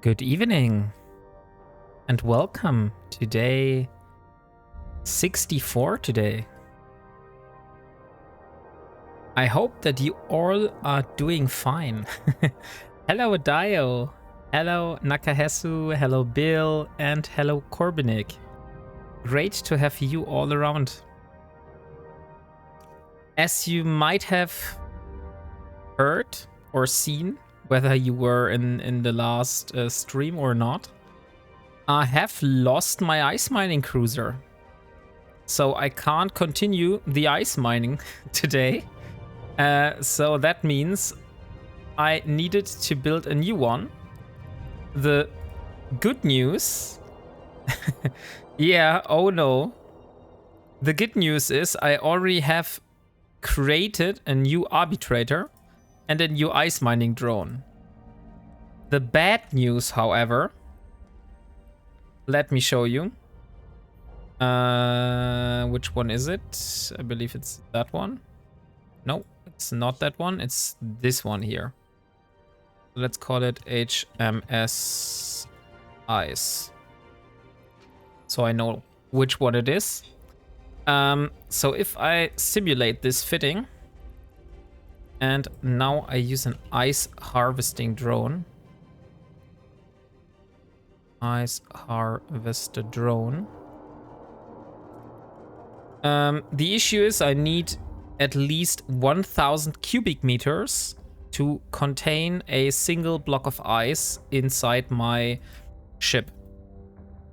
Good evening and welcome to day 64 today. I hope that you all are doing fine. Hello Dio, hello Nakahesu, hello Bill, and hello Korbinik. Great to have you all around. As you might have heard or seen, whether you were in the last stream or not, I have lost my ice mining cruiser. So I can't continue the ice mining today. So that means I needed to build a new one. The good news... yeah, oh no. The good news is I already have created a new arbitrator and a new ice mining drone. The bad news, however, let me show you. Which one is it? I believe it's that one. No, it's not that one. It's this one here. Let's call it HMS Ice. So I know which one it is. So if I simulate this fitting, and now I use an ice harvesting drone. Ice harvester drone. The issue is I need at least 1000 cubic meters to contain a single block of ice inside my ship.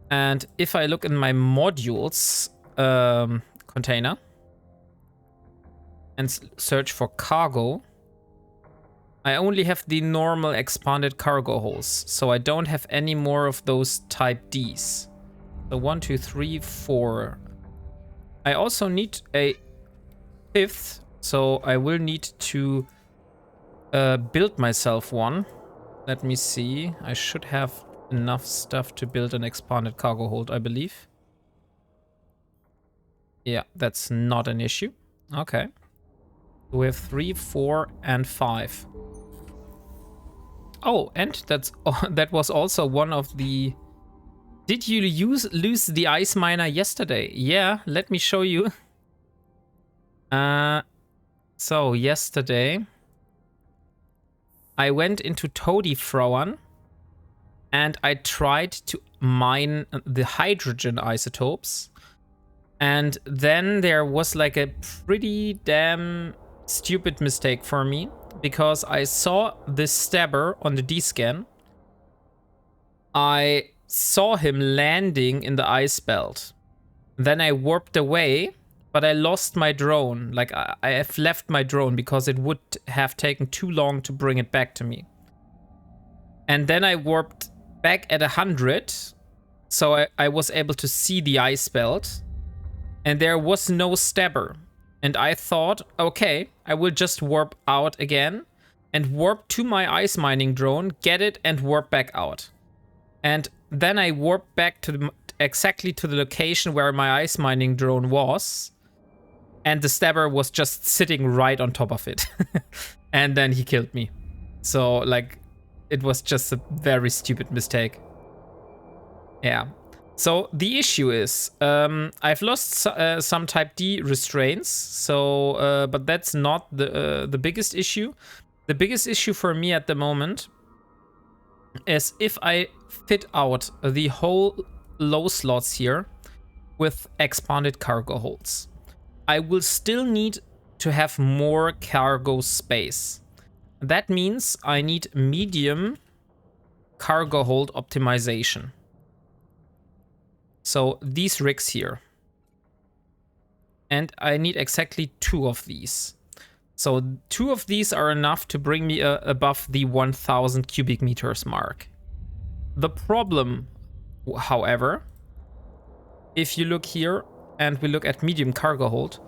And if I look in my modules container and search for cargo, I only have the normal expanded cargo holds, so I don't have any more of those type Ds. So 1, 2, 3, 4. I also need a fifth, so I will need to build myself one. Let me see. I should have enough stuff to build an expanded cargo hold, I believe. Yeah, that's not an issue. Okay. We have 3, 4, and 5. Oh, and that was also one of the... Did you lose the ice miner yesterday? Yeah, let me show you. So yesterday I went into Toadifrowan and I tried to mine the hydrogen isotopes. And then there was like a pretty damn stupid mistake for me, because I saw this stabber on the D-scan. I saw him landing in the ice belt. Then I warped away, but I lost my drone. Like, I have left my drone because it would have taken too long to bring it back to me. And then I warped back at 100, so I was able to see the ice belt. And there was no stabber. And I thought, okay, I will just warp out again and warp to my ice mining drone, get it, and warp back out. And then I warped back to exactly to the location where my ice mining drone was. And the stabber was just sitting right on top of it. And then he killed me. So, like, it was just a very stupid mistake. Yeah. So the issue is, I've lost some type D restraints, so but that's not the biggest issue. The biggest issue for me at the moment is if I fit out the whole low slots here with expanded cargo holds, I will still need to have more cargo space. That means I need medium cargo hold optimization. So these rigs here. And I need exactly 2 of these. So 2 of these are enough to bring me above the 1000 cubic meters mark. The problem, however, if you look here and we look at medium cargo hold,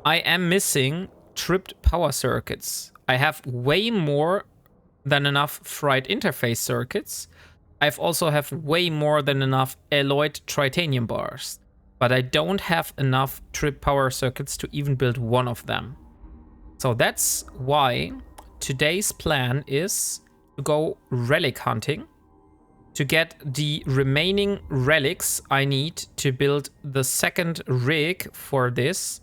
I am missing tripped power circuits. I have way more than enough fried interface circuits. I've also have way more than enough alloyed titanium bars, but I don't have enough trip power circuits to even build one of them. So that's why today's plan is to go relic hunting to get the remaining relics I need to build the second rig for this,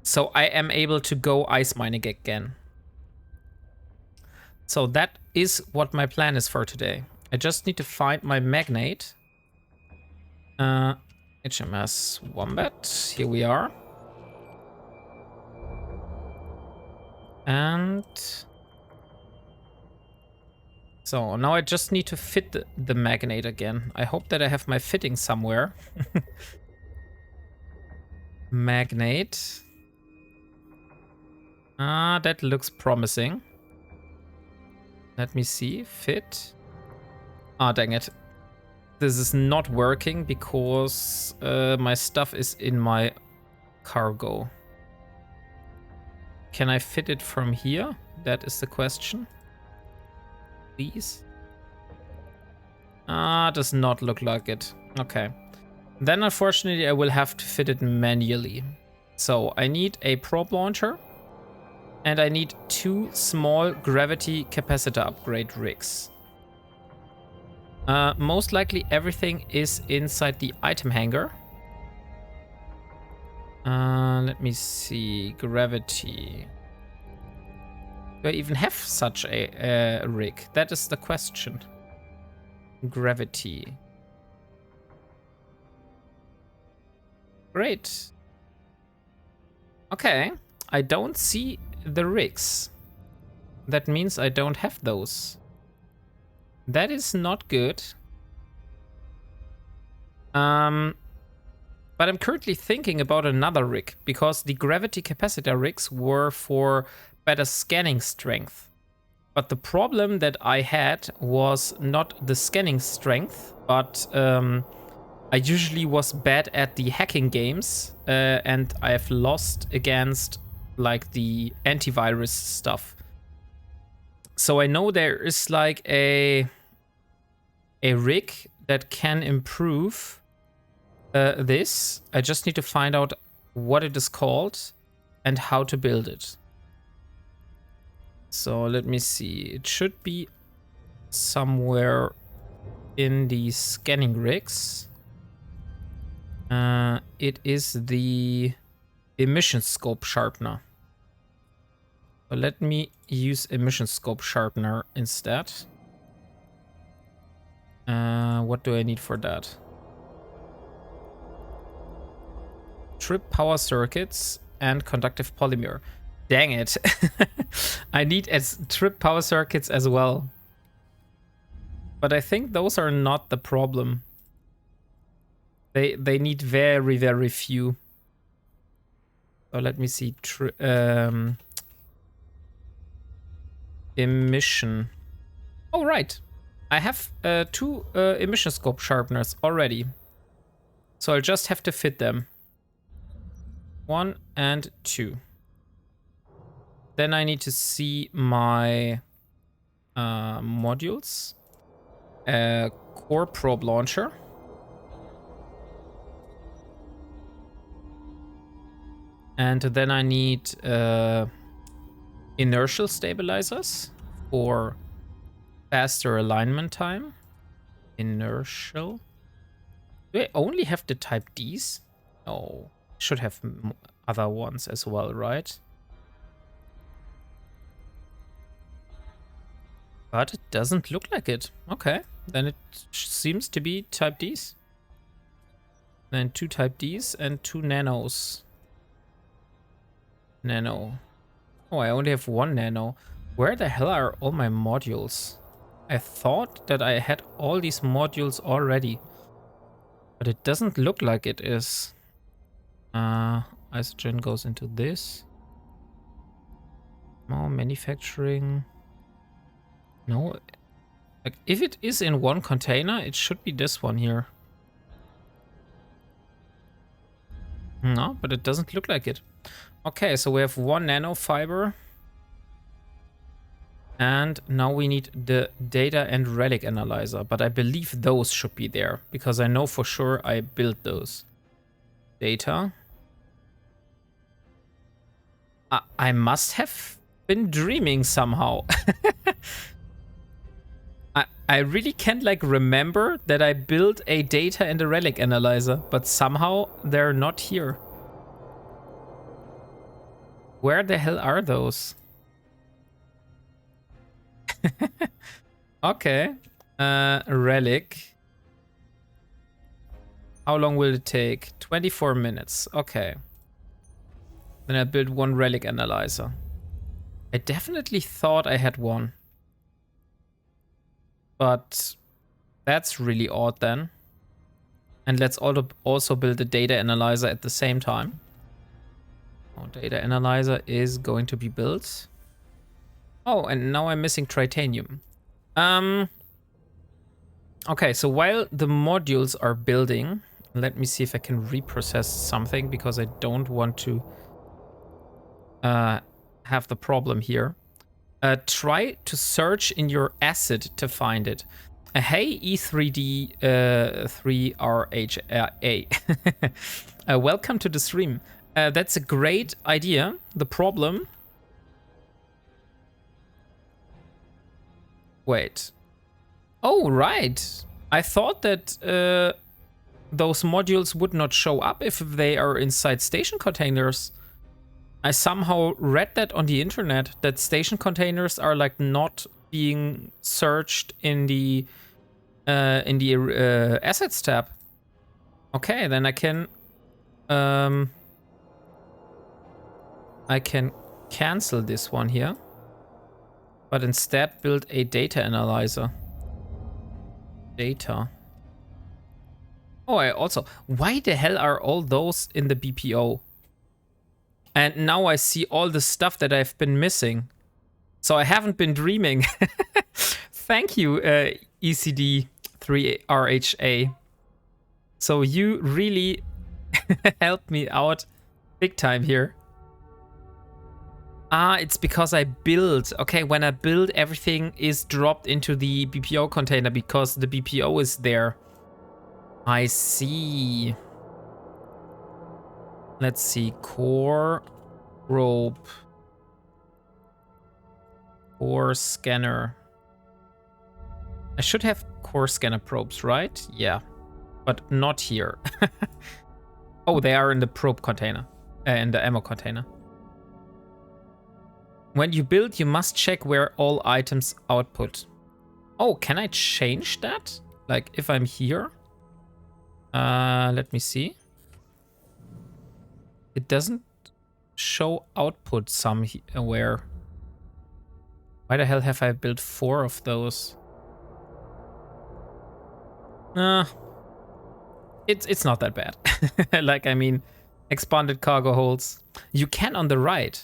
so I am able to go ice mining again. So that is what my plan is for today. I just need to find my magnate. HMS Wombat, here we are. And so now I just need to fit the magnate again. I hope that I have my fitting somewhere. Magnate. Ah, that looks promising. Let me see. Fit. Ah, dang it. This is not working because my stuff is in my cargo. Can I fit it from here? That is the question. Please. Ah, does not look like it. Okay. Then unfortunately I will have to fit it manually. So I need a probe launcher. And I need 2 small gravity capacitor upgrade rigs. Most likely everything is inside the item hangar. Let me see. Gravity. Do I even have such a rig? That is the question. Gravity. Great. Okay. I don't see the rigs. That means I don't have those. That is not good. But I'm currently thinking about another rig, because the gravity capacitor rigs were for better scanning strength. But the problem that I had was not the scanning strength, but I usually was bad at the hacking games, and I've lost against like the antivirus stuff. So I know there is like a rig that can improve this. I just need to find out what it is called and how to build it. So let me see. It should be somewhere in the scanning rigs. It is the emission scope sharpener. So let me use emission scope sharpener instead. What do I need for that? Trip power circuits and conductive polymer. Dang it. I need trip power circuits as well. But I think those are not the problem. They need very, very few. So let me see. Emission. Oh, right. I have 2 emission scope sharpeners already. So I'll just have to fit them. 1 and 2. Then I need to see my modules. Core probe launcher. And then I need inertial stabilizers for faster alignment time. Inertial. Do I only have the type Ds? No. Should have other ones as well, right? But it doesn't look like it. Okay. Then it seems to be type Ds. Then 2 type Ds and 2 nanos. Nano. Oh, I only have 1 nano. Where the hell are all my modules? I thought that I had all these modules already. But it doesn't look like it is. Isogen goes into this. No, manufacturing. No. Like, if it is in one container, it should be this one here. No, but it doesn't look like it. Okay, so we have 1 nanofiber. And now we need the data and relic analyzer. But I believe those should be there, because I know for sure I built those. Data. I must have been dreaming somehow. I really can't like remember that I built a data and a relic analyzer, but somehow they're not here. Where the hell are those? Okay. Relic. How long will it take? 24 minutes. Okay. Then I built one relic analyzer. I definitely thought I had one. But that's really odd then. And let's also build a data analyzer at the same time. Oh, data analyzer is going to be built. Oh, and now I'm missing titanium. Okay, so while the modules are building, let me see if I can reprocess something because I don't want to have the problem here. Try to search in your acid to find it. Hey, E3D 3RHA. Welcome to the stream. That's a great idea. The problem... Wait. Oh, right. I thought that those modules would not show up if they are inside station containers. I somehow read that on the internet, that station containers are like not being searched in the assets tab. Okay, then I can cancel this one here, but instead build a data analyzer. Data. Oh, I also... Why the hell are all those in the BPO? And now I see all the stuff that I've been missing. So I haven't been dreaming. Thank you, ECD3RHA. So you really helped me out big time here. Ah, it's because I build. Okay, when I build, everything is dropped into the BPO container because the BPO is there. I see. Let's see. Core probe. Core scanner. I should have core scanner probes, right? Yeah. But not here. Oh, they are in the probe container. In the ammo container. When you build, you must check where all items output. Oh, can I change that? Like if I'm here? Let me see. It doesn't show output somewhere. Why the hell have I built 4 of those? It's not that bad. Like, I mean, expanded cargo holds. You can on the right.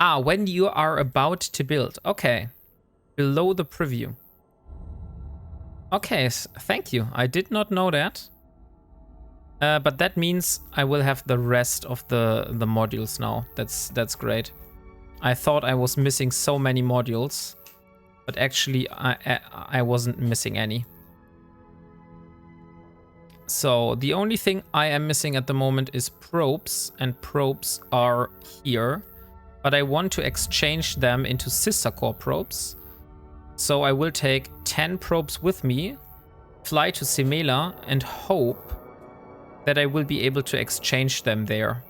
Ah, when you are about to build. Okay. Below the preview. Okay, thank you. I did not know that. But that means I will have the rest of the modules now. That's great. I thought I was missing so many modules, but actually I wasn't missing any. So the only thing I am missing at the moment is probes, and probes are here. But I want to exchange them into sister core probes. So I will take 10 probes with me, fly to Simela, and hope that I will be able to exchange them there.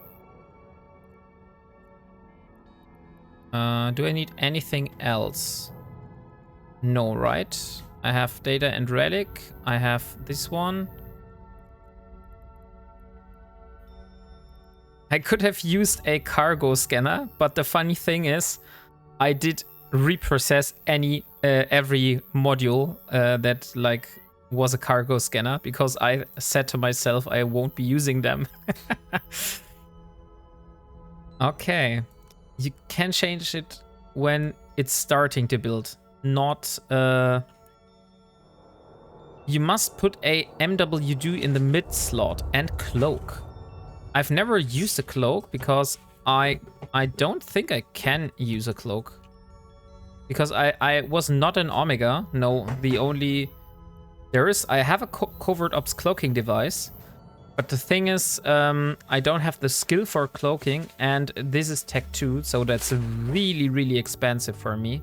Do I need anything else? No, right? I have data and relic. I have this one. I could have used a cargo scanner, but the funny thing is, I did reprocess every module that like was a cargo scanner because I said to myself I won't be using them. Okay, you can change it when it's starting to build, not. You must put a MWD in the mid slot and cloak. I've never used a cloak because I don't think I can use a cloak. Because I was not an Omega. No, the only... I have a covert ops cloaking device. But the thing is, I don't have the skill for cloaking. And this is Tech 2, so that's really, really expensive for me.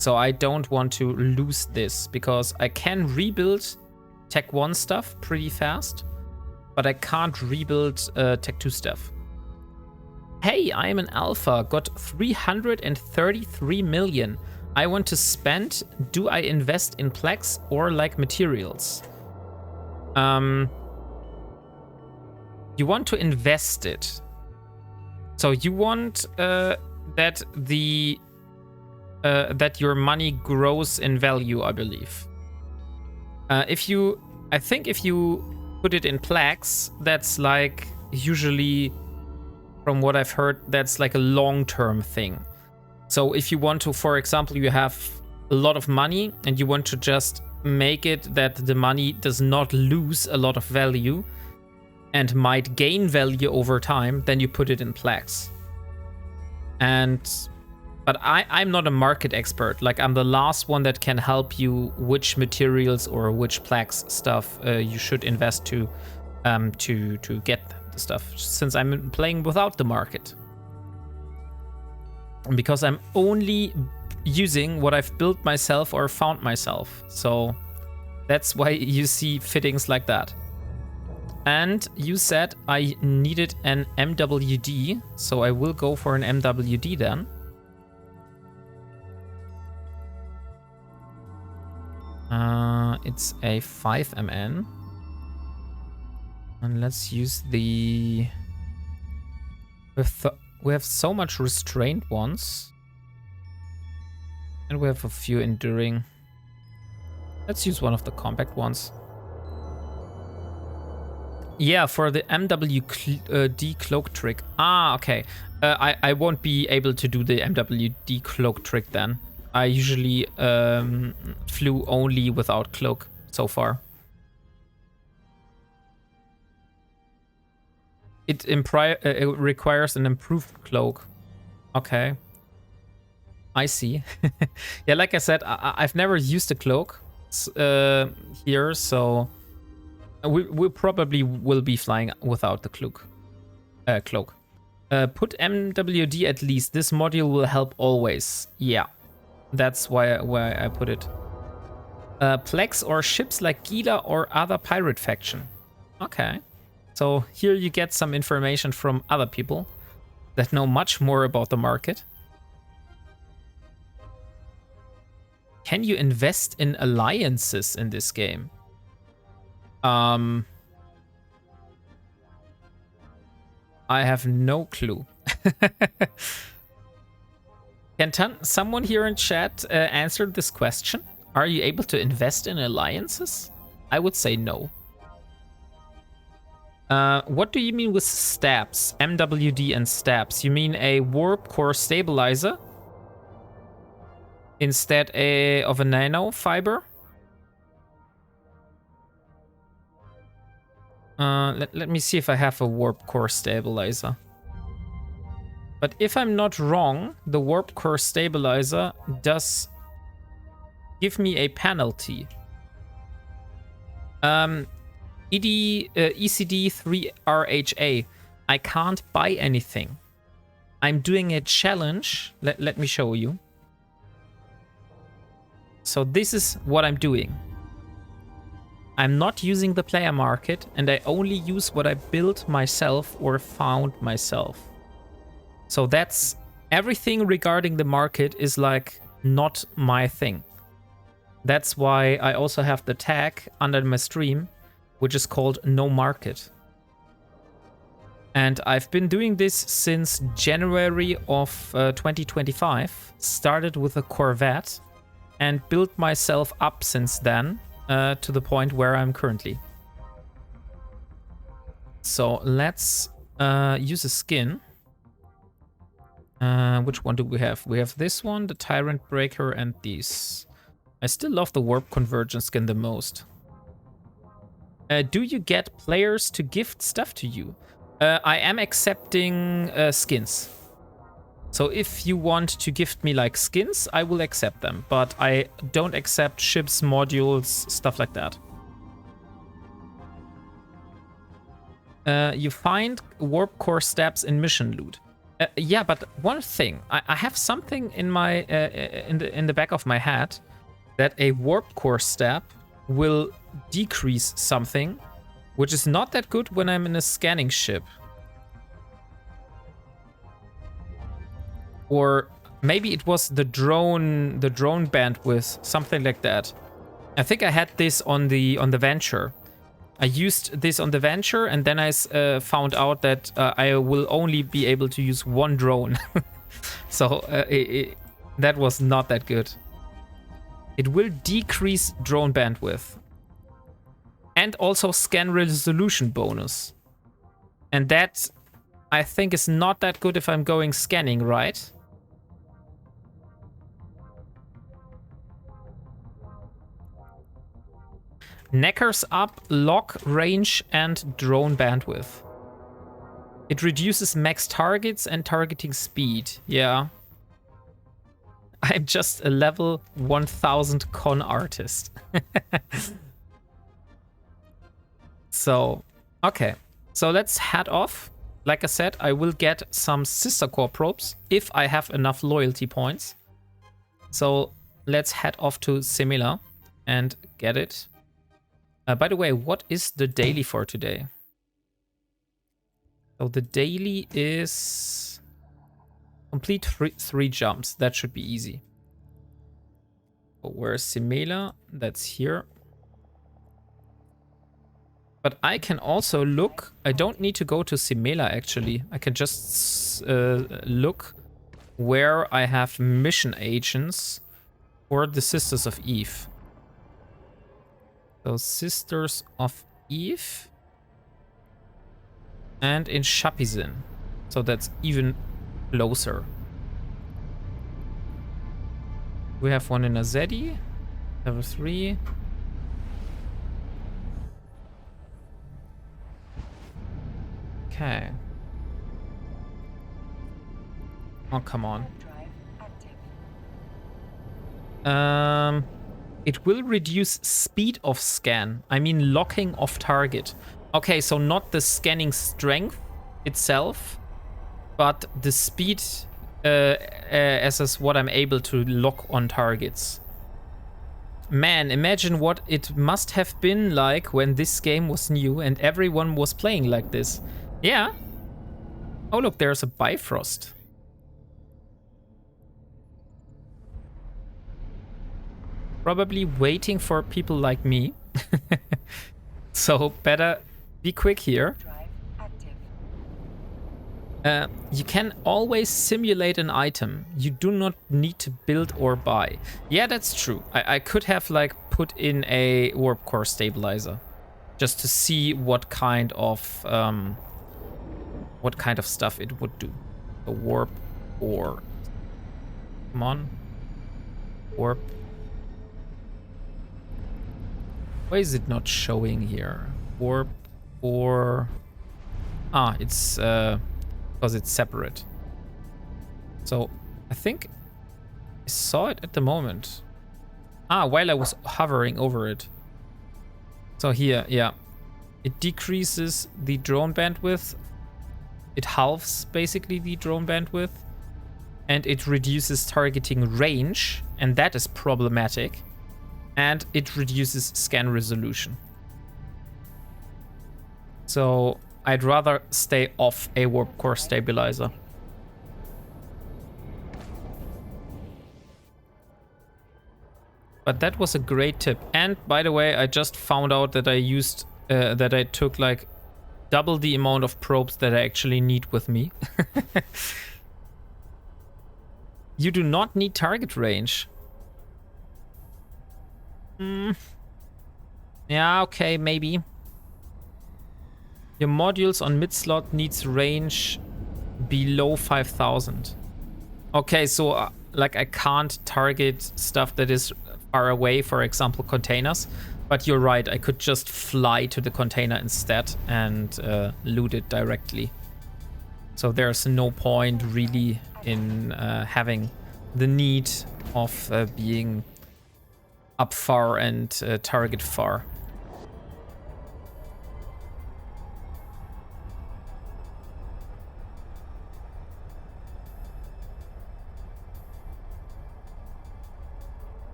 So I don't want to lose this, because I can rebuild Tech 1 stuff pretty fast, but I can't rebuild Tech 2 stuff. Hey, I am an alpha, got 333 million. I want to spend. Do I invest in Plex or like materials? You want to invest it. So you want that your money grows in value, I believe. I think if you put it in Plex, that's like usually, from what I've heard, that's like a long-term thing. So if you want to, for example, you have a lot of money and you want to just make it that the money does not lose a lot of value and might gain value over time, then you put it in Plex. But I'm not a market expert. Like, I'm the last one that can help you which materials or which Plex stuff you should invest to get the stuff, since I'm playing without the market. Because I'm only using what I've built myself or found myself. So that's why you see fittings like that. And you said I needed an MWD, so I will go for an MWD then. It's a 5MN. And let's use the... We have so much restrained ones. And we have a few enduring. Let's use one of the compact ones. Yeah, for the MWD cloak trick. Ah, okay. I won't be able to do the MWD cloak trick then. I usually flew only without cloak so far. It requires an improved cloak. Okay. I see. Yeah, like I said, I've never used a cloak here, so we probably will be flying without the cloak. Put MWD at least. This module will help always. Yeah, that's why I put it. Plex or ships like Gila or other pirate faction. Okay. So here you get some information from other people that know much more about the market. Can you invest in alliances in this game? I have no clue. Can someone here in chat answer this question? Are you able to invest in alliances? I would say no. What do you mean with stabs? MWD and stabs. You mean a warp core stabilizer instead of a nano fiber? Let me see if I have a warp core stabilizer. But if I'm not wrong, the warp core stabilizer does give me a penalty. ECD3RHA. I can't buy anything. I'm doing a challenge. Let me show you. So this is what I'm doing. I'm not using the player market, and I only use what I built myself or found myself. So that's everything regarding the market is like not my thing. That's why I also have the tag under my stream, which is called No Market. And I've been doing this since January of 2025. Started with a Corvette and built myself up since then to the point where I'm currently. So let's use a skin. Which one do we have? We have this one, the Tyrant Breaker, and these. I still love the Warp Convergence skin the most. Do you get players to gift stuff to you? I am accepting skins. So if you want to gift me like skins, I will accept them. But I don't accept ships, modules, stuff like that. You find warp core stabs in mission loot. Yeah, but one thing, I have something in my in the back of my head that a warp core stab will decrease something, which is not that good when I'm in a scanning ship. Or maybe it was the drone bandwidth, something like that. I think I had this on the Venture. I used this on the Venture, and then I found out that I will only be able to use one drone. So that was not that good. It will decrease drone bandwidth. And also scan resolution bonus. And that, I think, is not that good if I'm going scanning, right? Neckers up, lock, range, and drone bandwidth. It reduces max targets and targeting speed. Yeah. I'm just a level 1000 con artist. So, okay. So let's head off. Like I said, I will get some sister core probes if I have enough loyalty points. So let's head off to Simila and get it. By the way, what is the daily for today? So the daily is complete three jumps. That should be easy. But where's Simila? That's here. But I can also look. I don't need to go to Simela, actually. I can just look where I have mission agents for the Sisters of Eve. So Sisters of Eve. And in Shapizin. So that's even closer. We have one in Azedi. Level 3. Okay. Oh, come on. It will reduce speed of scan. I mean locking off target. Okay, so not the scanning strength itself, but the speed as is what I'm able to lock on targets. Man, imagine what it must have been like when this game was new and everyone was playing like this. Yeah. Oh, look, there's a Bifrost. Probably waiting for people like me. So better be quick here. You can always simulate an item. You do not need to build or buy. Yeah, that's true. I could have like put in a warp core stabilizer just to see what kind of stuff it would do. A warp ore. Come on. Warp. Why is it not showing here? Warp ore. Ah, it's because it's separate. So I think I saw it at the moment. Ah, while I was hovering over it. So here, yeah. It decreases the drone bandwidth. It halves basically the drone bandwidth. And it reduces targeting range. And that is problematic. And it reduces scan resolution. So I'd rather stay off a warp core stabilizer. But that was a great tip. And by the way, I just found out that I took like double the amount of probes that I actually need with me. You do not need target range. Yeah, okay, maybe. Your modules on mid-slot needs range below 5,000. Okay, so like I can't target stuff that is far away, for example, containers. But you're right, I could just fly to the container instead and loot it directly. So there's no point really in having the need of being up far and target far.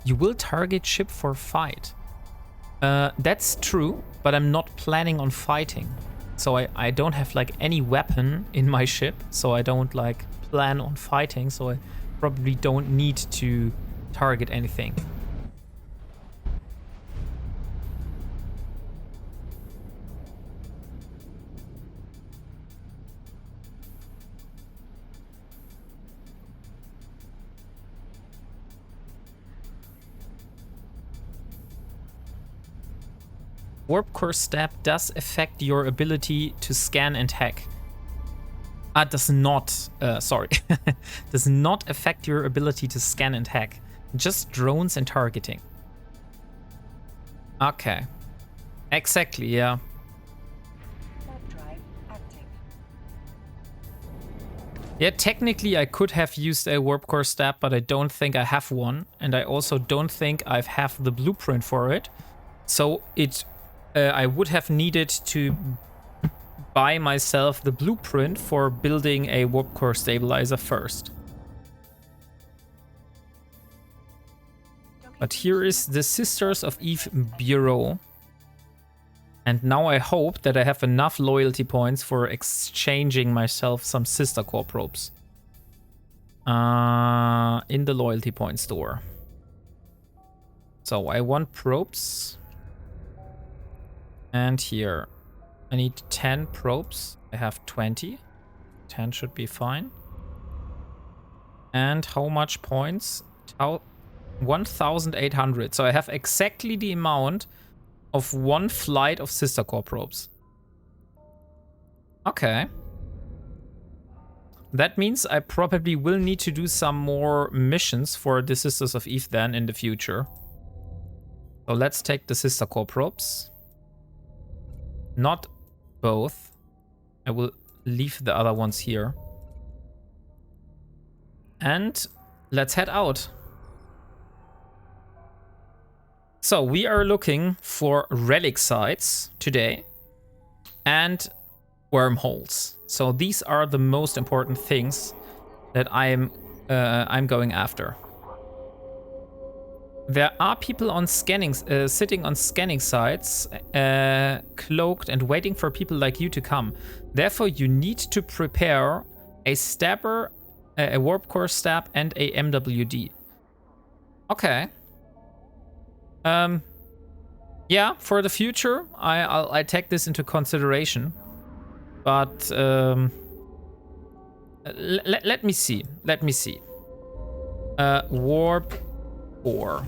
You will target ship for fight. That's true, but I'm not planning on fighting. So I don't have like any weapon in my ship, so I don't like plan on fighting, so I probably don't need to target anything. Warp core stab does affect your ability to scan and hack. Does not, sorry. Does not affect your ability to scan and hack. Just drones and targeting. Okay. Exactly, yeah. Yeah, technically I could have used a warp core stab, but I don't think I have one. And I also don't think I have the blueprint for it. So I would have needed to buy myself the blueprint for building a warp core stabilizer first. But here is the Sisters of Eve Bureau. And now I hope that I have enough loyalty points for exchanging myself some sister core probes. In the loyalty point store. So I want probes. And here, I need 10 probes. I have 20. 10 should be fine. And how much points? 1,800. So I have exactly the amount of one flight of sister core probes. Okay. That means I probably will need to do some more missions for the Sisters of Eve then in the future. So let's take the sister core probes. Not both. I will leave the other ones here. And let's head out. So we are looking for relic sites today and wormholes. So these are the most important things that I'm going after. There are people on scanning, sitting on scanning sites, cloaked and waiting for people like you to come. Therefore, you need to prepare a stabber, a warp core stab, and a MWD. Okay. Yeah, for the future, I take this into consideration. But let me see. Let me see. Warp core.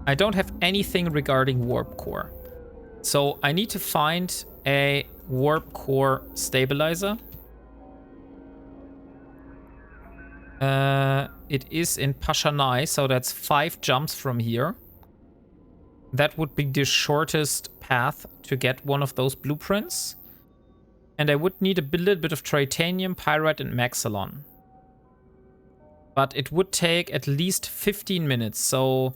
I don't have anything regarding warp core. So I need to find a warp core stabilizer. It is in Pashanai, so that's 5 jumps from here. That would be the shortest path to get one of those blueprints. And I would need a little bit of titanium, pyrite, and maxalon. But it would take at least 15 minutes, so...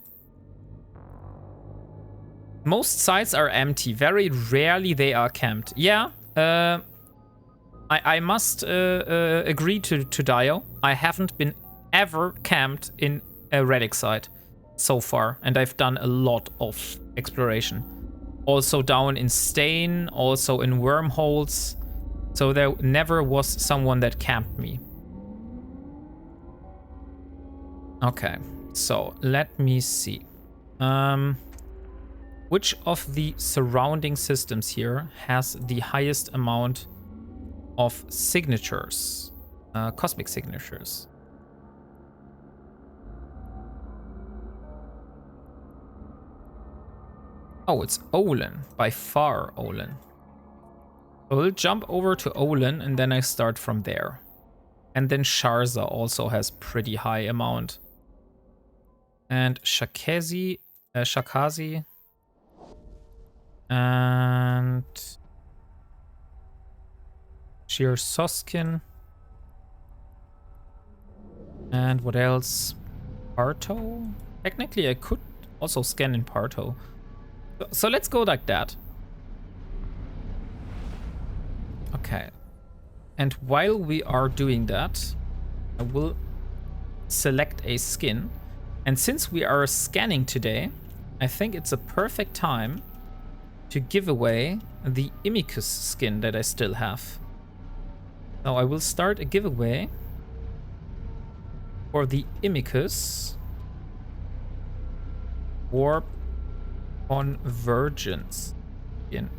Most sites are empty. Very rarely they are camped. Yeah, I must agree to Dio. I haven't been ever camped in a relic site so far. And I've done a lot of exploration. Also down in Stain, also in wormholes. So there never was someone that camped me. Okay, so let me see. Which of the surrounding systems here has the highest amount of signatures? Cosmic signatures. Oh, it's Olin. By far, Olin. So we'll jump over to Olin and then I start from there. And then Sharza also has pretty high amount. And Shakazi. And Shirsoskin. And what else? Parto? Technically I could also scan in Parto. So let's go like that. Okay. And while we are doing that, I will select a skin. And since we are scanning today, I think it's a perfect time to give away the Imicus skin that I still have. Now I will start a giveaway for the Imicus Warp Convergence skin.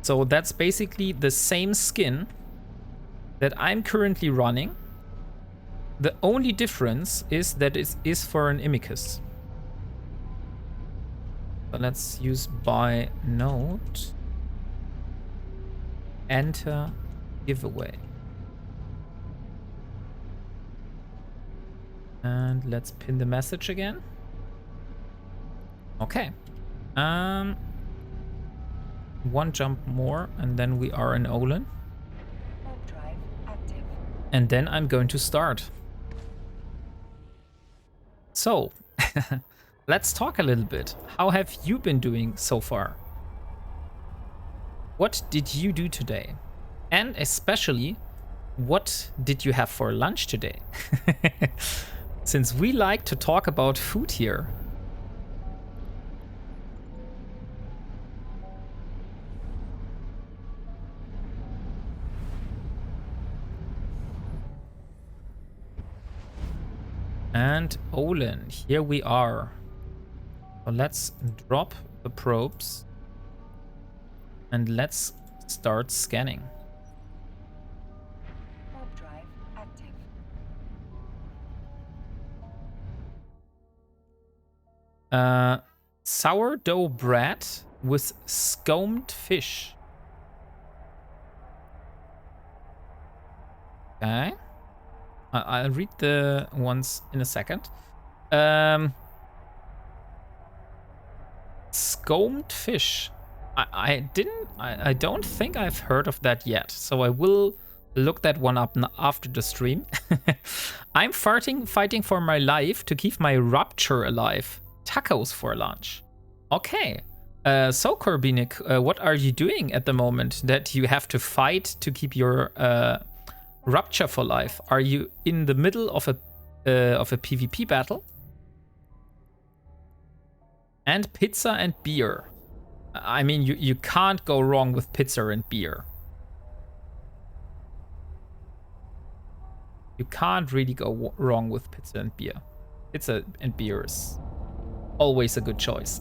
So that's basically the same skin that I'm currently running. The only difference is that it is for an Imicus. So let's use buy node. Enter giveaway. And let's pin the message again. Okay. One jump more and then we are in Olin. And then I'm going to start. So, let's talk a little bit. How have you been doing so far? What did you do today? And especially, what did you have for lunch today? Since we like to talk about food here. And Olin, here we are. So let's drop the probes and let's start scanning. Warp drive active. Sourdough bread with scomed fish. Okay. I'll read the ones in a second. Scomed fish. I don't think I've heard of that yet, so I will look that one up after the stream. I'm fighting for my life to keep my rupture alive. Tacos for lunch. Okay. So Korbinik, what are you doing at the moment that you have to fight to keep your rupture for life? Are you in the middle of a PvP battle? And pizza and beer. I mean, you can't go wrong with pizza and beer. You can't really go wrong with pizza and beer. Pizza and beer is always a good choice.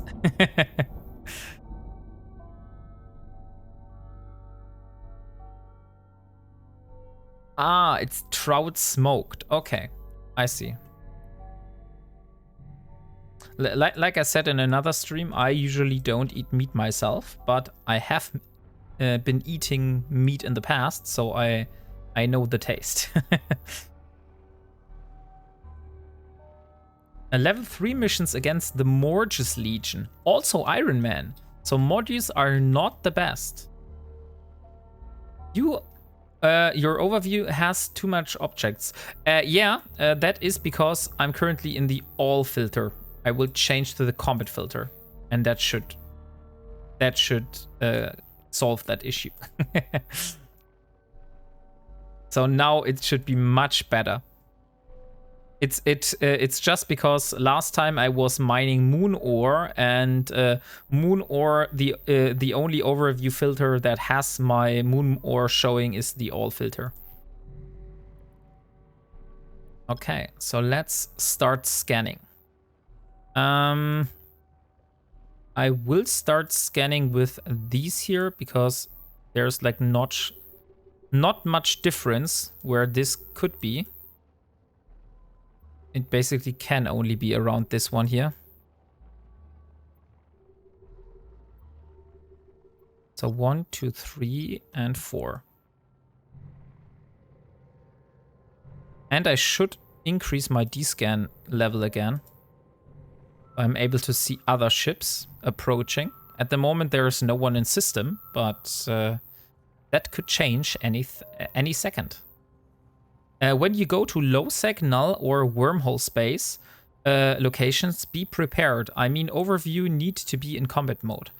Ah, it's trout smoked. Okay, I see. Like I said in another stream, I usually don't eat meat myself, but I have been eating meat in the past, so I know the taste. Level 3 missions against the Morges Legion. Also Ironman. So Morges are not the best. Your overview has too much objects. That is because I'm currently in the all filter. I will change to the combat filter, and that should solve that issue. So now it should be much better. It's just because last time I was mining moon ore, and moon ore, the only overview filter that has my moon ore showing is the all filter. Okay, so let's start scanning. I will start scanning with these here because there's like not much difference where this could be. It basically can only be around this one here. So 1, 2, 3, and 4. And I should increase my D-scan level again. I'm able to see other ships approaching. At the moment there is no one in system, but that could change any second. When you go to low sec, null, or wormhole space locations, be prepared. I mean, overview need to be in combat mode.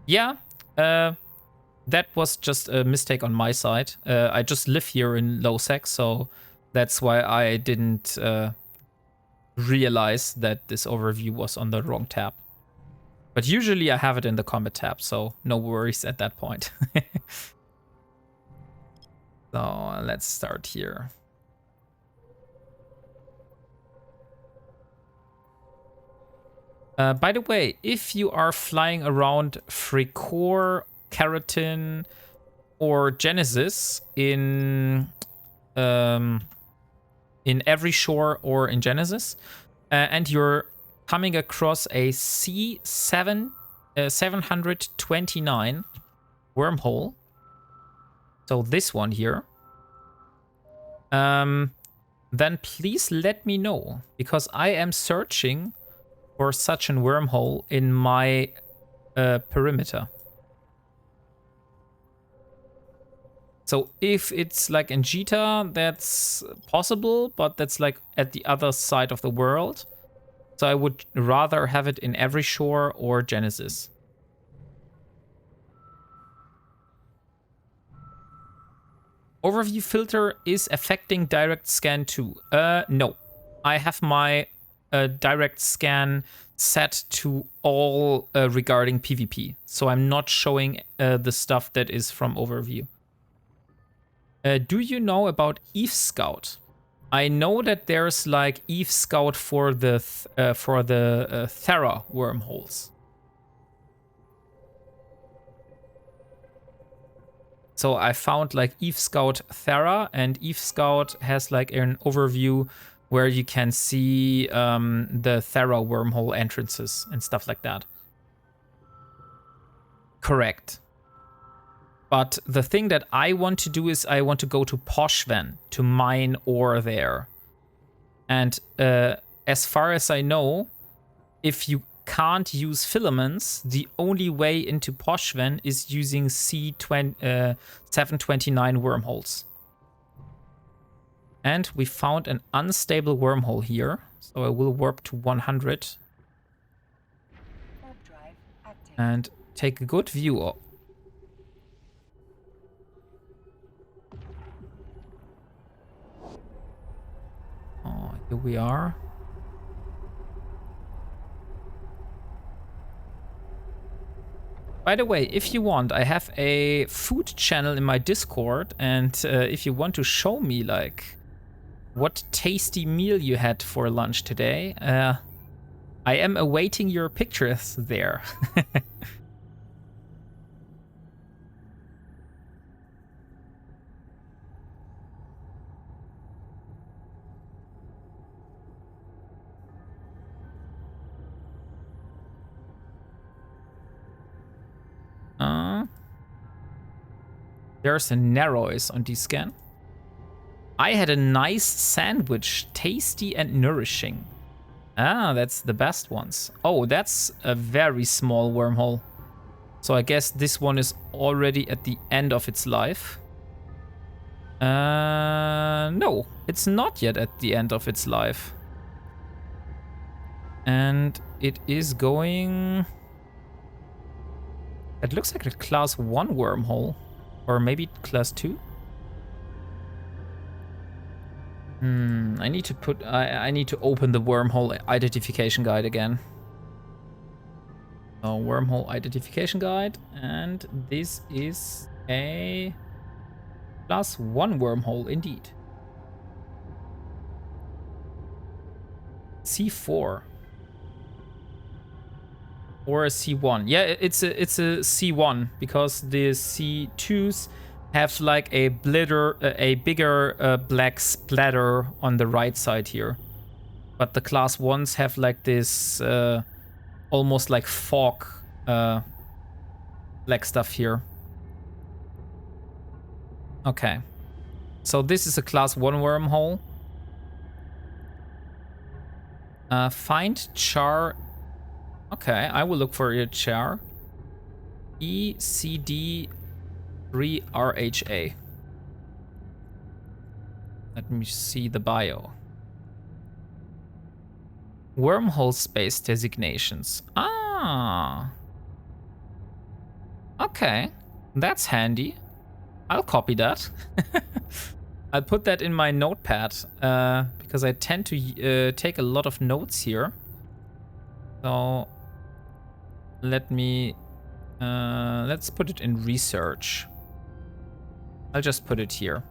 Yeah, that was just a mistake on my side. I just live here in low sec, so that's why I didn't realize that this overview was on the wrong tab. But usually I have it in the combat tab, so no worries at that point. So let's start here. By the way, if you are flying around Fricor, Keratin, or Genesis in every shore or in Genesis, and you're coming across a C729 wormhole, so this one here, then please let me know, because I am searching for such a wormhole in my perimeter. So if it's like in Jita, that's possible, but that's like at the other side of the world. So I would rather have it in Every Shore or Genesis. Overview filter is affecting direct scan too. No. I have my direct scan set to all regarding PvP. So I'm not showing the stuff that is from overview. Do you know about Eve Scout? I know that there's like Eve Scout for the Thera wormholes. So I found like Eve Scout Thera, and Eve Scout has like an overview where you can see the Thera wormhole entrances and stuff like that. Correct. But the thing that I want to do is I want to go to Poshven to mine ore there. And as far as I know, if you can't use filaments, the only way into Poshven is using C729 wormholes. And we found an unstable wormhole here. So I will warp to 100. And take a good view of. Oh, here we are. By the way, if you want, I have a food channel in my Discord, and if you want to show me like what tasty meal you had for lunch today, I am awaiting your pictures there. There's a Narrows on D-scan. I had a nice sandwich, tasty and nourishing. Ah, that's the best ones. Oh, that's a very small wormhole. So I guess this one is already at the end of its life. No, it's not yet at the end of its life. And it is going... It looks like a class 1 wormhole. Or maybe class 2? I need to put... I need to open the wormhole identification guide again. So, wormhole identification guide. And this is a class 1 wormhole indeed. C4. Or a C1. Yeah, it's a C1 because the C2s have like a bigger black splatter on the right side here. But the class 1s have like this almost like fog black stuff here. Okay. So this is a class 1 wormhole. Find char. Okay, I will look for your char. ECD3RHA. Let me see the bio. Wormhole space designations. Ah. Okay, that's handy. I'll copy that. I'll put that in my notepad because I tend to take a lot of notes here. So let me, let's put it in research. I'll just put it here.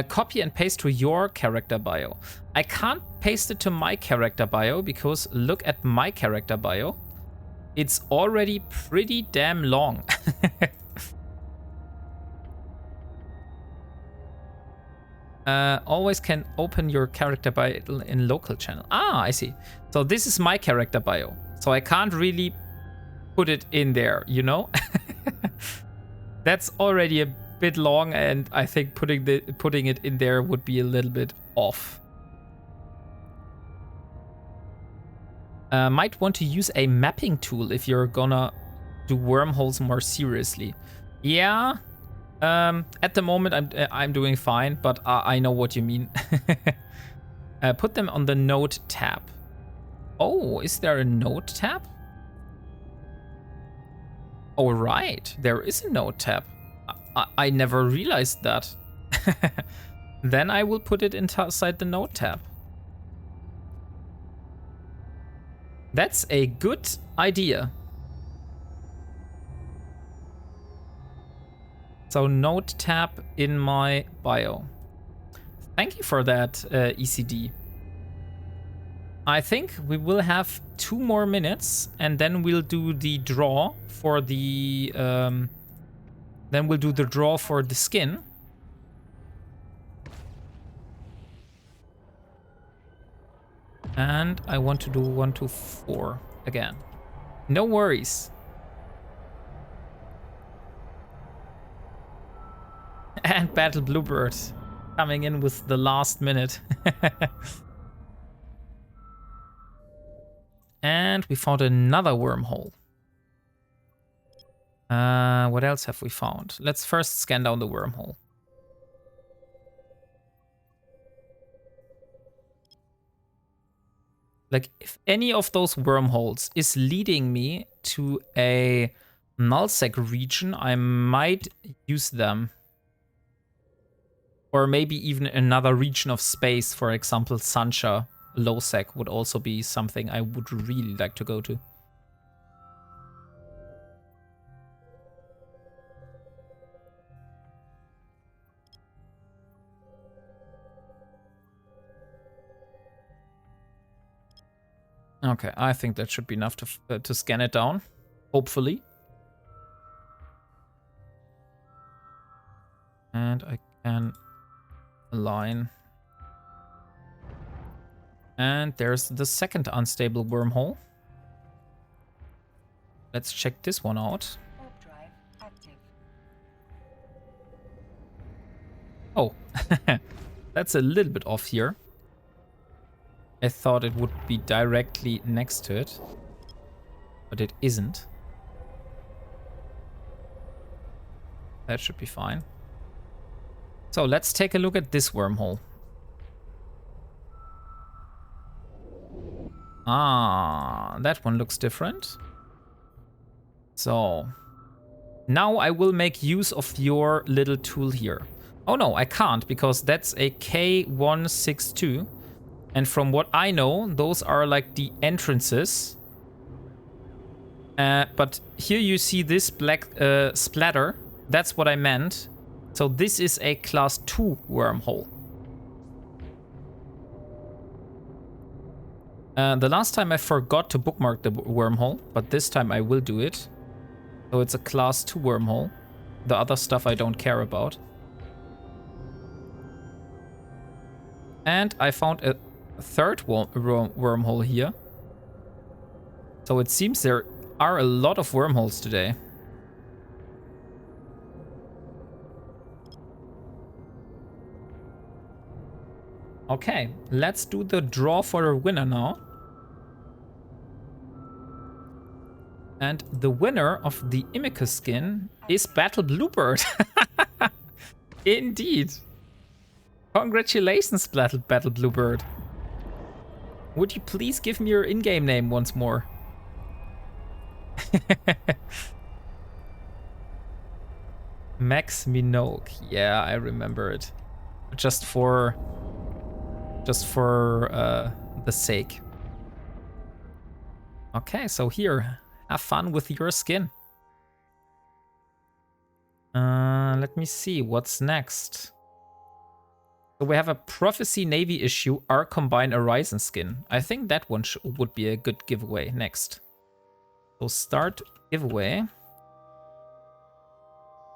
Copy and paste to your character bio. I can't paste it to my character bio because look at my character bio. It's already pretty damn long. Always can open your character bio in local channel. Ah, I see. So this is my character bio. So I can't really put it in there, you know? That's already a bit long, and I think putting it in there would be a little bit off. Might want to use a mapping tool if you're gonna do wormholes more seriously. Yeah. At the moment I'm doing fine, but I know what you mean. Put them on the node tab. Oh, is there a node tab? Oh, right. There is a node tab. I never realized that. Then I will put it inside the node tab. That's a good idea. So node tab in my bio. Thank you for that, ECD. I think we will have 2 more minutes, and then we'll do the draw for the skin. And I want to do 1 to 4 again. No worries. And Battle Bluebird coming in with the last minute. And we found another wormhole. What else have we found? Let's first scan down the wormhole. Like, if any of those wormholes is leading me to a nullsec region, I might use them. Or maybe even another region of space, for example, Sancha low-sec would also be something I would really like to go to. Okay, I think that should be enough to scan it down, hopefully. And I can align. And there's the second unstable wormhole. Let's check this one out. Warp drive active. Oh, that's a little bit off here. I thought it would be directly next to it, but it isn't. That should be fine. So let's take a look at this wormhole. Ah, that one looks different. So now I will make use of your little tool here. Oh no, I can't, because that's a K162. And from what I know, those are like the entrances. But here you see this black splatter. That's what I meant. So this is a class 2 wormhole. The last time I forgot to bookmark the wormhole, but this time I will do it. So it's a class 2 wormhole. The other stuff I don't care about. And I found a third wormhole here. So it seems there are a lot of wormholes today. Okay, let's do the draw for the winner now. And the winner of the Imika skin is Battle Bluebird. Indeed. Congratulations, Battle Bluebird. Would you please give me your in-game name once more? Max Minogue. Yeah, I remember it. Just for the sake. Okay, so here, have fun with your skin. Let me see what's next. So we have a Prophecy Navy issue, our combined Horizon skin. I think that one would be a good giveaway next. So start giveaway.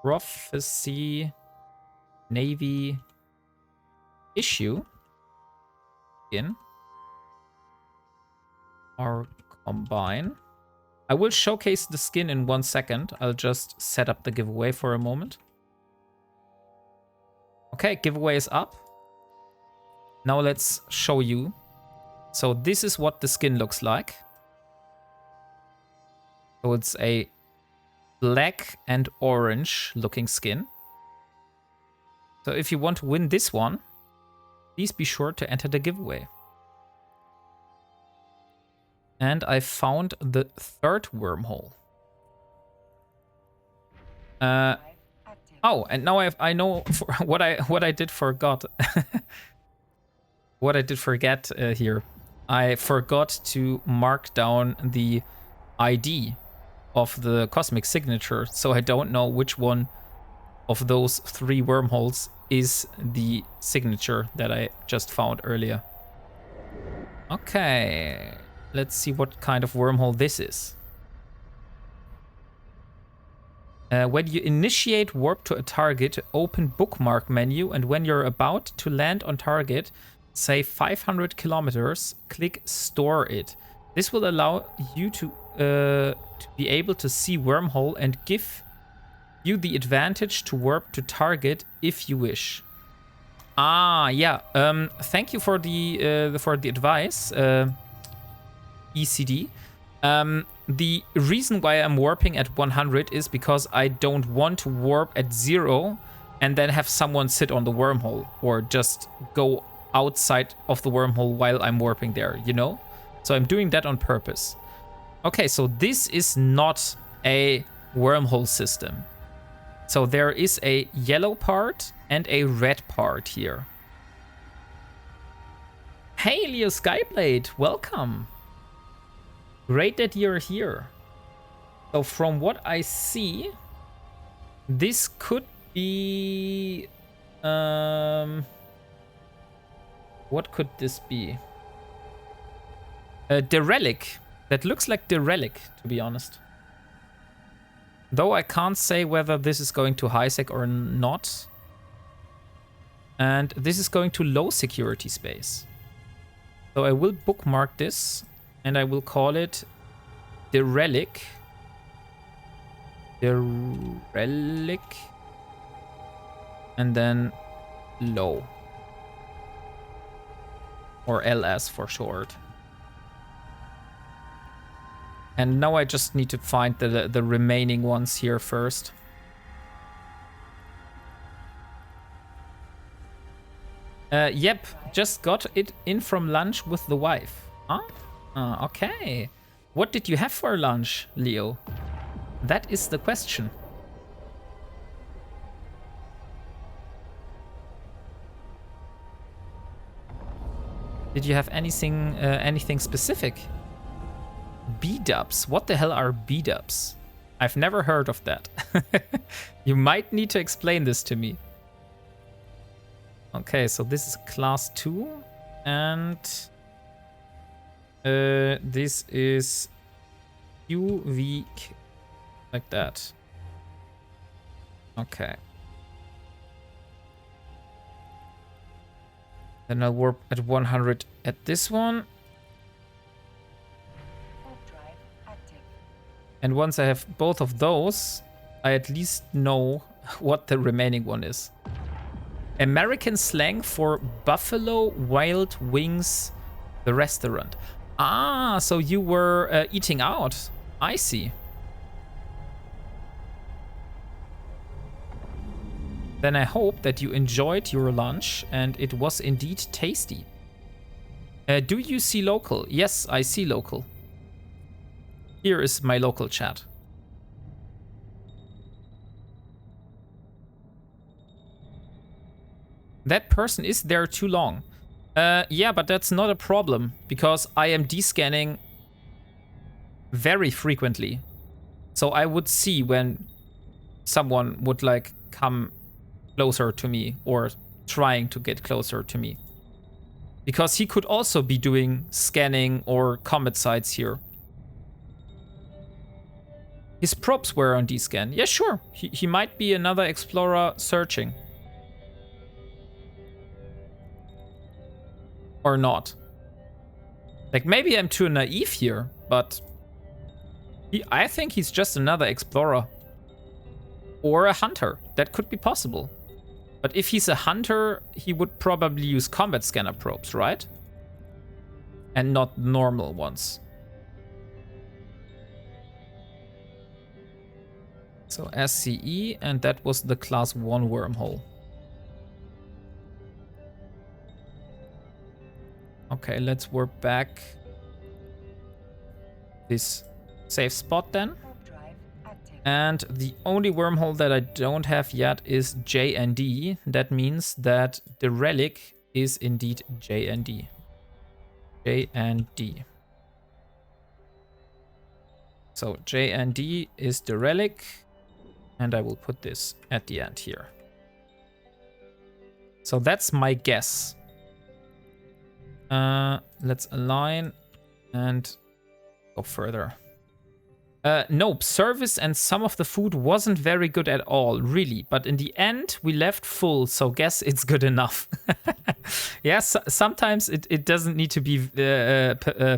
Prophecy Navy issue skin. Our combine. I will showcase the skin in 1 second. I'll just set up the giveaway for a moment. Okay, giveaway is up. Now let's show you. So this is what the skin looks like. So it's a black and orange looking skin. So if you want to win this one, please be sure to enter the giveaway. And I found the third wormhole. Oh, and now I know what I did forgot. What I did forget here. I forgot to mark down the ID of the cosmic signature, so I don't know which one of those 3 wormholes is the signature that I just found earlier. Okay, let's see what kind of wormhole this is. When you initiate warp to a target, open bookmark menu, and when you're about to land on target, say 500 kilometers, click store it. This will allow you to be able to see wormhole and give you the advantage to warp to target if you wish. Ah, yeah. Thank you for the advice, ECD. The reason why I'm warping at 100 is because I don't want to warp at 0 and then have someone sit on the wormhole or just go outside of the wormhole while I'm warping there, you know? So I'm doing that on purpose. Okay, so this is not a wormhole system. So there is a yellow part and a red part here. Hey, Leo Skyblade, welcome. Great that you're here. So from what I see, this could be... what could this be? The relic. That looks like the relic, to be honest. Though I can't say whether this is going to high sec or not. And this is going to low security space. So I will bookmark this and I will call it the relic. The relic. And then low. Or LS for short. And now I just need to find the remaining ones here first. Yep, just got it in from lunch with the wife. Huh? Okay. What did you have for lunch, Leo? That is the question. Did you have anything specific? B-dubs. What the hell are B-dubs? I've never heard of that. You might need to explain this to me. Okay, so this is class 2. And this is UV like that. Okay. Then I'll warp at 100 at this one. And once I have both of those, I at least know what the remaining one is. American slang for Buffalo Wild Wings, the restaurant. Ah, so you were eating out. I see. Then I hope that you enjoyed your lunch and it was indeed tasty. Do you see local? Yes, I see local. Here is my local chat. That person is there too long. Yeah, but that's not a problem because I am descanning very frequently. So I would see when someone would like come closer to me or trying to get closer to me. Because he could also be doing scanning or combat sites here. His probes were on descan. Yeah, sure. He might be another explorer searching. Or not. Like, maybe I'm too naive here, but I think he's just another explorer. Or a hunter. That could be possible. But if he's a hunter, he would probably use combat scanner probes, right? And not normal ones. So SCE, and that was the class 1 wormhole. Okay, let's warp back this safe spot then. And the only wormhole that I don't have yet is J and D. That means that the relic is indeed J and D. J and D. So J and D is the relic. And I will put this at the end here. So that's my guess. Let's align and go further. Nope, service and some of the food wasn't very good at all, really. But in the end, we left full, so guess it's good enough. Yes, sometimes it doesn't need to be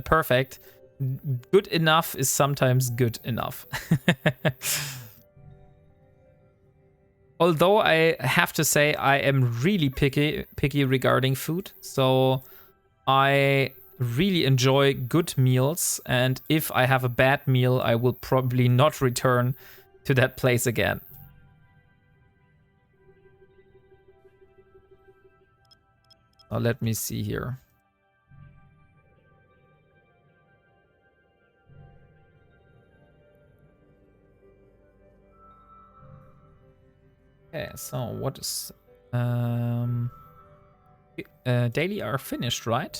perfect. Good enough is sometimes good enough. Although I have to say I am really picky regarding food, so I really enjoy good meals, and if I have a bad meal, I will probably not return to that place again. Oh, let me see here. Okay, so what is daily are finished, right?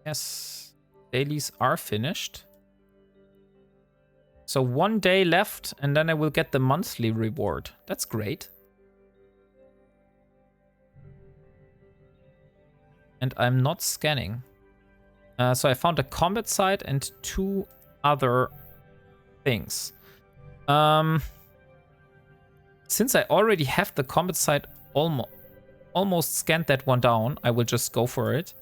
Yes, dailies are finished. So 1 day left, and then I will get the monthly reward. That's great. And I'm not scanning. So I found a combat site and 2 other things. Since I already have the combat site almost scanned that one down, I will just go for it.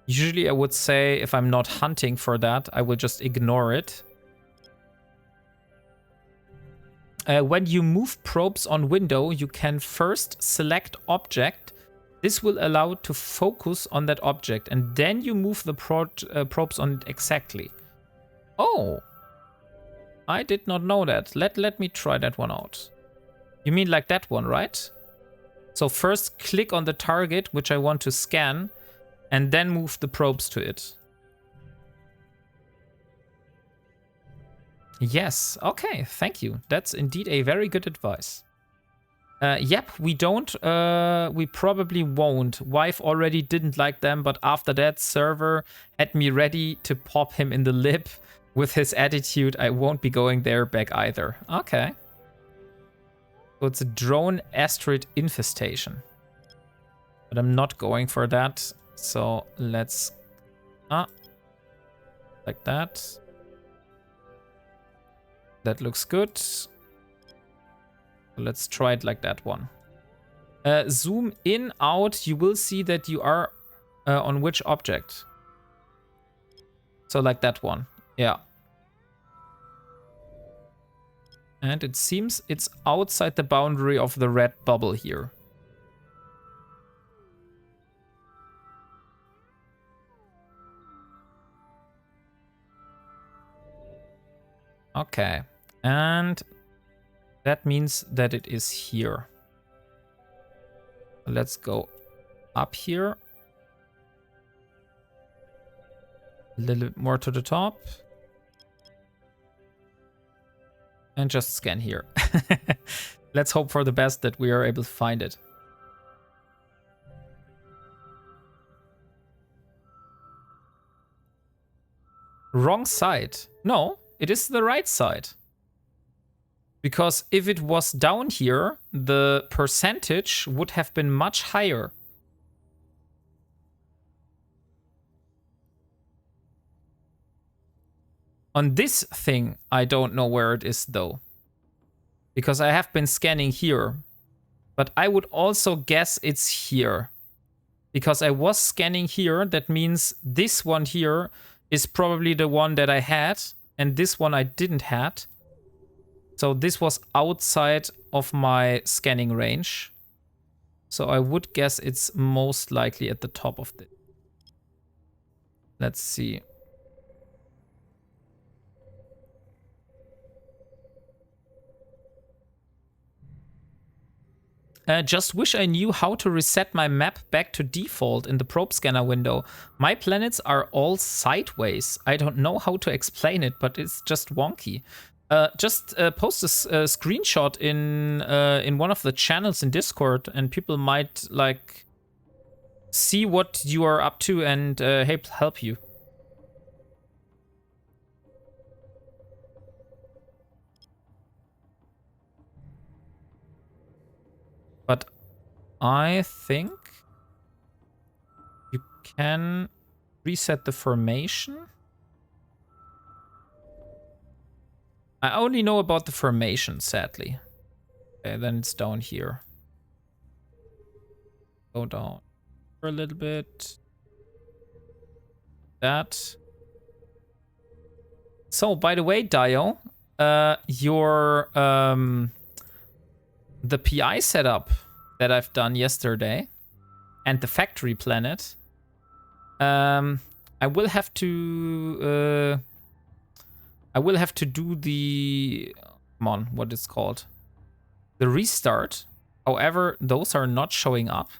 Usually I would say if I'm not hunting for that, I will just ignore it. When you move probes on window, you can first select object. This will allow to focus on that object, and then you move the probes on it exactly. Oh, I did not know that. Let me try that one out. You mean like that one, right? So first click on the target, which I want to scan, and then move the probes to it. Yes, okay, thank you. That's indeed a very good advice. Yep, we don't, we probably won't. Wife already didn't like them, but after that, server had me ready to pop him in the lip. With his attitude, I won't be going there back either. Okay. So it's a drone asteroid infestation. But I'm not going for that. So let's... like that. That looks good. Let's try it like that one. Zoom in, out. You will see that you are on which object. So like that one. Yeah. And it seems it's outside the boundary of the red bubble here. Okay. And that means that it is here. Let's go up here. A little bit more to the top. And just scan here. Let's hope for the best that we are able to find it. Wrong side. No, it is the right side. Because if it was down here, the percentage would have been much higher. On this thing, I don't know where it is though. Because I have been scanning here. But I would also guess it's here. Because I was scanning here, that means this one here is probably the one that I had. And this one I didn't had. So this was outside of my scanning range. So I would guess it's most likely at the top of the... Let's see. Just wish I knew how to reset my map back to default in the probe scanner window. My planets are all sideways. I don't know how to explain it, but it's just wonky. Just post a screenshot in one of the channels in Discord, and people might like see what you are up to and help you. But I think you can reset the formation. I only know about the formation, sadly. Okay, then it's down here. Go down for a little bit. That. So, by the way, Dio, your the PI setup that I've done yesterday and the factory planet, I will have to do the, come on, what it's called, the restart. However, those are not showing up.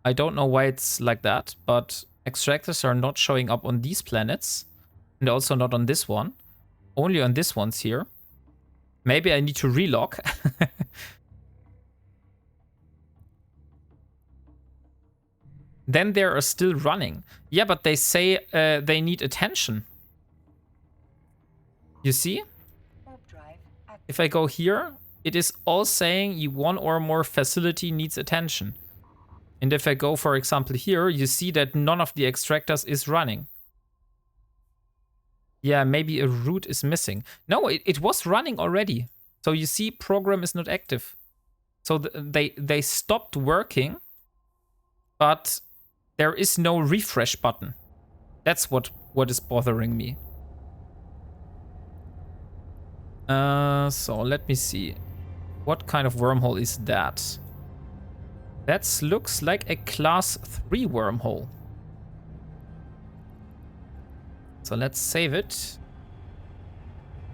I don't know why it's like that, but extractors are not showing up on these planets, and also not on this one, only on this one's here. Maybe I need to relog. Then they are still running. Yeah, but they say they need attention. You see? If I go here, it is all saying you one or more facility needs attention. And if I go, for example, here, you see that none of the extractors is running. Yeah, maybe a route is missing. No, it was running already. So you see, program is not active. So they stopped working, but there is no refresh button. That's what is bothering me. So let me see. What kind of wormhole is that? That looks like a class 3 wormhole. So let's save it.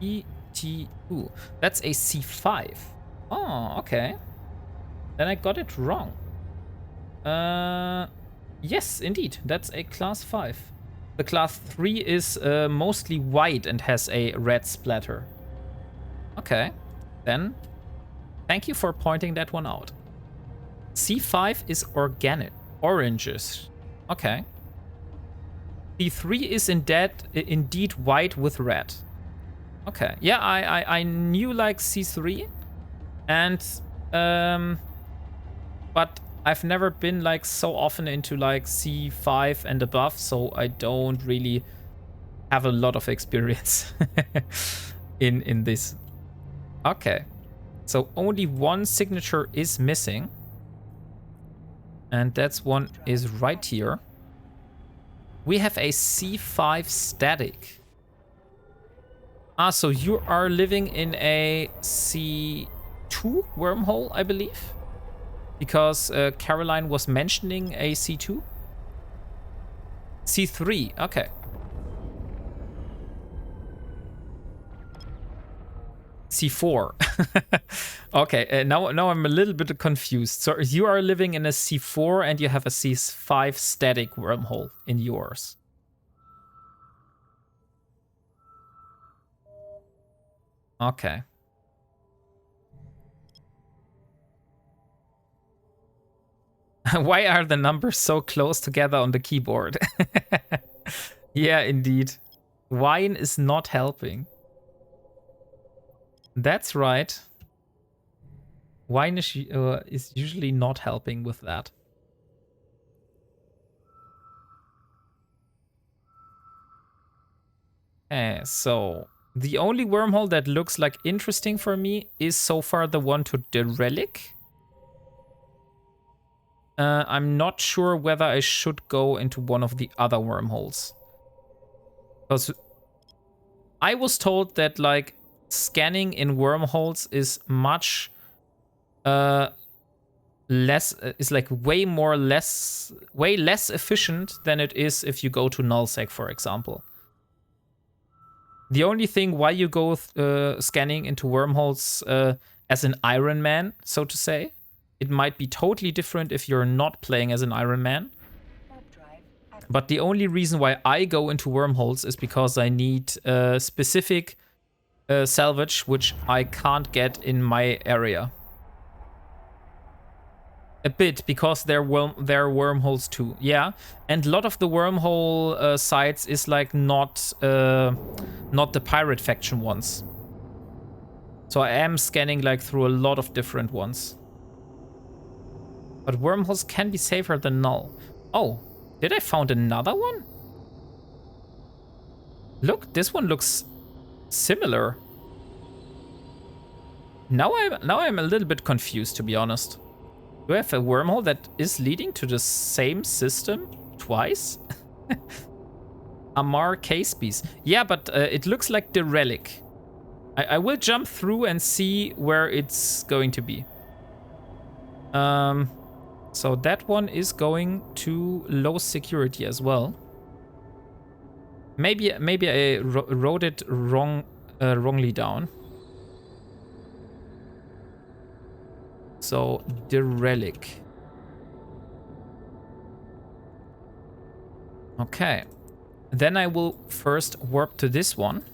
ET2. That's a C5. Oh, okay. Then I got it wrong. Yes, indeed. That's a class 5. The class 3 is mostly white and has a red splatter. Okay. Then, thank you for pointing that one out. C5 is organic. Oranges. Okay. C3 is indeed white with red. Okay. Yeah, I knew like C3. And but I've never been like so often into like C5 and above, so I don't really have a lot of experience in this. Okay. So only one signature is missing. And that's one is right here. We have a C5 static. Ah, so you are living in a C2 wormhole, I believe? Because Caroline was mentioning a C2? C3, okay. C4. Okay, now I'm a little bit confused. So you are living in a C4 and you have a C5 static wormhole in yours. Okay. Why are the numbers so close together on the keyboard? Yeah, indeed. Wine is not helping. That's right. Wine is usually not helping with that. So the only wormhole that looks like interesting for me is so far the one to the relic. I'm not sure whether I should go into one of the other wormholes. Because I was told that like scanning in wormholes is much less is like way less efficient than it is if you go to nullsec, for example. The only thing why you go scanning into wormholes as an Ironman, so to say, it might be totally different if you're not playing as an Ironman. But the only reason why I go into wormholes is because I need specific salvage, which I can't get in my area. A bit, because there are wormholes too. Yeah, and a lot of the wormhole sites is like not the pirate faction ones. So I am scanning like through a lot of different ones. But wormholes can be safer than null. Oh, did I found another one? Look, this one looks similar. Now I'm a little bit confused, to be honest. Do I have a wormhole that is leading to the same system twice? Amar case piece. Yeah, but it looks like the relic. I will jump through and see where it's going to be. So that one is going to low security as well. Maybe I wrote it wrongly down. So the relic. Okay. Then I will first warp to this one.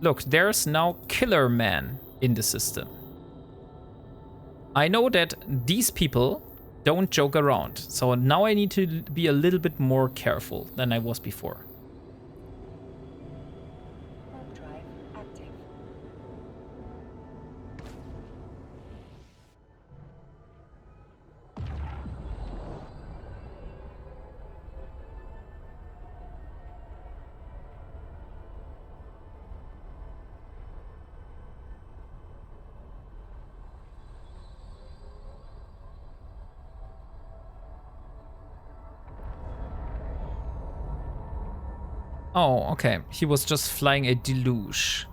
Look, there's now Killer Man in the system. I know that these people don't joke around. So now I need to be a little bit more careful than I was before. Oh, okay. He was just flying a deluge.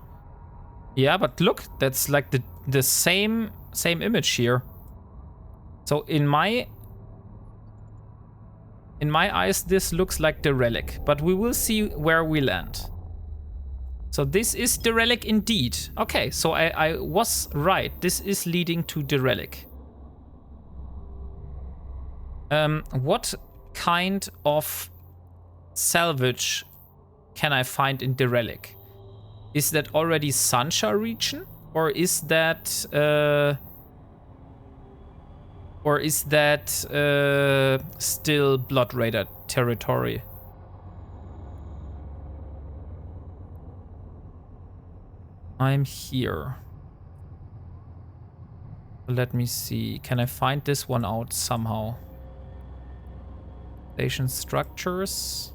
Yeah, but look, that's like the same image here. So in my eyes, this looks like the relic, but we will see where we land. So this is the relic indeed. Okay, so I was right. This is leading to the relic. What kind of salvage can I find in the relic? Is that already Sancha region, or is that still Blood Raider territory? I'm here. Let me see. Can I find this one out somehow? Station structures.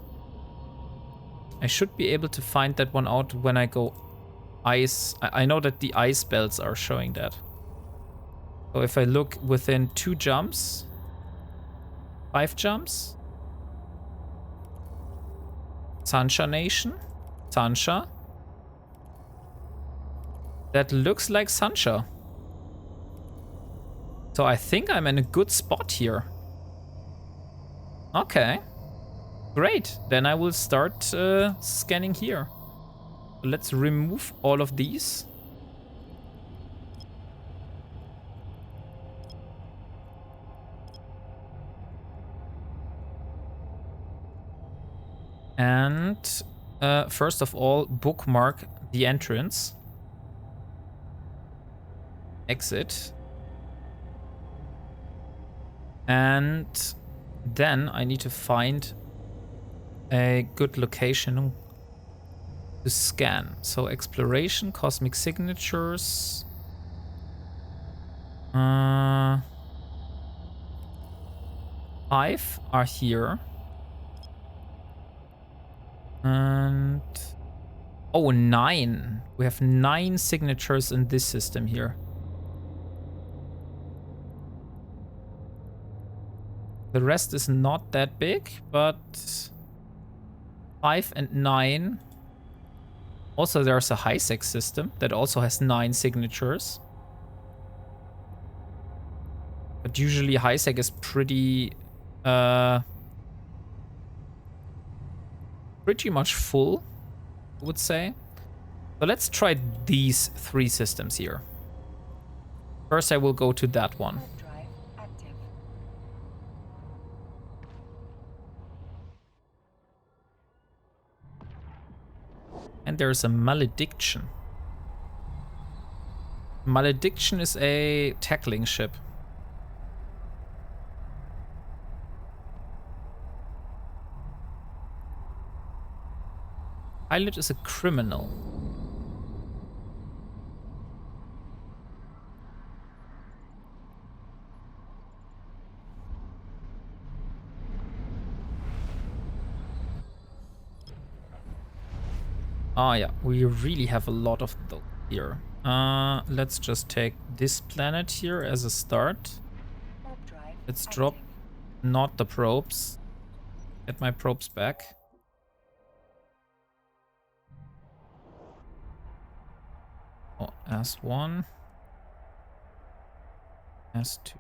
I should be able to find that one out when I go ice. I know that the ice belts are showing that. So if I look within 2 jumps, 5 jumps. Sancha Nation. Sancha. That looks like Sancha. So I think I'm in a good spot here. Okay. Great. Then I will start scanning here. Let's remove all of these. And first of all, bookmark the entrance. Exit. And then I need to find a good location to scan. So exploration, cosmic signatures. 5 are here. And oh, 9. We have 9 signatures in this system here. The rest is not that big, but 5 and 9. Also, there's a high-sec system that also has 9 signatures. But usually high-sec is pretty much full, I would say. So let's try these 3 systems here. First, I will go to that one. Warp drive active. And there's a malediction. Malediction is a tackling ship. Pilot is a criminal. Ah, yeah, we really have a lot of those here. Let's just take this planet here as a start. Warp drive Let's active. drop not the probes. Get my probes back. Oh, S1. S2.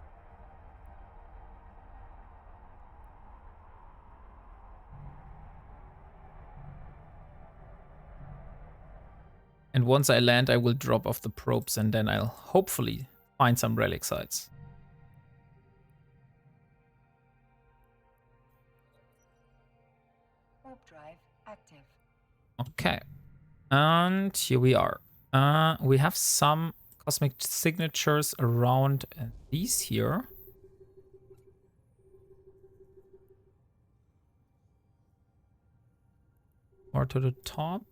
And once I land, I will drop off the probes and then I'll hopefully find some relic sites. Warp drive active. Okay. And here we are. We have some cosmic signatures around these here. Or to the top.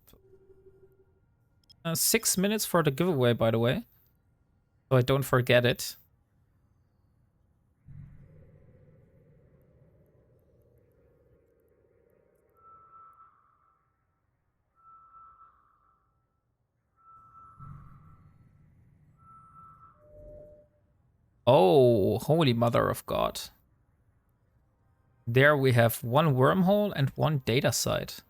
6 minutes for the giveaway, by the way. So I don't forget it. Oh, holy mother of God. There we have 1 wormhole and 1 data site.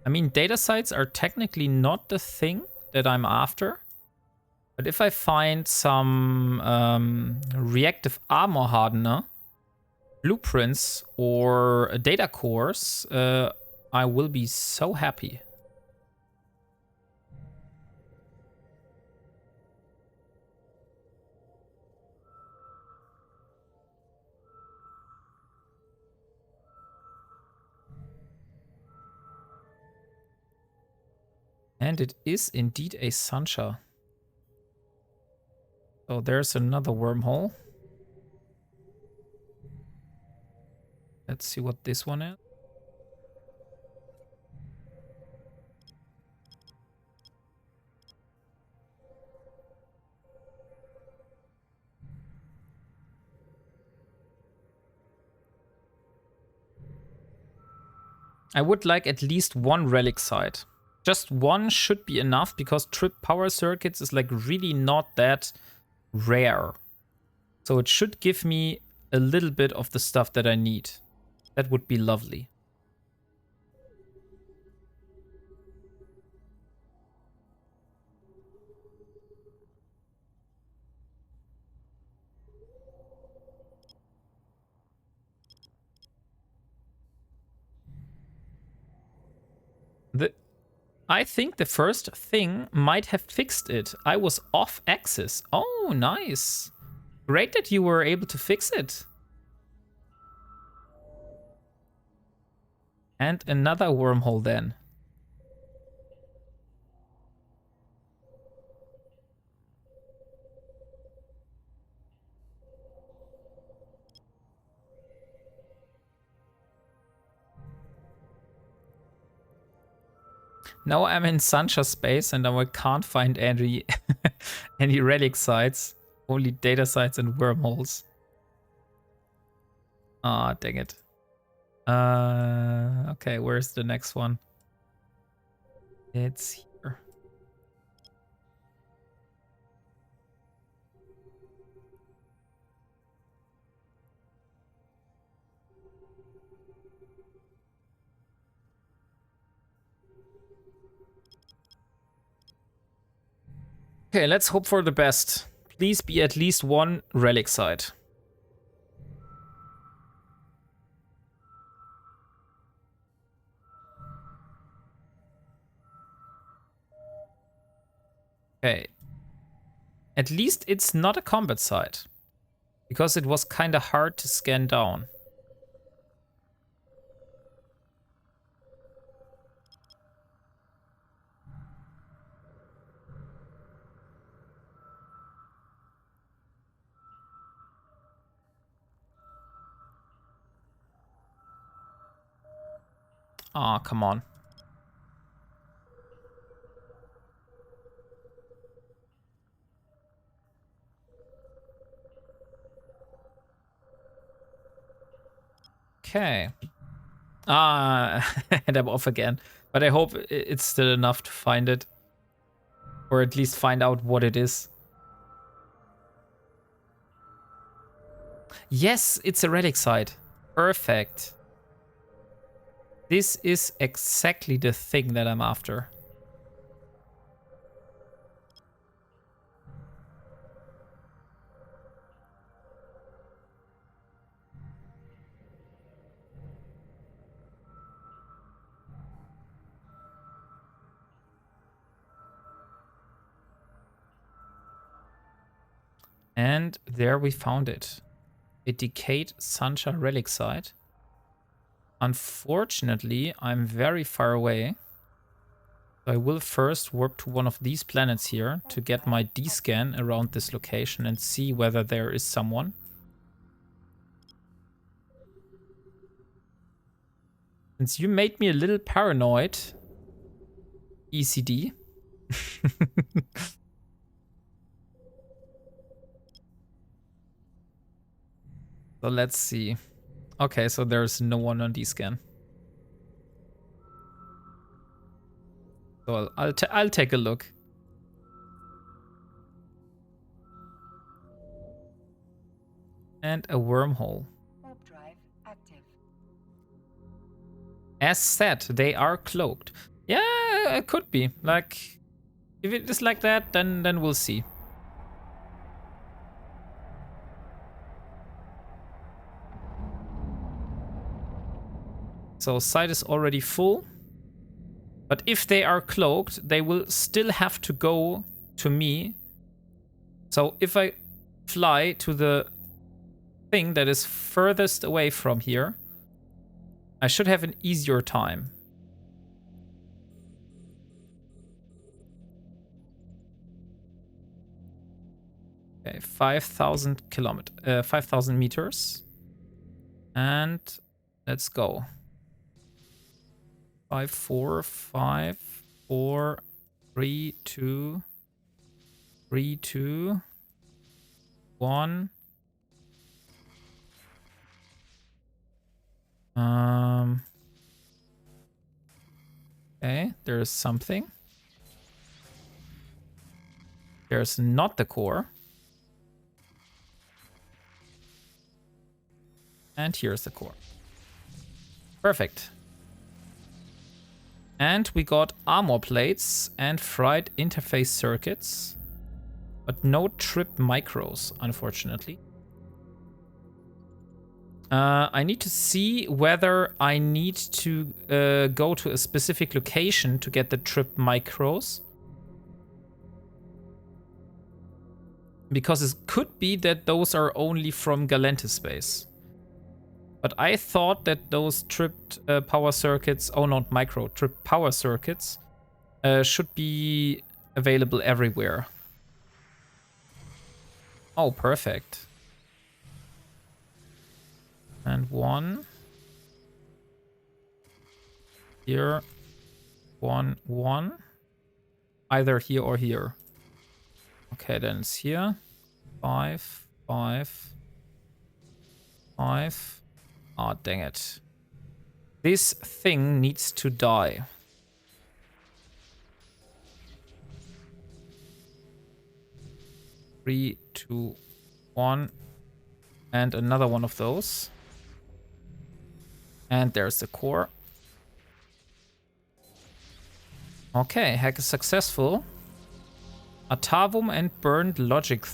I mean, data sites are technically not the thing that I'm after. But if I find some reactive armor hardener, blueprints, or data cores, I will be so happy. And it is indeed a Sancha. So there's another wormhole. Let's see what this one is. I would like at least 1 relic site. Just 1 should be enough because trip power circuits is like really not that rare. So it should give me a little bit of the stuff that I need. That would be lovely. I think the first thing might have fixed it. I was off axis. Oh, nice. Great that you were able to fix it. And another wormhole then. Now I'm in Sancha space and now I can't find any any relic sites. Only data sites and wormholes. Ah, dang it. Okay, where's the next one? It's here. Okay, let's hope for the best. Please be at least one relic site. Okay. At least it's not a combat site. Because it was kind of hard to scan down. Aw, come on. Okay. And I'm off again. But I hope it's still enough to find it. Or at least find out what it is. Yes, it's a relic site. Perfect. This is exactly the thing that I'm after. And there we found it. A decayed Sancha relic site. Unfortunately, I'm very far away. I will first warp to one of these planets here to get my D-scan around this location and see whether there is someone. Since you made me a little paranoid, ECD. So let's see. Okay, so there's no one on D-scan. So I'll take a look. And a wormhole. Warp drive active. As said, they are cloaked. Yeah, it could be. Like, if it is like that, then we'll see. So site is already full. But if they are cloaked, they will still have to go to me. So if I fly to the thing that is furthest away from here, I should have an easier time. Okay, 5,000 kilometers, 5,000 meters. And let's go. 5, 4, 5, 4, 3, 2, 3, 2, 1. Okay, there's something. There's not the core. And here's the core. Perfect. And we got armor plates and fried interface circuits. But no trip micros, unfortunately. I need to see whether I need to go to a specific location to get the trip micros. Because it could be that those are only from Galantis space. But I thought that those tripped power circuits, oh not micro, tripped power circuits should be available everywhere. Oh, perfect. And one. Here. 1, 1. Either here or here. Okay, then it's here. 5, 5, 5. Oh, dang it. This thing needs to die. Three, 2, 1. And another one of those. And there's the core. Okay, hack is successful. Atavum and burned logic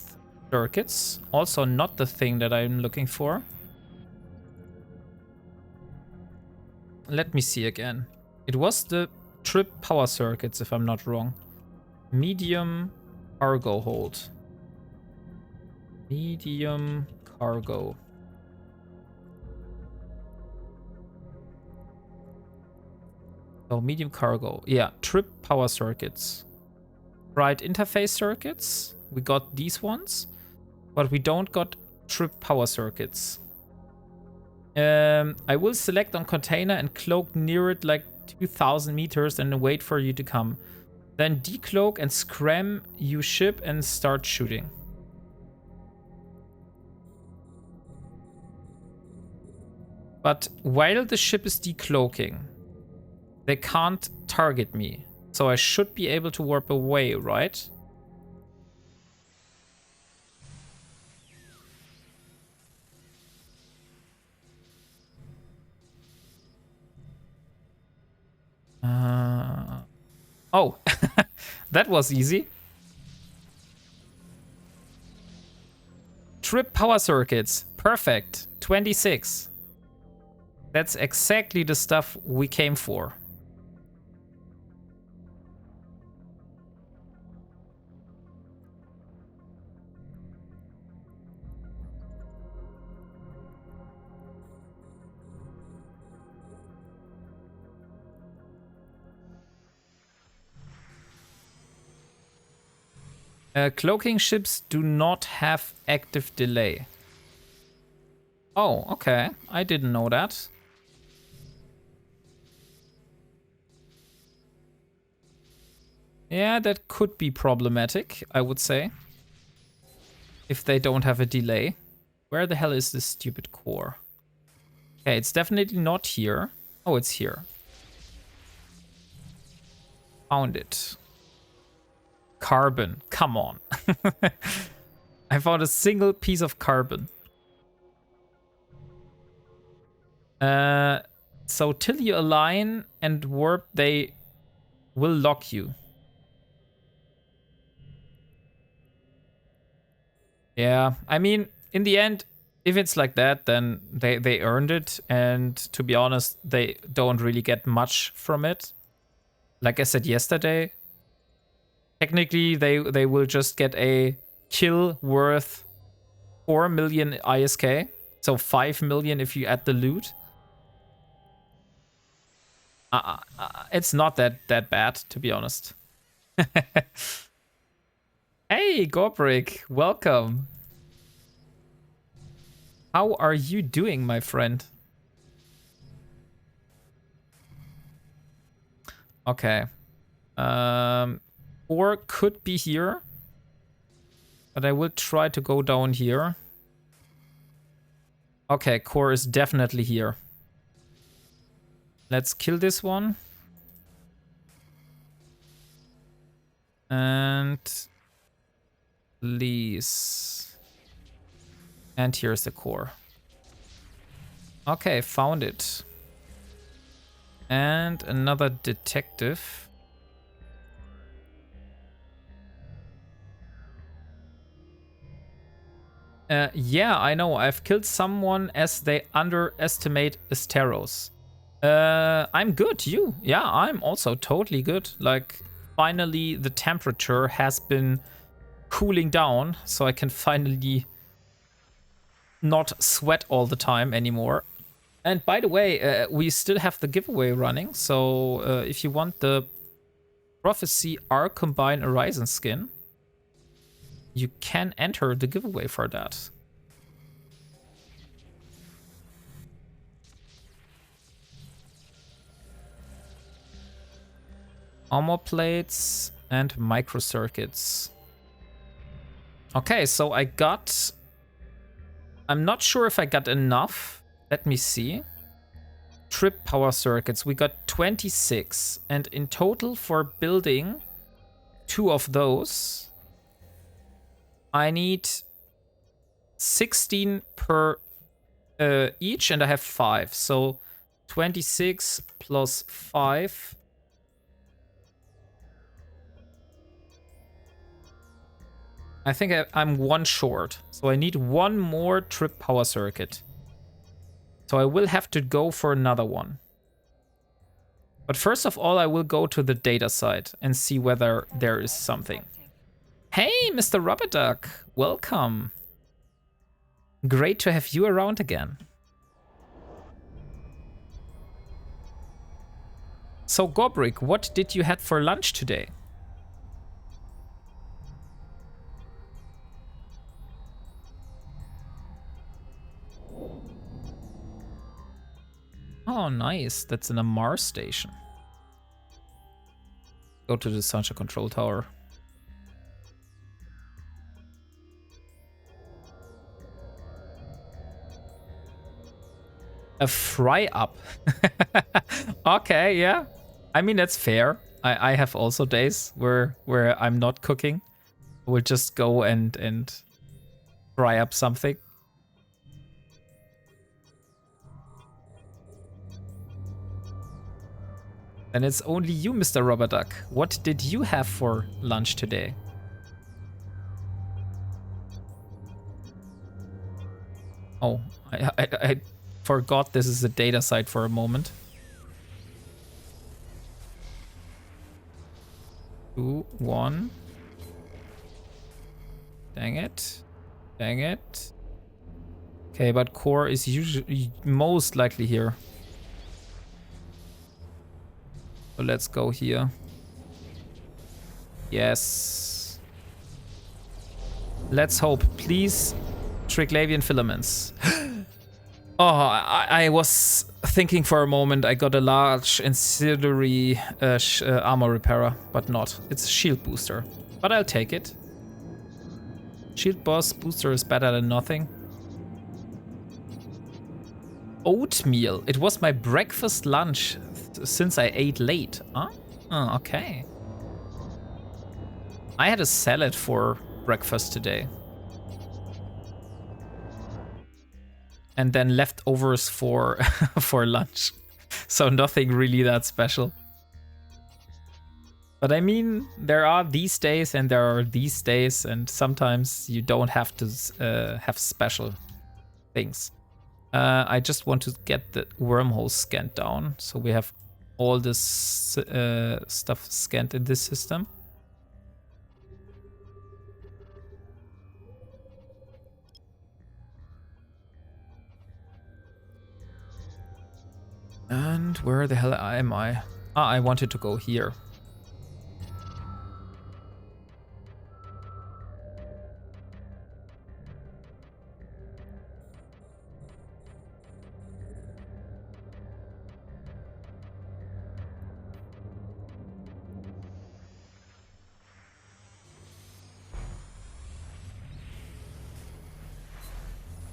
circuits. Also not the thing that I'm looking for. Let me see again. It was the trip power circuits, if I'm not wrong. Medium cargo hold. Medium cargo. Oh, medium cargo. Yeah, trip power circuits. Right interface circuits. We got these ones. But we don't got trip power circuits. I will select on container and cloak near it like 2,000 meters and wait for you to come. Then decloak and scram you ship and start shooting. But while the ship is decloaking, they can't target me. So I should be able to warp away, right? Oh, that was easy. Trip power circuits. Perfect. 26. That's exactly the stuff we came for. Cloaking ships do not have active delay. Oh, okay. I didn't know that. Yeah, that could be problematic, I would say. If they don't have a delay. Where the hell is this stupid core? Okay, it's definitely not here. Oh, it's here. Found it. Carbon. Come on. I found a single piece of carbon. So till you align and warp, they will lock you. Yeah, I mean, in the end, if it's like that, then they earned it. And to be honest, they don't really get much from it. Like I said yesterday, technically they will just get a kill worth 4 million ISK. So 5 million if you add the loot. It's not that bad, to be honest. Hey, Gorbrick, welcome. How are you doing, my friend? Okay. Or could be here. But I will try to go down here. Okay, core is definitely here. Let's kill this one. And please. And here's the core. Okay, found it. And another detective. Yeah, I know. I've killed someone as they underestimate Asteros. I'm good. You? Yeah, I'm also totally good. Like, finally, the temperature has been cooling down, so I can finally not sweat all the time anymore. And by the way, we still have the giveaway running. So if you want the Prophecy Arc Combine Horizon skin, you can enter the giveaway for that. Armor plates and microcircuits. Okay, so I got... I'm not sure if I got enough. Let me see. Trip power circuits. We got 26. And in total for building 2 of those, I need 16 per each, and I have 5. So 26 plus 5. I think I'm 1 short. So I need 1 more trip power circuit. So I will have to go for another one. But first of all, I will go to the data site and see whether there is something. Hey, Mr. Rubber Duck, welcome. Great to have you around again. So Gobrick, what did you have for lunch today? Oh, nice. That's in a Mars station. Go to the Sunshine Control Tower. A fry up. Okay, yeah. I mean, that's fair. I have also days where I'm not cooking. I will just go and fry up something. And it's only you, Mr. Rubber Duck. What did you have for lunch today? Oh, I forgot this is a data site for a moment. 2, 1. Dang it. Dang it. Okay, but core is usually most likely here. So let's go here. Yes. Let's hope. Please, Triglavian filaments. Oh, I was thinking for a moment I got a large ancillary armor repairer, but not. It's a shield booster. But I'll take it. Shield boss booster is better than nothing. Oatmeal. It was my breakfast lunch since I ate late. Huh? Oh, okay. I had a salad for breakfast today. And then leftovers for for lunch. So nothing really that special. But I mean, there are these days and there are these days, and sometimes you don't have to have special things. I just want to get the wormhole scanned down, so we have all this stuff scanned in this system. And where the hell am I? Ah, I wanted to go here.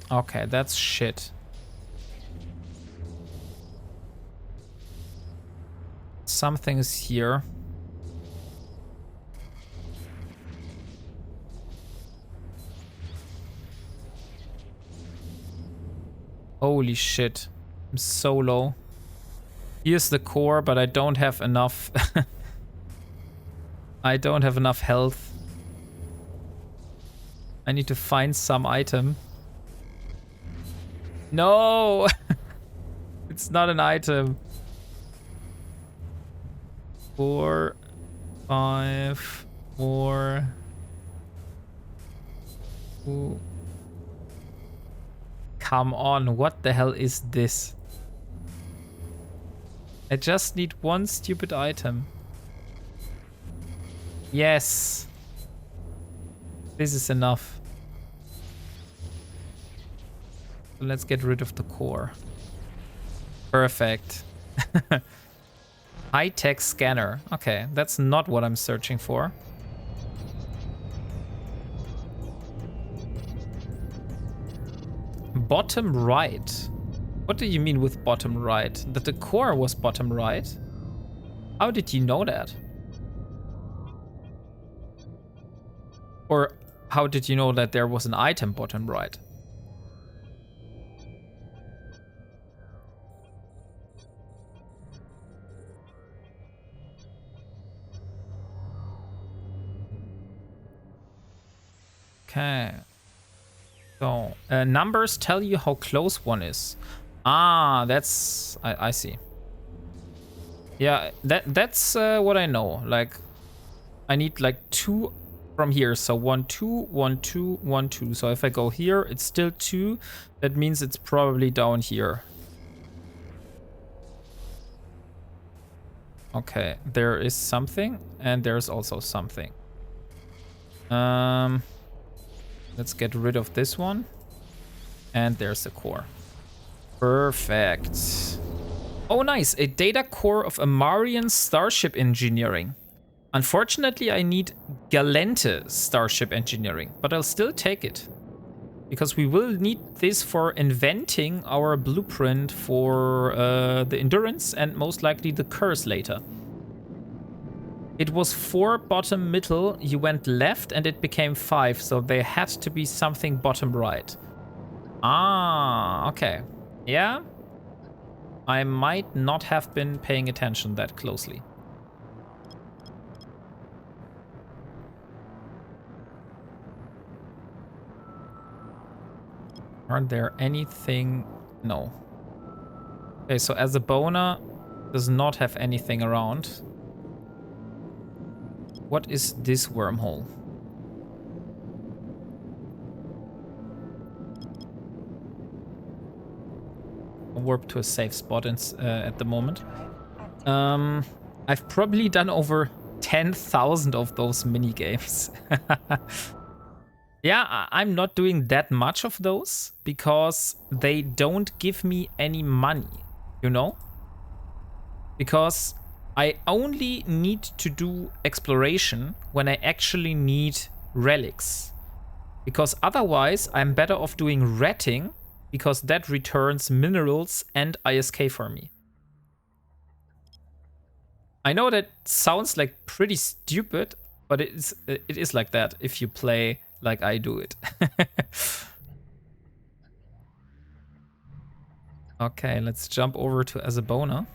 Okay, that's shit. Something's here. Holy shit. I'm so low. Here's the core, but I don't have enough. I don't have enough health. I need to find some item. No! It's not an item. 4, 5, 4. Ooh. Come on, what the hell is this? I just need one stupid item. Yes. This is enough. Let's get rid of the core. Perfect. High-tech scanner. Okay, that's not what I'm searching for. Bottom right. What do you mean with bottom right? That the core was bottom right? How did you know that? Or how did you know that there was an item bottom right? Okay. So, numbers tell you how close one is. Ah, that's... I see. Yeah, that's what I know. Like, I need like 2 from here. So 1, 2, 1, 2, 1, 2. So if I go here, it's still 2. That means it's probably down here. Okay, there is something, and there's also something. Let's get rid of this one. And there's the core. Perfect. Oh, nice. A data core of Amarian starship engineering. Unfortunately, I need Galente starship engineering, but I'll still take it. Because we will need this for inventing our blueprint for the endurance and most likely the curse later. It was 4 bottom middle, you went left and it became 5, so there had to be something bottom right. Ah, okay. Yeah. I might not have been paying attention that closely. Aren't there anything? No. Okay, so as a boner does not have anything around. What is this wormhole? I'll warp to a safe spot at the moment. I've probably done over 10,000 of those mini games. Yeah, I'm not doing that much of those because they don't give me any money, you know? Because I only need to do exploration when I actually need relics. Because otherwise, I'm better off doing ratting because that returns minerals and ISK for me. I know that sounds like pretty stupid, but it is like that if you play like I do it. Okay, let's jump over to Azabona.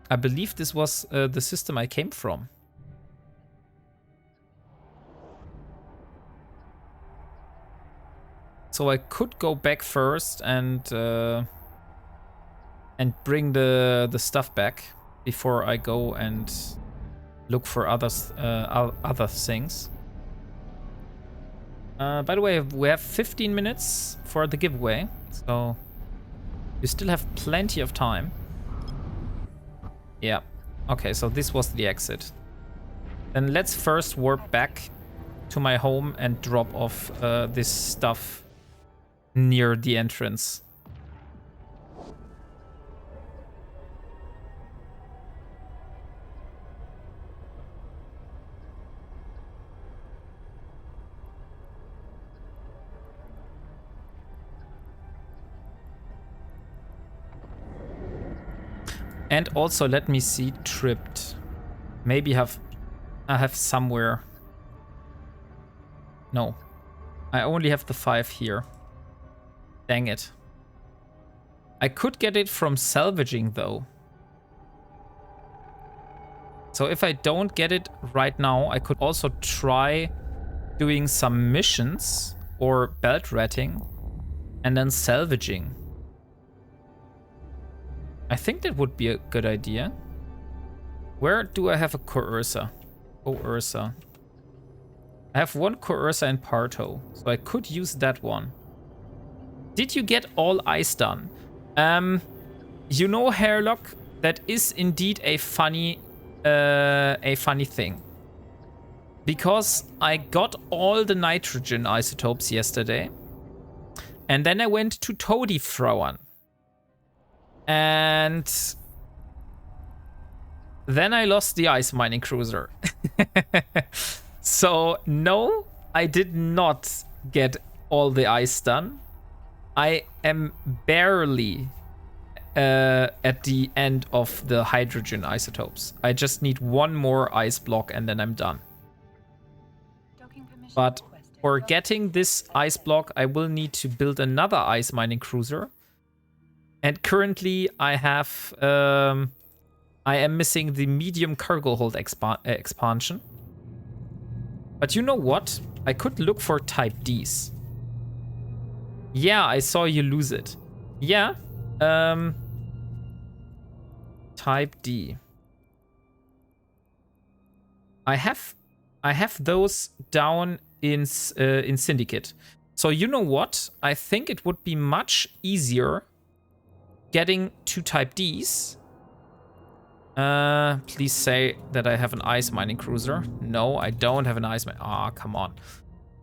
I believe this was the system I came from. So I could go back first and bring the stuff back before I go and look for other things. By the way, we have 15 minutes for the giveaway, so you still have plenty of time. Yeah. Okay, so this was the exit. Then let's first warp back to my home and drop off this stuff near the entrance. And also, let me see, tripped. Maybe I have somewhere. No. I only have the 5 here. Dang it. I could get it from salvaging, though. So if I don't get it right now, I could also try doing some missions or belt ratting and then salvaging. I think that would be a good idea. Where do I have a coercer? Coercer. I have one coercer in Parto, so I could use that one. Did you get all ice done? You know, Hairlock, that is indeed a funny thing. Because I got all the nitrogen isotopes yesterday, and then I went to Toadifrauen. And then I lost the ice mining cruiser. So no, I did not get all the ice done. I am barely at the end of the hydrogen isotopes. I just need one more ice block and then I'm done. But for getting this ice block, I will need to build another ice mining cruiser. And currently I have, I am missing the medium cargo hold expansion. But you know what? I could look for type Ds. Yeah, I saw you lose it. Yeah. Type D. I have those down in Syndicate. So you know what? I think it would be much easier getting to type Ds. Please say that I have an ice mining cruiser. No, I don't have an ice mining. Ah, come on.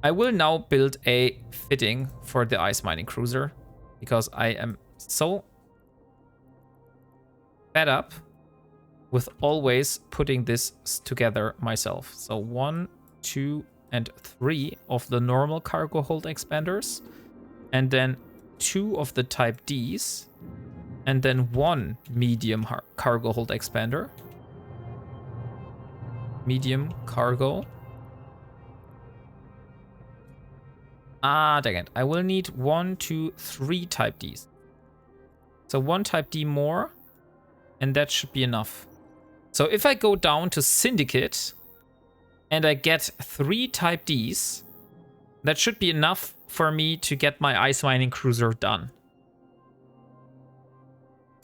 I will now build a fitting for the ice mining cruiser because I am so fed up with always putting this together myself. So 1, 2, and 3 of the normal cargo hold expanders, and then 2 of the type Ds, and then 1 medium cargo hold expander. Medium cargo. Ah, dang it. I will need 1, 2, 3 type Ds. So 1 type D more, and that should be enough. So if I go down to Syndicate and I get 3 type Ds, that should be enough for me to get my ice mining cruiser done.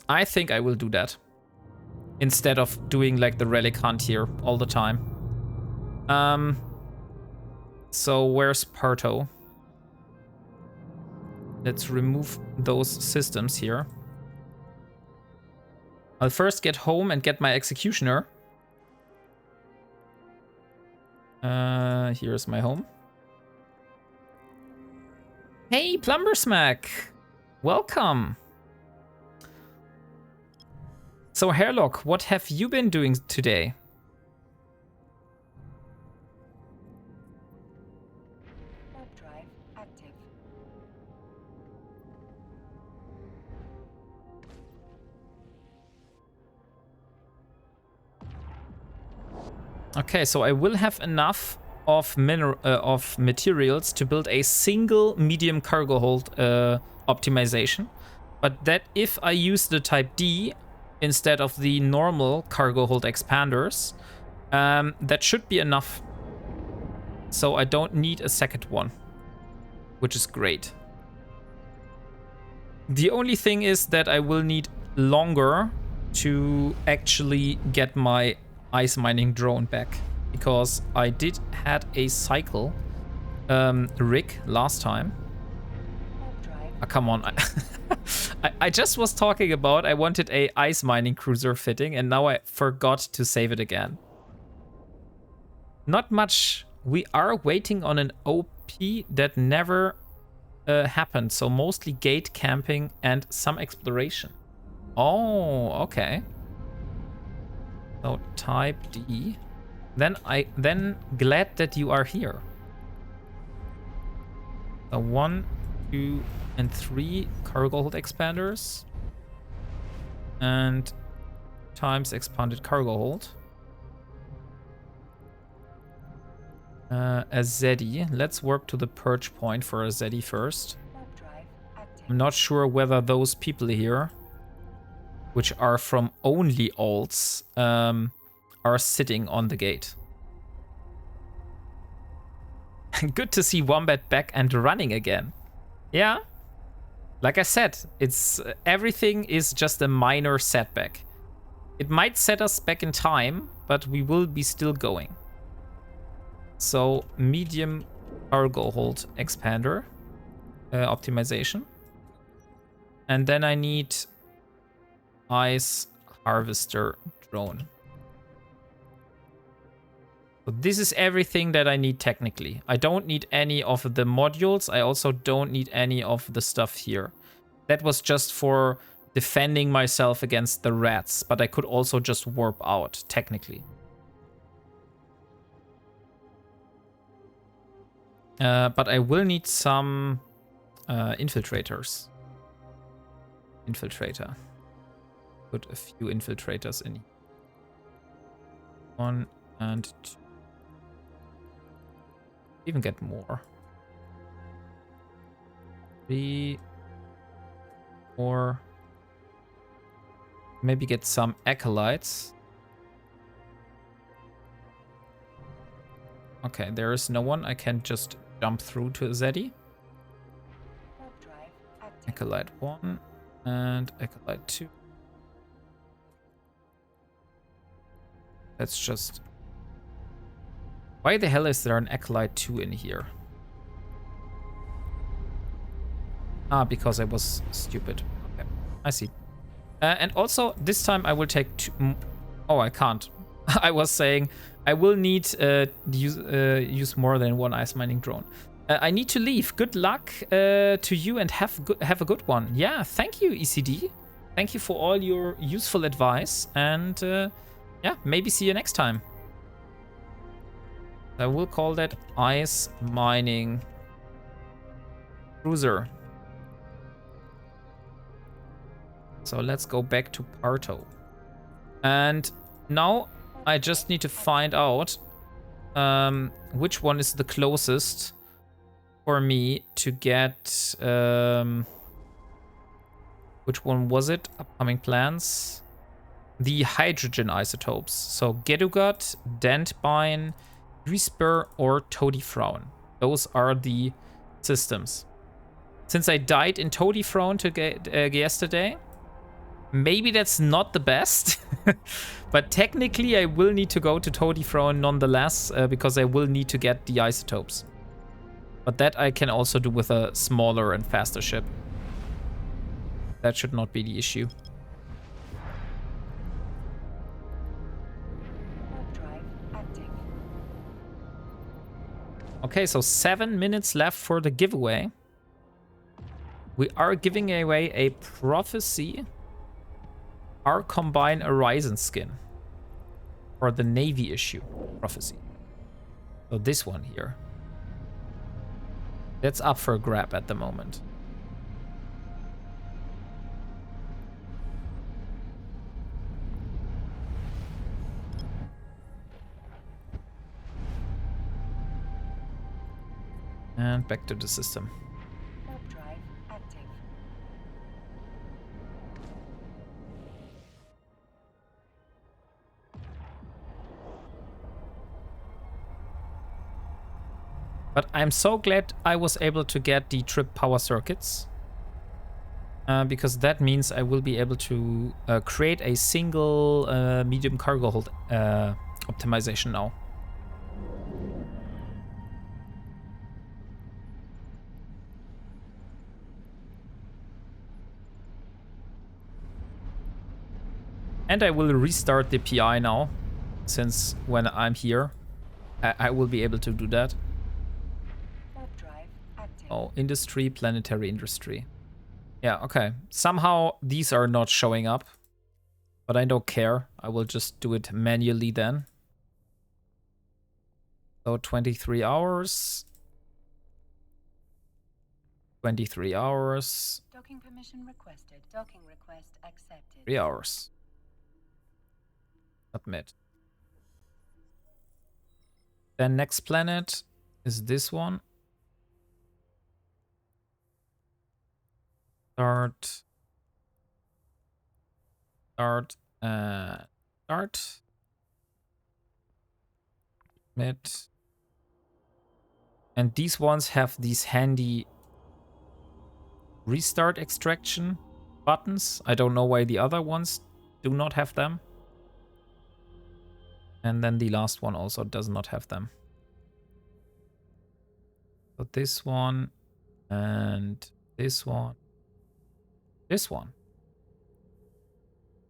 I think I will do that instead of doing like the relic hunt here all the time. So where's Parto? Let's remove those systems here. I'll first get home and get my executioner. Here's my home. Hey, Plumber Smack! Welcome! So, Hairlock, what have you been doing today? Warp drive active. Okay, so I will have enough of materials to build a single medium cargo hold optimization. But that if I use the type D instead of the normal cargo hold expanders, that should be enough. So I don't need a second one, which is great. The only thing is that I will need longer to actually get my ice mining drone back, because I did had a cycle rig last time. Come on. I just was talking about I wanted a ice mining cruiser fitting, and now I forgot to save it again. Not much. We are waiting on an OP that never happened, so mostly gate camping and some exploration. Oh, okay. So type D. Then glad that you are here. So 1, 2, and 3 cargo hold expanders, and times expanded cargo hold. A Zeddy. Let's warp to the purge point for a Zeddy first. I'm not sure whether those people here, which are from only alts, are sitting on the gate. Good to see Wombat back and running again. Yeah, like I said, it's everything is just a minor setback. It might set us back in time, but we will be still going. So medium cargo hold expander optimization, and then I need ice harvester drone. So this is everything that I need technically. I don't need any of the modules. I also don't need any of the stuff here. That was just for defending myself against the rats, but I could also just warp out, technically. But I will need some infiltrators. Infiltrator. Put a few infiltrators in here. 1 and 2. Even get more. 3, 4. Maybe get some acolytes. Okay, there is no one. I can just jump through to Zeddy. Acolyte 1 and Acolyte 2. Let's just... Why the hell is there an Acolyte 2 in here? Ah, because I was stupid. Okay, I see. And also, this time I will take 2... Oh, I can't. I was saying I will need use more than 1 ice mining drone. I need to leave. Good luck to you and have a good one. Yeah, thank you, ECD. Thank you for all your useful advice. And yeah, maybe see you next time. I will call that ice mining cruiser. So let's go back to Parto. And now I just need to find out which one is the closest for me to get... which one was it? Upcoming plans. The hydrogen isotopes. So Gedugat, Dentbine, Duisburg, or Todifraun. Those are the systems. Since I died in Todifraun yesterday, maybe that's not the best. But technically I will need to go to Todifraun nonetheless, because I will need to get the isotopes. But that I can also do with a smaller and faster ship. That should not be the issue. Okay, so 7 minutes left for the giveaway. We are giving away a Prophecy our Combine Horizon skin for the Navy issue Prophecy. So this one here. That's up for a grab at the moment. And back to the system. Warp drive active. But I'm so glad I was able to get the trip power circuits. Because that means I will be able to create a single medium cargo hold optimization now. And I will restart the PI now, since when I'm here, I will be able to do that. Warp drive active. Oh, industry, planetary industry. Yeah, okay. Somehow these are not showing up, but I don't care. I will just do it manually then. So 23 hours. 23 hours. Docking permission requested. Docking request accepted. 3 hours. Submit. Then next planet is this one. Start. Start. Start. Submit. And these ones have these handy restart extraction buttons. I don't know why the other ones do not have them. And then the last one also does not have them. So this one and this one. This one.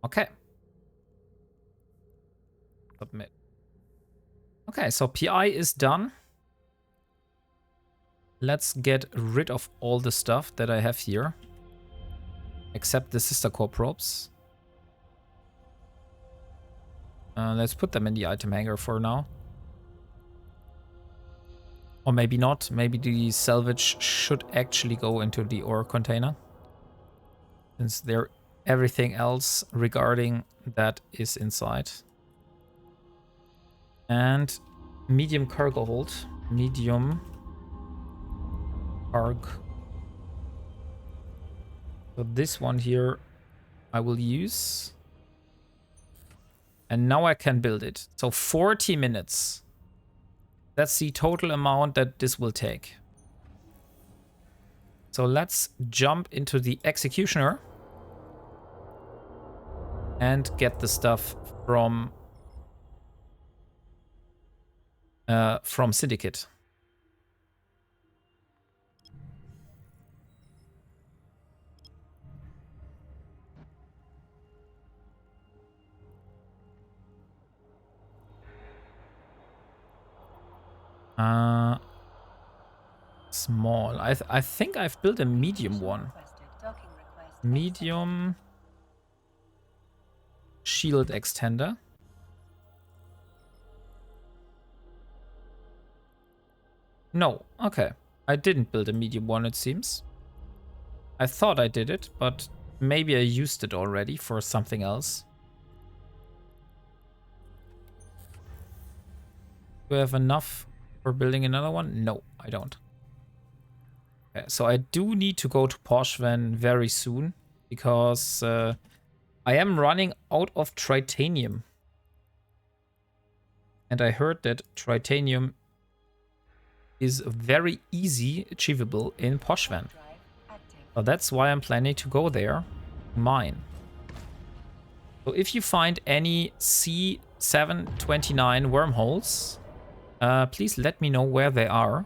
Okay. Submit. Okay, so PI is done. Let's get rid of all the stuff that I have here. Except the sister core probes. Let's put them in the item hangar for now. Or maybe not. Maybe the salvage should actually go into the ore container. Since everything else regarding that is inside. And medium cargo hold. Medium cargo. So this one here I will use. And now I can build it. So 40 minutes. That's the total amount that this will take. So let's jump into the executioner. And get the stuff from Syndicate. Small. I think I've built a medium one. Medium shield extender. No, okay. I didn't build a medium one, it seems. I thought I did it, but maybe I used it already for something else. Do I have enough for building another one? No, I don't. Okay, so I do need to go to Poshven very soon because I am running out of tritanium. And I heard that tritanium is very easy achievable in Poshven. So that's why I'm planning to go there, mine. So if you find any C729 wormholes, please let me know where they are.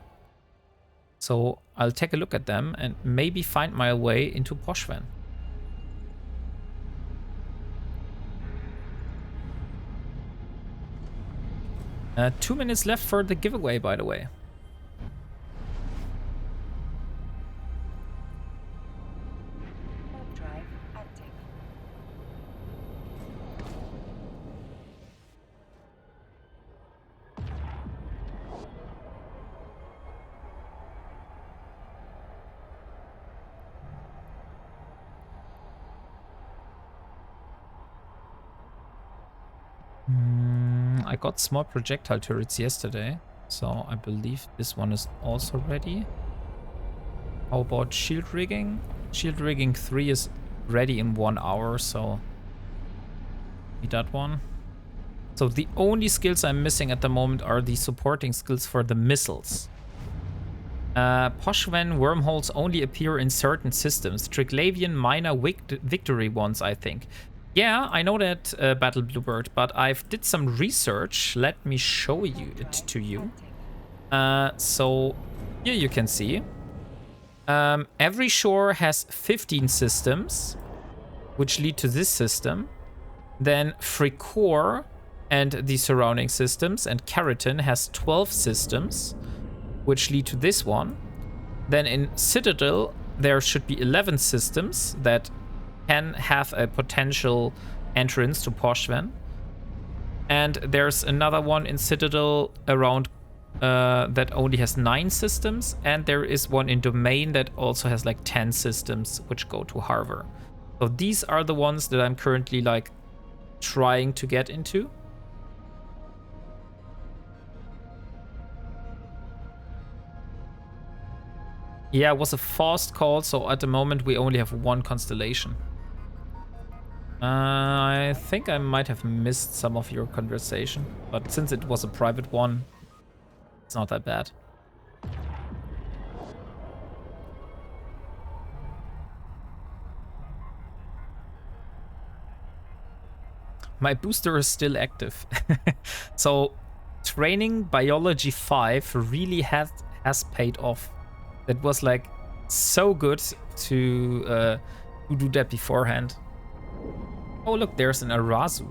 So I'll take a look at them and maybe find my way into Poshven. 2 minutes left for the giveaway, by the way. I got small projectile turrets yesterday, so I believe this one is also ready. How about shield rigging? Shield rigging 3 is ready in 1 hour, so need that one. So the only skills I'm missing at the moment are the supporting skills for the missiles. Poshven wormholes only appear in certain systems. Triglavian minor victory ones, I think. Yeah, I know that, Battle Bluebird, but I've did some research. Let me show you it to you. So here you can see. Every shore has 15 systems, which lead to this system. Then Fricor and the surrounding systems, and Keratin has 12 systems, which lead to this one. Then in Citadel, there should be 11 systems that can have a potential entrance to Poshven. And there's another one in Citadel around that only has 9 systems. And there is one in Domain that also has like 10 systems, which go to Harvard. So these are the ones that I'm currently like trying to get into. Yeah, it was a fast call, so at the moment we only have 1 constellation. I think I might have missed some of your conversation, but since it was a private one, it's not that bad. My booster is still active. So training biology 5 really has paid off. That was like so good to do that beforehand. Oh look, there's an Arazu.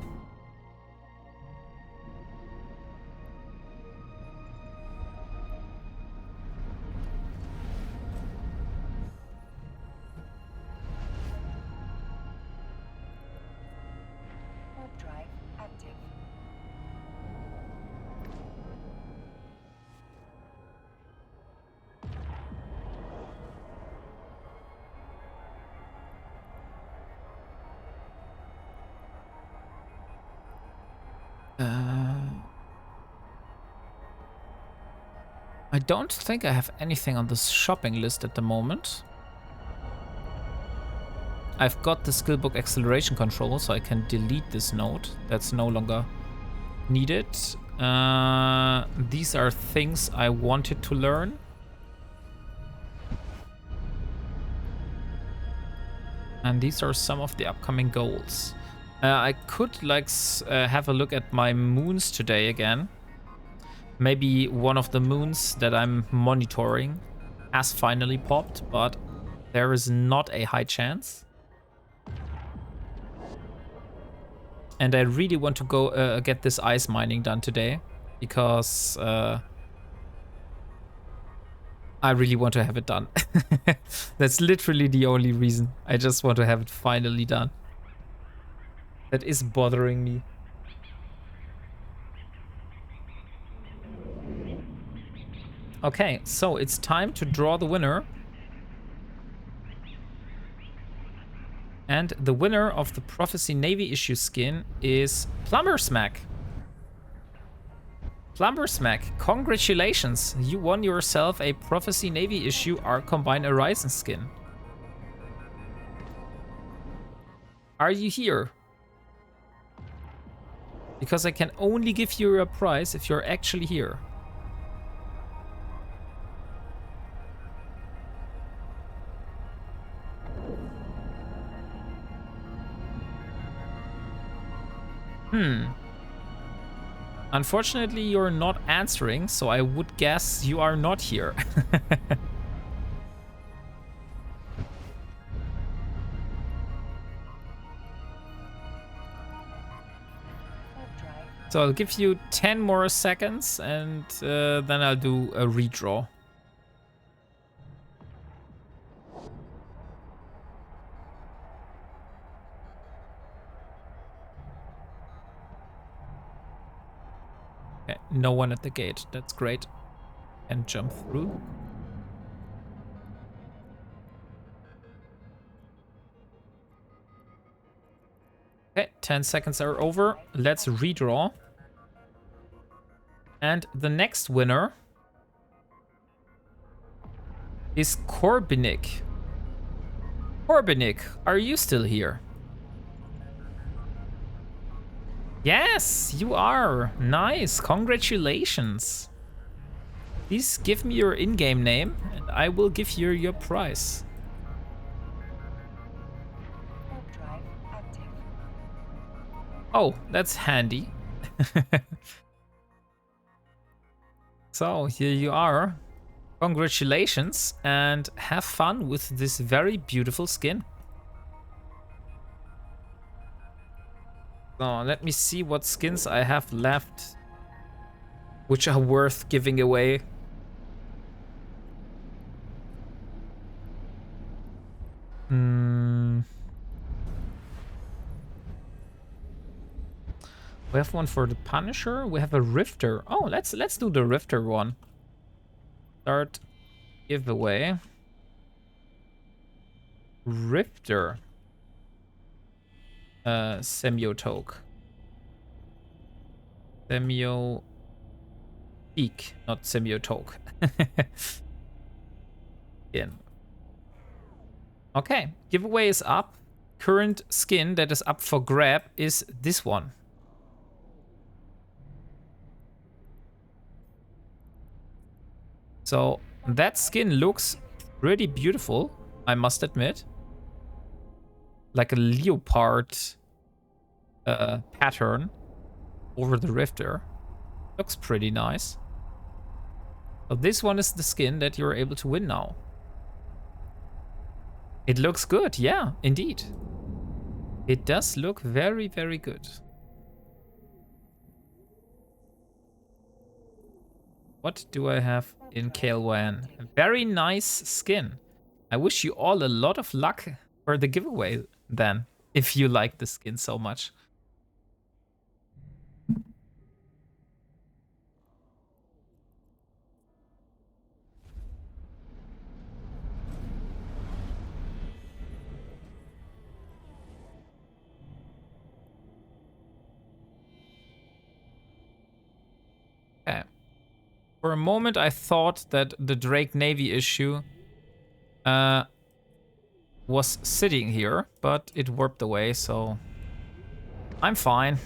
I don't think I have anything on this shopping list at the moment. I've got the skillbook acceleration control, so I can delete this node. That's no longer needed. These are things I wanted to learn. And these are some of the upcoming goals. I could like have a look at my moons today again. Maybe one of the moons that I'm monitoring has finally popped, but there is not a high chance. And I really want to go get this ice mining done today, because I really want to have it done. That's literally the only reason. I just want to have it finally done. That is bothering me. Okay, so it's time to draw the winner. And the winner of the Prophecy Navy issue skin is Plumber Smack. Plumber Smack, congratulations! You won yourself a Prophecy Navy issue Arc Combined Horizon skin. Are you here? Because I can only give you a prize if you're actually here. Unfortunately, you're not answering, so I would guess you are not here. So I'll give you 10 more seconds, and then I'll do a redraw. Okay, no one at the gate. That's great. And jump through. Okay, 10 seconds are over. Let's redraw. And the next winner is Corbinik. Corbinik, are you still here? Yes, you are. Nice. Congratulations. Please give me your in-game name and I will give you your prize. Oh, that's handy. So here you are. Congratulations and have fun with this very beautiful skin. So let me see what skins I have left which are worth giving away. We have one for the Punisher. We have a Rifter. Oh, let's do the Rifter one. Start giveaway. Rifter. Semiotoke. Semiotique, not Semiotoke. Again. Okay, giveaway is up. Current skin that is up for grab is this one. So that skin looks pretty beautiful, I must admit. Like a leopard pattern over the Rifter. Looks pretty nice. So this one is the skin that you're able to win now. It looks good, yeah, indeed. It does look very, very good. What do I have in KLWN? A very nice skin. I wish you all a lot of luck for the giveaway then, if you like the skin so much. For a moment, I thought that the Drake Navy issue was sitting here, but it warped away, so I'm fine.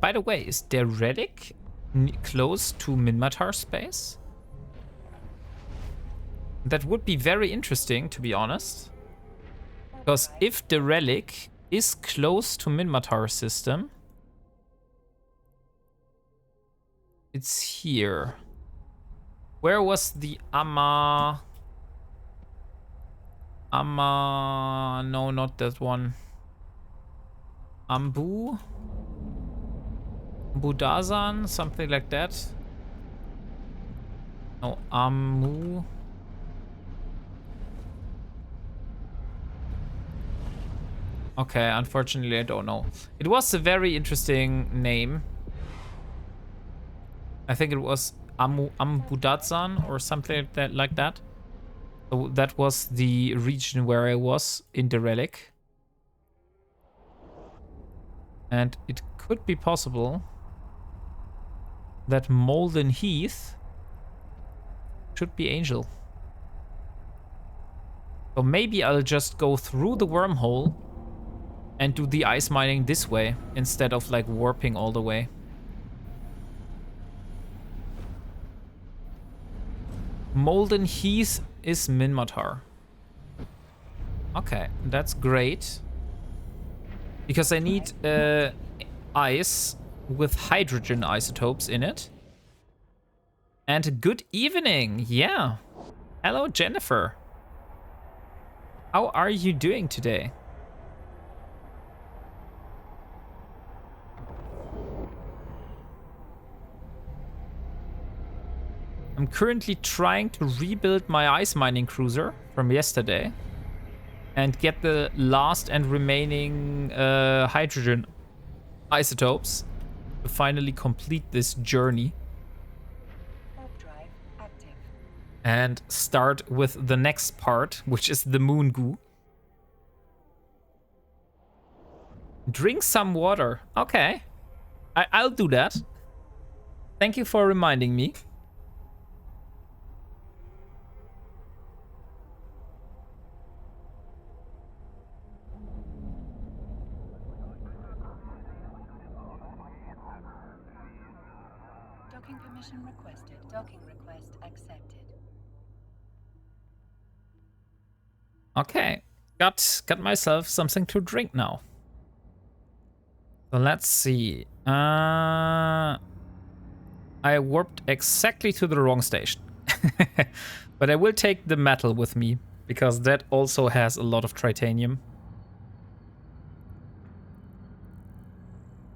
By the way, is there Relic close to Minmatar space? That would be very interesting, to be honest. Because if the Relic is close to Minmatar system, it's here. Where was the no, not that one. Budazan, something like that. No, Amu. Okay, unfortunately, I don't know. It was a very interesting name. I think it was Ambudazan or something like that. So that was the region where I was in the Relic. And it could be possible that Molden Heath should be Angel. So maybe I'll just go through the wormhole and do the ice mining this way instead of like warping all the way. Molden Heath is Minmatar. Okay, that's great. Because I need ice with hydrogen isotopes in it. And good evening, yeah. Hello, Jennifer. How are you doing today? I'm currently trying to rebuild my ice mining cruiser from yesterday and get the last and remaining hydrogen isotopes to finally complete this journey and start with the next part, which is the moon goo. Drink some water. Okay, I'll do that. Thank you for reminding me. Docking permission requested. Docking request accepted. Okay, got myself something to drink now. So let's see. I warped exactly to the wrong station. But I will take the metal with me, because that also has a lot of titanium.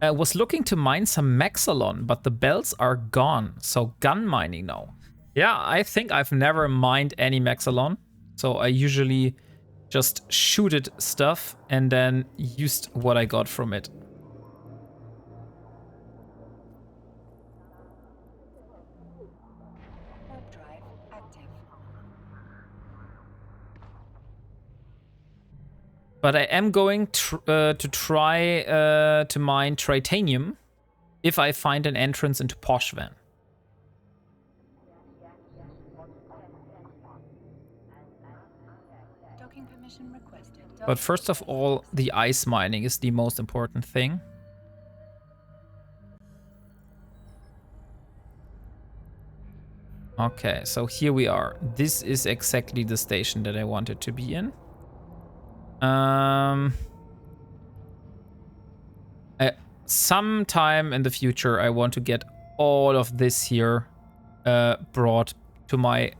I was looking to mine some Maxalon, but the belts are gone, so gun mining now. Yeah, I think I've never mined any Maxalon, so I usually just shooted stuff and then used what I got from it. But I am going to try to mine titanium if I find an entrance into Poshvan. But first of all, the ice mining is the most important thing. Okay, so here we are. This is exactly the station that I wanted to be in. Sometime in the future, I want to get all of this here brought to my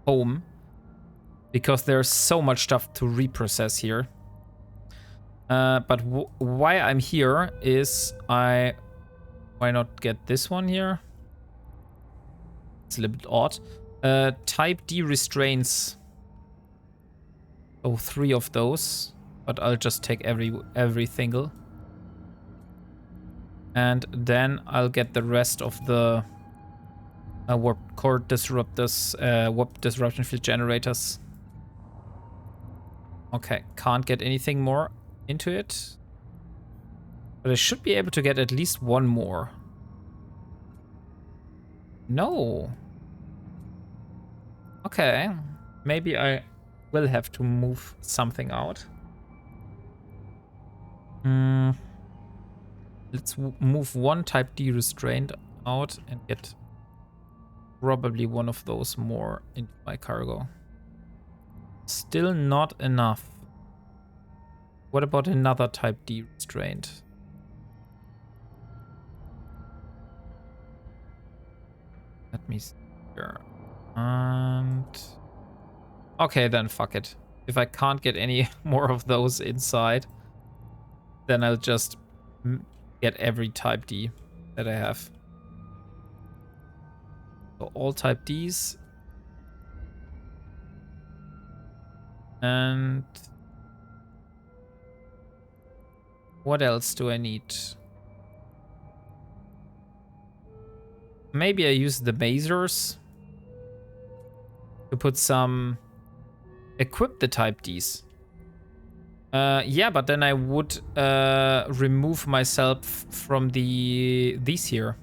home, because there's so much stuff to reprocess here. But why I'm here is why not get this one here? It's a little bit odd. Type D restraints. So 3 of those, but I'll just take every single. And then I'll get the rest of the warp core disruptors, warp disruption field generators. Okay, can't get anything more into it. But I should be able to get at least one more. No. Okay, maybe I will have to move something out. Let's move one type D restraint out and get probably one of those more into my cargo. Still not enough. What about another type D restraint? Let me see here. And okay, then fuck it. If I can't get any more of those inside, then I'll just get every type D that I have. So all type Ds. And what else do I need? Maybe I use the masers to put some... equip the type Ds. Yeah, but then I would remove myself from these here.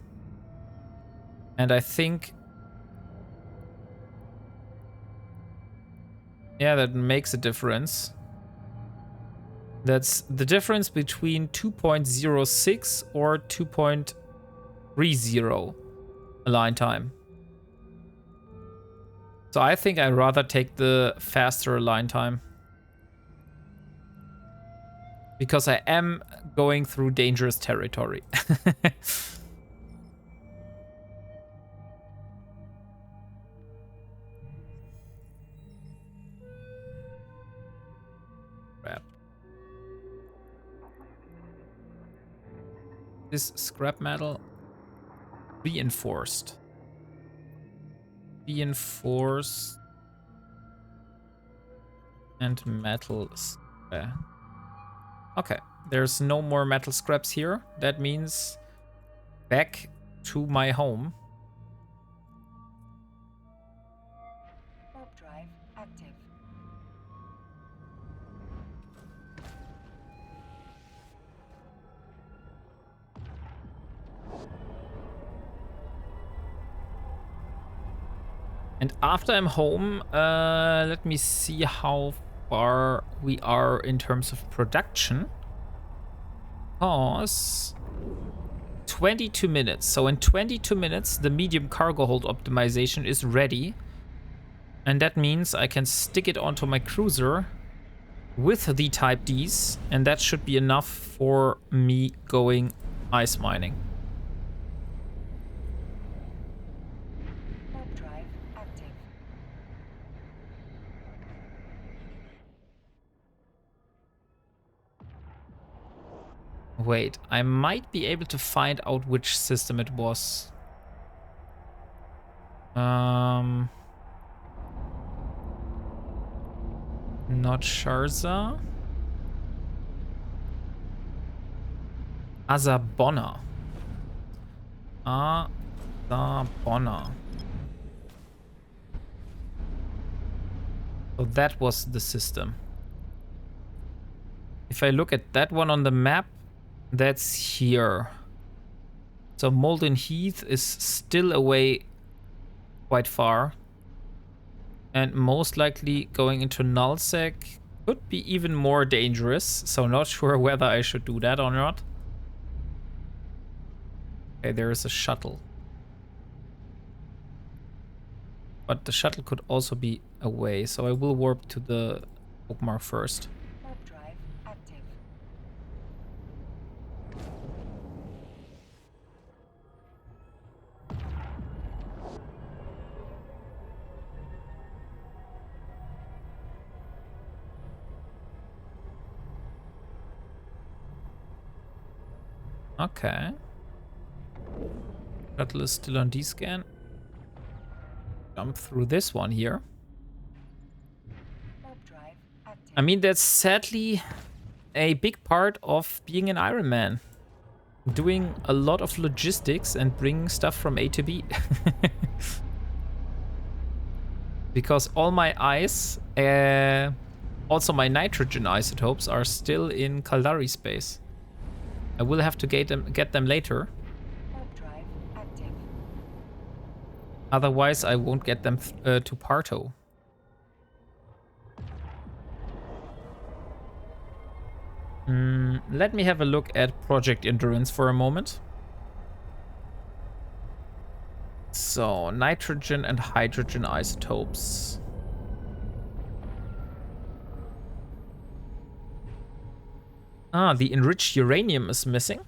And I think... yeah, that makes a difference. That's the difference between 2.06 or 2.30 align time. So I think I'd rather take the faster align time. Because I am going through dangerous territory. Crap. This scrap metal reinforced. Reinforced and metal scrap. Okay, there's no more metal scraps here. That means back to my home. Warp drive active. And after I'm home, let me see how far we are in terms of production. Because 22 minutes. So in 22 minutes, the medium cargo hold optimization is ready. And that means I can stick it onto my cruiser with the type Ds. And that should be enough for me going ice mining. Warp drive active. Wait, I might be able to find out which system it was. Not Sharza. Azabonna. Azabonna. So that was the system. If I look at that one on the map, that's here. So Molten Heath is still away quite far. And most likely going into Nullsec could be even more dangerous. So not sure whether I should do that or not. Okay, there is a shuttle. But the shuttle could also be away. So I will warp to the bookmark first. Warp drive active. Okay. Shuttle is still on D-scan. Jump through this one here. Warp drive active. I mean, that's sadly a big part of being an Ironman. Doing a lot of logistics and bringing stuff from A to B. Because all my ice, also my nitrogen isotopes, are still in Caldari space. I will have to get them later. Warp drive active. Otherwise, I won't get them to Parto. Let me have a look at Project Endurance for a moment. So, nitrogen and hydrogen isotopes. Ah, the enriched uranium is missing.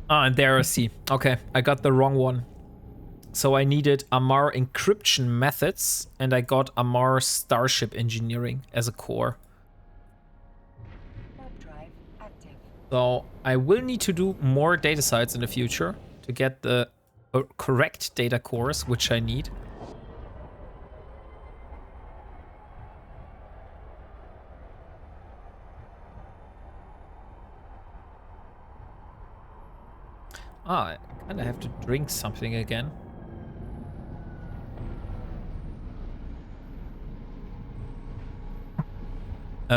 Ah, and there I see. Okay, I got the wrong one. So I needed Amar encryption methods, and I got Amar starship engineering as a core. Warp drive active. So I will need to do more data sites in the future to get the correct data cores, which I need. Ah, I kind of have to drink something again.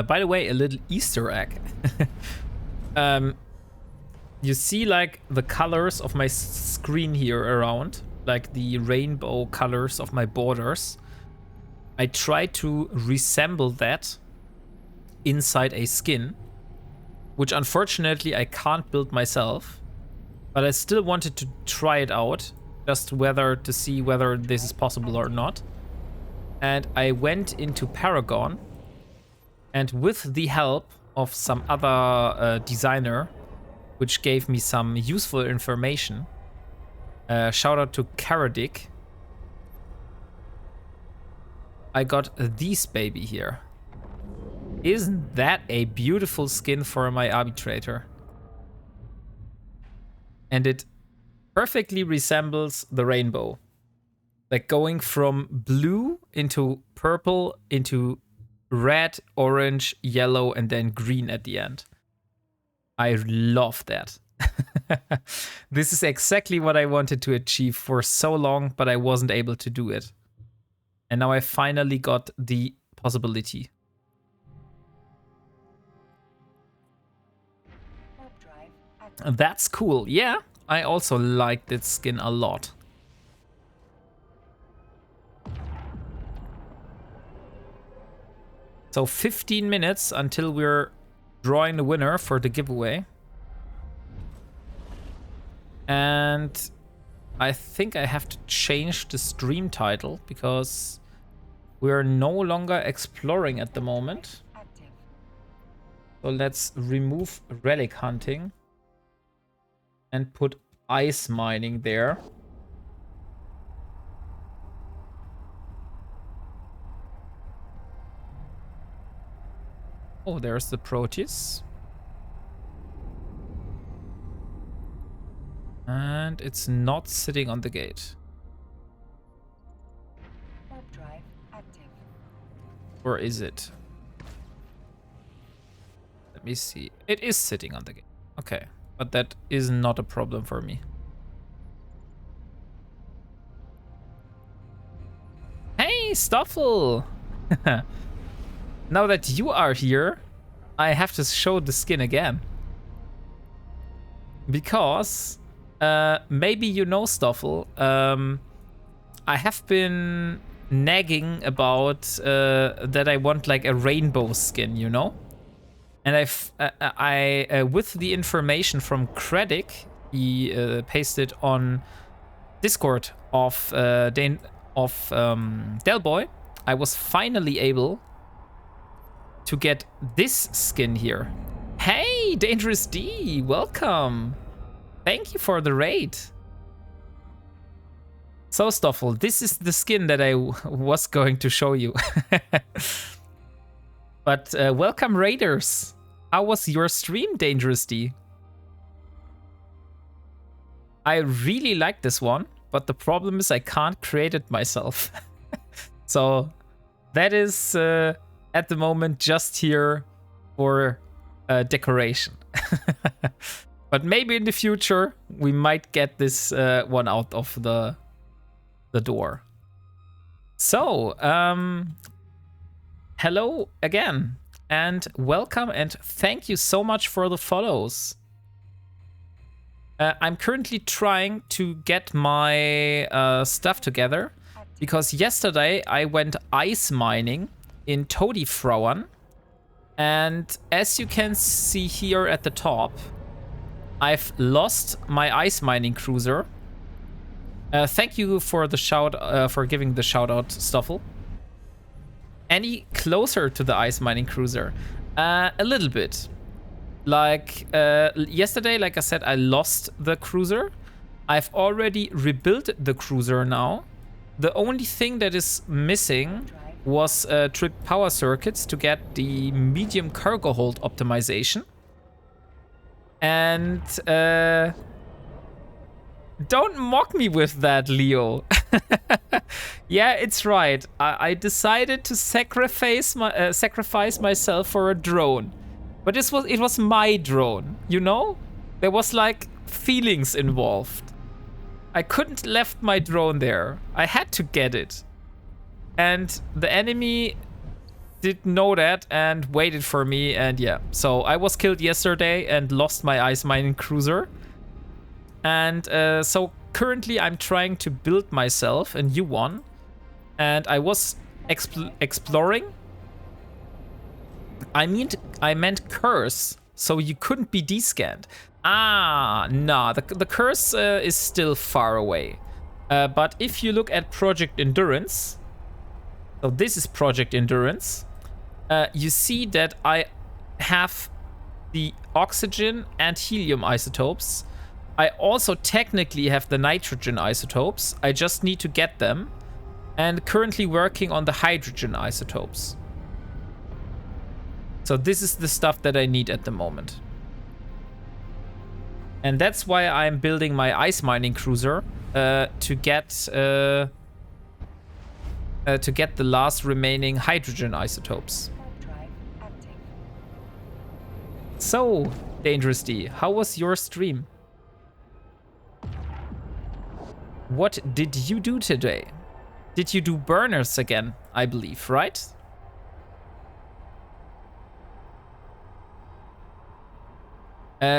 By the way, a little Easter egg. You see like the colors of my screen here around, like the rainbow colors of my borders. I tried to resemble that inside a skin, which unfortunately I can't build myself, but I still wanted to try it out, just to see whether this is possible or not. And I went into Paragon, and with the help of some other designer, which gave me some useful information, shout out to Karadik, I got this baby here. Isn't that a beautiful skin for my arbitrator? And it perfectly resembles the rainbow. Like going from blue into purple into red, orange, yellow, and then green at the end. I love that. This is exactly what I wanted to achieve for so long, but I wasn't able to do it. And now I finally got the possibility. Warp drive active. That's cool. Yeah, I also like that skin a lot. So 15 minutes until we're drawing the winner for the giveaway. And I think I have to change the stream title because we're no longer exploring at the moment. Active. So let's remove relic hunting and put ice mining there. Oh, there's the Proteus. And it's not sitting on the gate. Warp drive active. Or is it? Let me see. It is sitting on the gate. Okay. But that is not a problem for me. Hey, Stoffel! Now that you are here, I have to show the skin again. Because, maybe you know, Stoffel, I have been nagging about that I want like a rainbow skin, you know? And I with the information from Kraddick, he pasted on Discord of Delboy, I was finally able to get this skin here. Hey, Dangerous D, welcome. Thank you for the raid. So, Stoffel, this is the skin that I was going to show you. But welcome, Raiders. How was your stream, Dangerous D? I really like this one, but the problem is I can't create it myself. So that is at the moment just here for decoration. But maybe in the future we might get this one out of the door. So hello again and welcome and thank you so much for the follows. I'm currently trying to get my stuff together because yesterday I went ice mining in Todifrauen, and as you can see here at the top, I've lost my ice mining cruiser. Thank you for the for giving the shout out, Stoffel. Any closer to the ice mining cruiser? A little bit. Like yesterday, like I said, I lost the cruiser. I've already rebuilt the cruiser now. The only thing that is missing was trip power circuits to get the medium cargo hold optimization. And don't mock me with that, Leo. Yeah, it's right. I decided to sacrifice myself for a drone. But it was my drone, you know? There was like feelings involved. I couldn't left my drone there. I had to get it. And the enemy did know that and waited for me, and yeah. So I was killed yesterday and lost my ice mining cruiser. And so currently I'm trying to build myself a new one. And I was exploring. I meant curse, so you couldn't be descanned. Ah, nah, the curse is still far away. But if you look at Project Endurance, so this is Project Endurance, you see that I have the oxygen and helium isotopes. I also technically have the nitrogen isotopes. I just need to get them. And currently working on the hydrogen isotopes. So this is the stuff that I need at the moment. And that's why I'm building my ice mining cruiser to get the last remaining hydrogen isotopes. So, Dangerous D, how was your stream? What did you do today? Did you do burners again, I believe, right?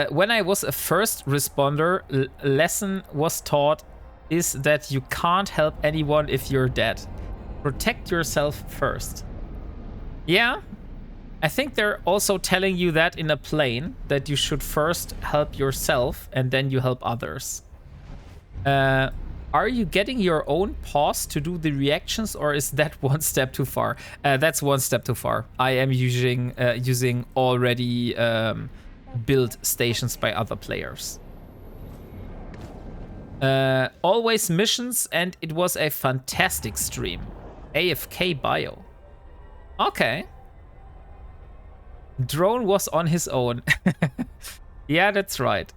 When I was a first responder, lesson was taught is that you can't help anyone if you're dead. Protect yourself first. Yeah, I think they're also telling you that in a plane, that you should first help yourself and then you help others. Are you getting your own pause to do the reactions, or is that one step too far? That's one step too far. I am using already built stations by other players. Always missions, and it was a fantastic stream. AFK bio. Okay. Drone was on his own. Yeah, that's right.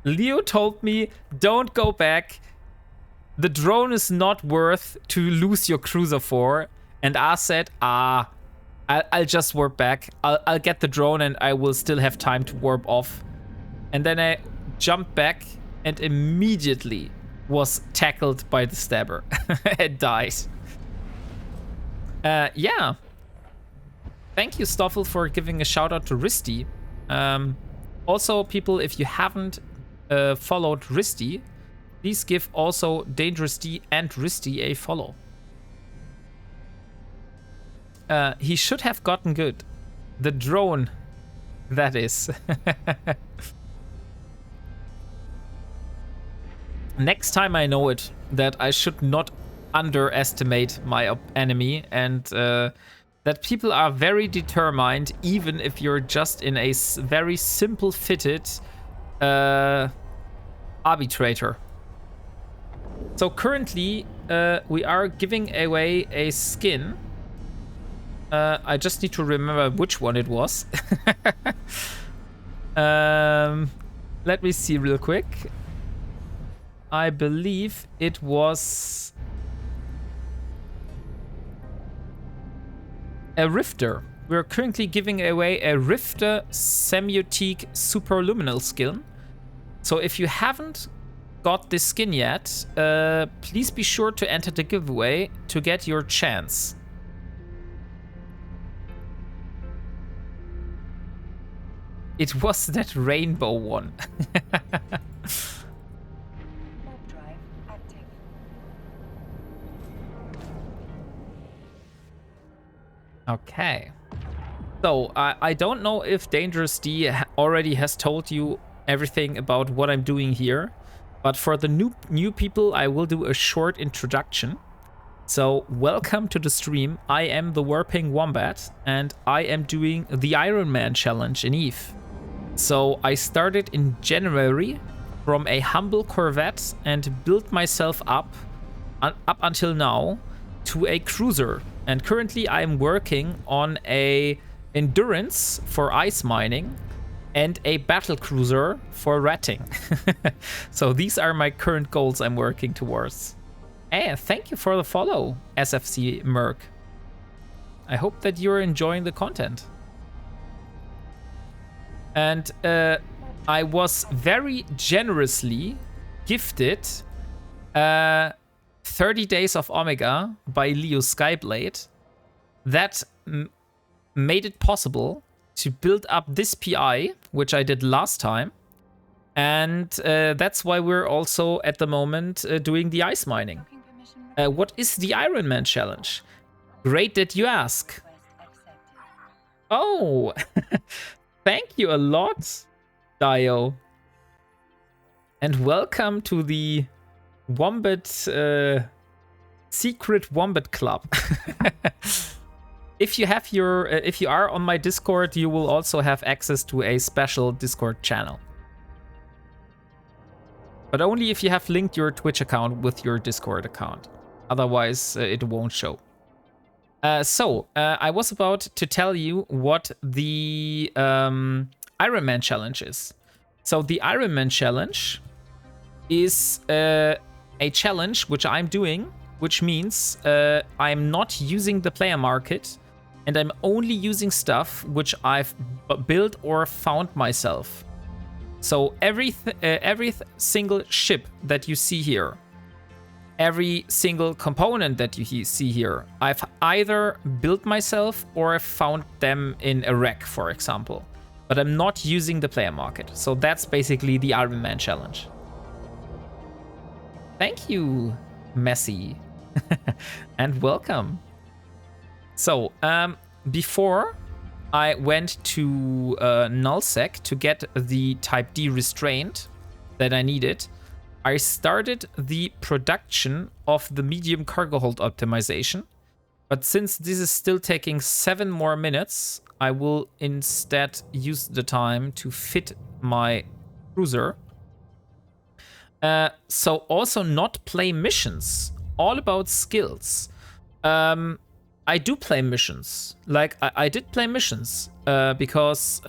Leo told me, don't go back. The drone is not worth to lose your cruiser for. And I said, I'll just warp back. I'll get the drone and I will still have time to warp off. And then I jumped back and immediately was tackled by the stabber and died. Yeah. Thank you, Stoffel, for giving a shout out to Risty. Also, people, if you haven't followed Risty, please give also Dangerous D and Risty a follow. He should have gotten good. The drone, that is. Next time I know it, that I should not underestimate my enemy, and that people are very determined, even if you're just in a very simple fitted arbitrator. So currently, we are giving away a skin. I just need to remember which one it was. Let me see real quick. I believe it was a Rifter. We're currently giving away a Rifter Semiotique Superluminal skin. So if you haven't got this skin yet, please be sure to enter the giveaway to get your chance. It was that rainbow one. Warp drive active. Okay. So, I don't know if Dangerous D already has told you everything about what I'm doing here, but for the new people, I will do a short introduction. So, welcome to the stream. I am the WarpingWombat, and I am doing the Ironman challenge in EVE. So, I started in January from a humble Corvette and built myself up until now to a cruiser. And currently, I am working on a endurance for ice mining and a battle cruiser for ratting. So these are my current goals I'm working towards. Hey, thank you for the follow, SFC Merc. I hope that you're enjoying the content. And I was very generously gifted 30 Days of Omega by Leo Skyblade. That made it possible to build up this PI, which I did last time. And that's why we're also at the moment doing the ice mining. Docking permission What is the Ironman challenge? Great that you ask. request accepted. Oh, thank you a lot, Dio. And welcome to the Wombat Secret Wombat Club. If you have your, if you are on my Discord, you will also have access to a special Discord channel. But only if you have linked your Twitch account with your Discord account. Otherwise, it won't show. I was about to tell you what the Ironman challenge is. So the Ironman challenge is a challenge which I'm doing, which means I'm not using the player market, and I'm only using stuff which I've built or found myself. So every single ship that you see here, every single component that you see here, I've either built myself or I've found them in a wreck, for example. But I'm not using the player market. So that's basically the Ironman challenge. Thank you, Messi. And welcome. So, before I went to nullsec to get the type D restraint that I needed, I started the production of the medium cargo hold optimization. But since this is still taking 7 more minutes, I will instead use the time to fit my cruiser. So also not play missions, all about skills. I do play missions. Like, I did play missions because...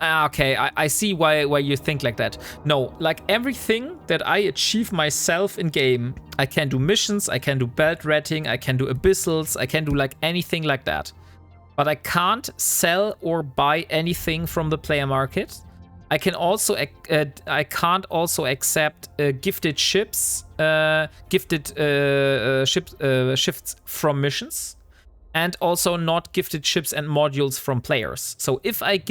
okay, I see why you think like that. No, like everything that I achieve myself in game, I can do missions, I can do belt ratting, I can do abyssals, I can do like anything like that. But I can't sell or buy anything from the player market. I can also I can't also accept gifted ships, shifts from missions, and also not gifted ships and modules from players. So if I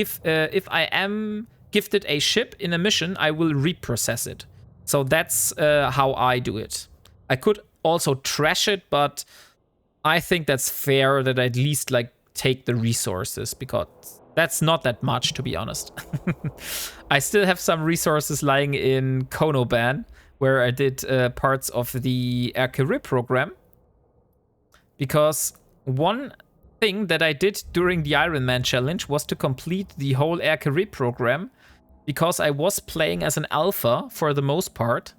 am gifted a ship in a mission, I will reprocess it. So that's how I do it. I could also trash it, but I think that's fair that I at least like take the resources, because that's not that much, to be honest. I still have some resources lying in Konoban, where I did parts of the Air Career program. Because one thing that I did during the Ironman challenge was to complete the whole Air Career program, because I was playing as an alpha for the most part.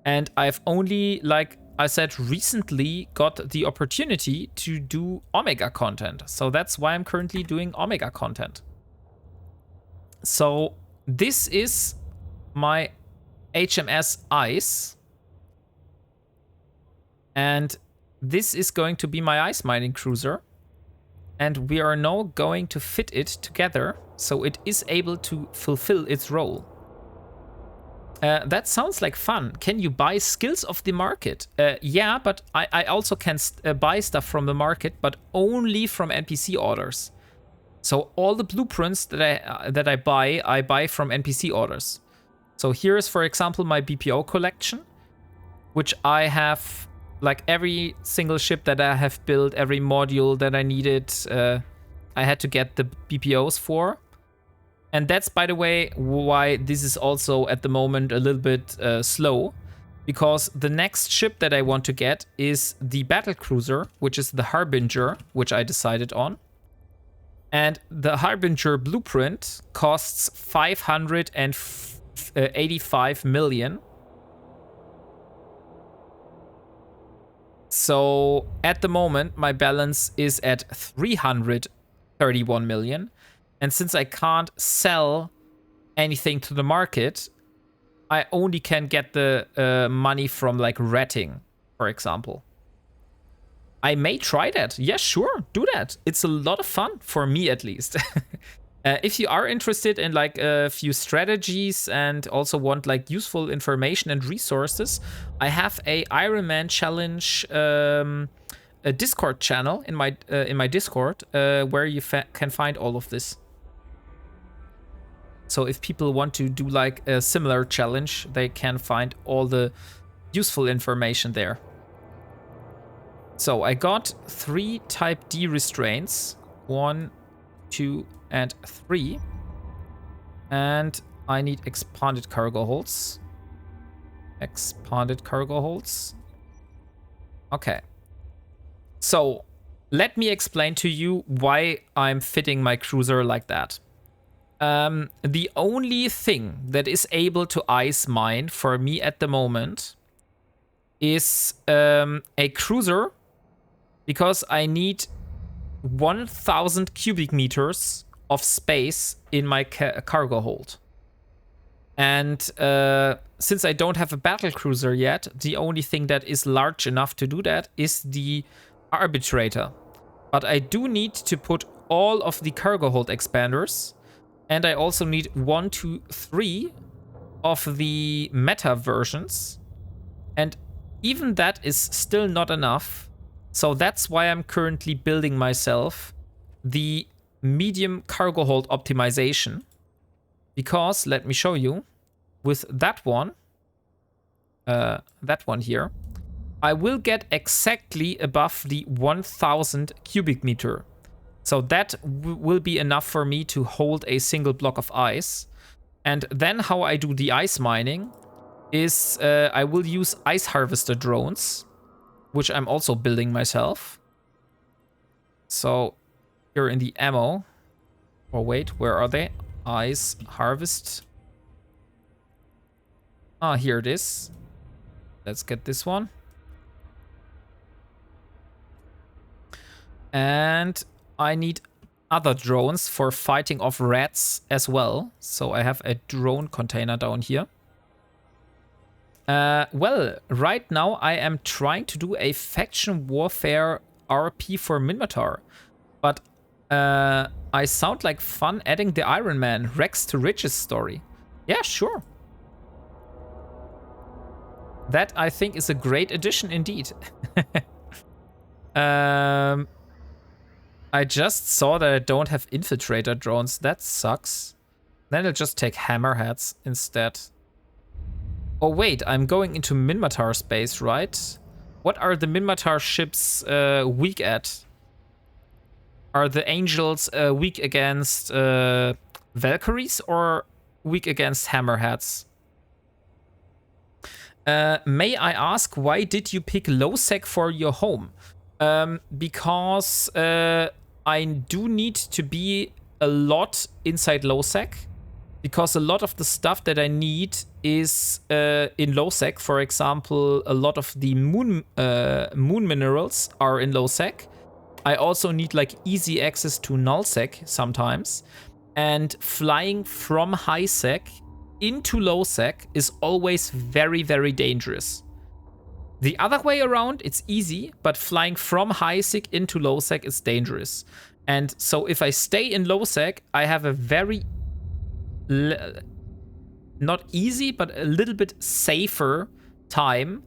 And I've only, like I said, recently got the opportunity to do Omega content. So that's why I'm currently doing Omega content. So this is my HMS Ice. And this is going to be my ice mining cruiser. And we are now going to fit it together so it is able to fulfill its role. That sounds like fun. Can you buy skills off the market? Yeah, but I also can buy stuff from the market, but only from NPC orders. So all the blueprints that I buy from NPC orders. So here's, for example, my BPO collection, which I have like every single ship that I have built, every module that I needed, I had to get the BPOs for. And that's, by the way, why this is also at the moment a little bit slow. Because the next ship that I want to get is the battle cruiser, which is the Harbinger, which I decided on. And the Harbinger blueprint costs 585 million. So at the moment, my balance is at 331 million. And since I can't sell anything to the market, I only can get the money from like ratting, for example. I may try that. Yeah, sure, do that. It's a lot of fun, for me at least. If you are interested in like a few strategies and also want like useful information and resources, I have a Ironman challenge a Discord channel in my Discord where you can find all of this. So if people want to do like a similar challenge, they can find all the useful information there. So I got 3 type D restraints, 1, 2, and 3. And I need expanded cargo holds. Expanded cargo holds. Okay. So let me explain to you why I'm fitting my cruiser like that. The only thing that is able to ice mine for me at the moment is a cruiser, because I need 1,000 cubic meters of space in my cargo hold. And since I don't have a battle cruiser yet, the only thing that is large enough to do that is the arbitrator. But I do need to put all of the cargo hold expanders. And I also need 1, 2, 3 of the meta versions. And even that is still not enough. So that's why I'm currently building myself the medium cargo hold optimization. Because, let me show you, with that one here, I will get exactly above the 1,000 cubic meter. So that will be enough for me to hold a single block of ice. And then how I do the ice mining is I will use ice harvester drones, which I'm also building myself. So here in the ammo. Oh wait, where are they? Ice harvest. Ah, here it is. Let's get this one. And I need other drones for fighting off rats as well. So I have a drone container down here. Well, right now I am trying to do a faction warfare RP for Minmatar. But I sound like fun adding the Ironman Rex to Riches story. Yeah, sure. That, I think, is a great addition indeed. I just saw that I don't have infiltrator drones. That sucks. Then I'll just take hammerheads instead. Oh wait, I'm going into Minmatar space, right? What are the Minmatar ships weak at? Are the Angels weak against Valkyries or weak against hammerheads? May I ask, why did you pick low sec for your home? Because I do need to be a lot inside low sec, because a lot of the stuff that I need is in low sec. For example, a lot of the moon minerals are in low sec. I also need like easy access to null sec sometimes, and flying from high sec into low sec is always very, very dangerous. The other way around, it's easy, but flying from high sec into low sec is dangerous. And so if I stay in low sec, I have a very, not easy, but a little bit safer time,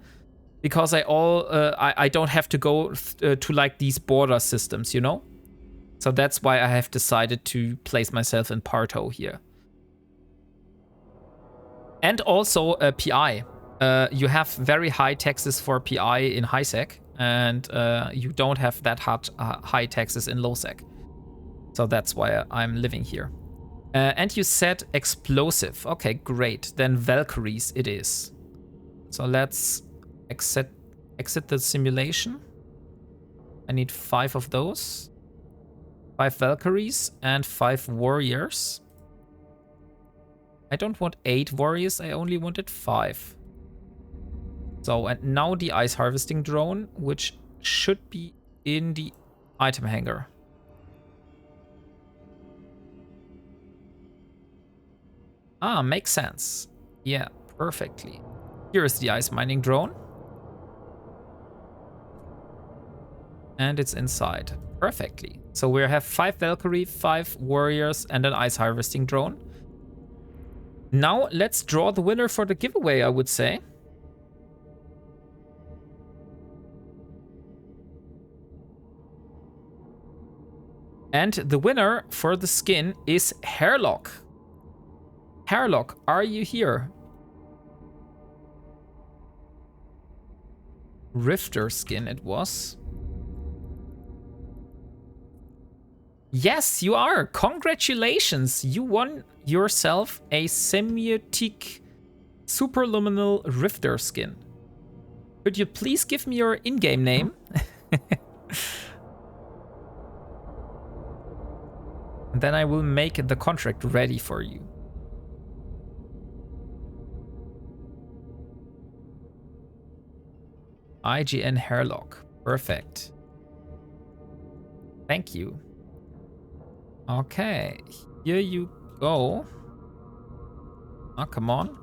because I don't have to go to like these border systems, you know? So that's why I have decided to place myself in Parto here. And also PI. You have very high taxes for PI in high sec, and you don't have that high taxes in low sec. So that's why I'm living here. And you said explosive. Okay, great. Then Valkyries it is. So let's exit the simulation. I need 5 of those. 5 Valkyries and 5 warriors. I don't want 8 warriors, I only wanted 5. So, and now the ice harvesting drone, which should be in the item hangar. Ah, makes sense. Yeah, perfectly. Here is the ice mining drone. And it's inside. Perfectly. So we have 5 Valkyrie, 5 warriors, and an ice harvesting drone. Now let's draw the winner for the giveaway, I would say. And the winner for the skin is Hairlock. Hairlock, are you here? Rifter skin it was. Yes, you are. Congratulations. You won yourself a semiotic superluminal Rifter skin. Could you please give me your in-game name? Then I will make the contract ready for you. IGN Hairlock. Perfect. Thank you. Okay, here you go. Oh, come on.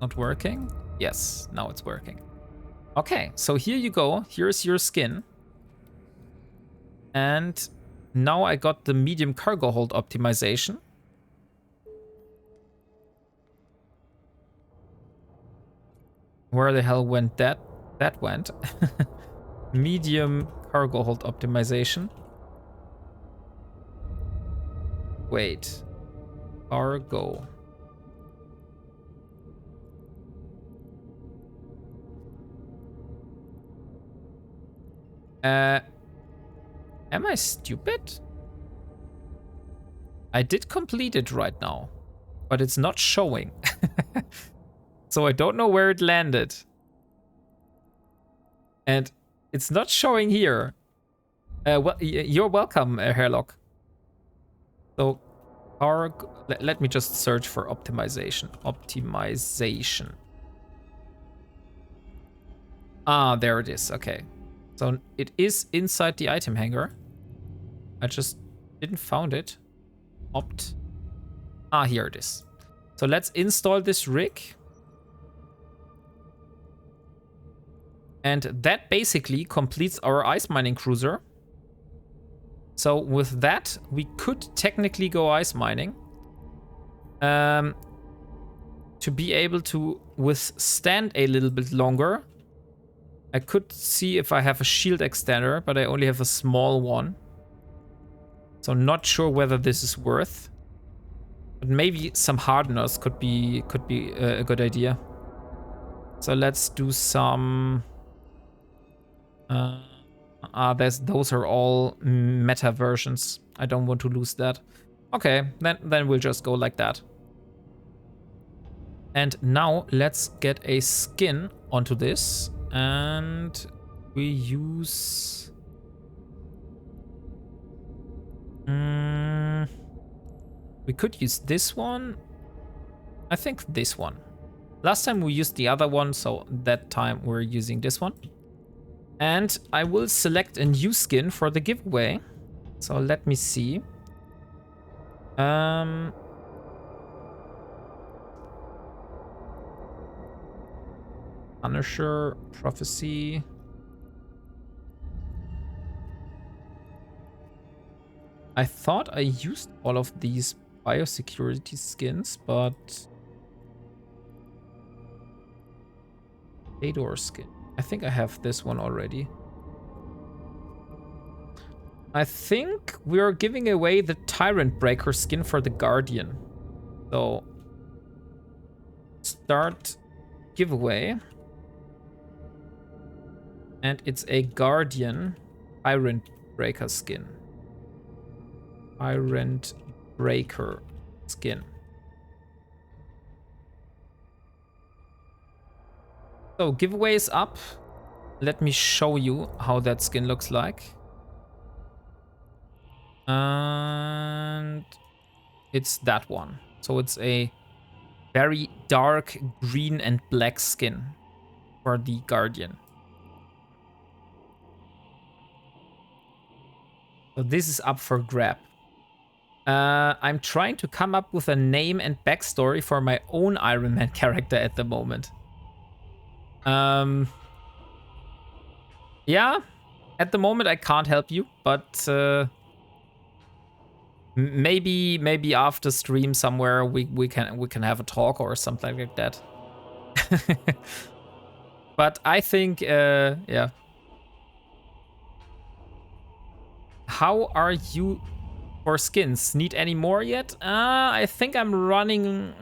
Not working? Yes, now it's working. Okay, so here you go. Here's your skin. And now I got the medium cargo hold optimization. Where the hell went that? That went. Medium cargo hold optimization. Wait. Cargo. Am I stupid? I did complete it right now, but it's not showing. So I don't know where it landed. And it's not showing here. Well, you're welcome, Hairlock. So, let me just search for optimization. Optimization. Ah, there it is. Okay. So it is inside the item hangar. I just didn't found it. Ah, here it is. So let's install this rig. And that basically completes our ice mining cruiser. So with that, we could technically go ice mining. To be able to withstand a little bit longer. I could see if I have a shield extender, but I only have a small one. So not sure whether this is worth. But maybe some hardeners could be a good idea. So let's do some. Those are all meta versions. I don't want to lose that. Okay, then we'll just go like that. And now let's get a skin onto this. And we use... we could use this one. I think this one. Last time we used the other one, so that time we're using this one. And I will select a new skin for the giveaway. So let me see. Punisher, Prophecy. I thought I used all of these biosecurity skins, but Fedor skin. I think I have this one already. I think we're giving away the Tyrant Breaker skin for the Guardian. So, start giveaway. And it's a Guardian Tyrant Breaker skin. Tyrant Breaker skin. So, giveaway is up. Let me show you how that skin looks like. And it's that one. So it's a very dark green and black skin for the Guardian. So this is up for grab. I'm trying to come up with a name and backstory for my own Ironman character at the moment. Yeah, at the moment I can't help you, but maybe after stream somewhere we can have a talk or something like that. But I think yeah. How are you for skins? Need any more yet? I think I'm running.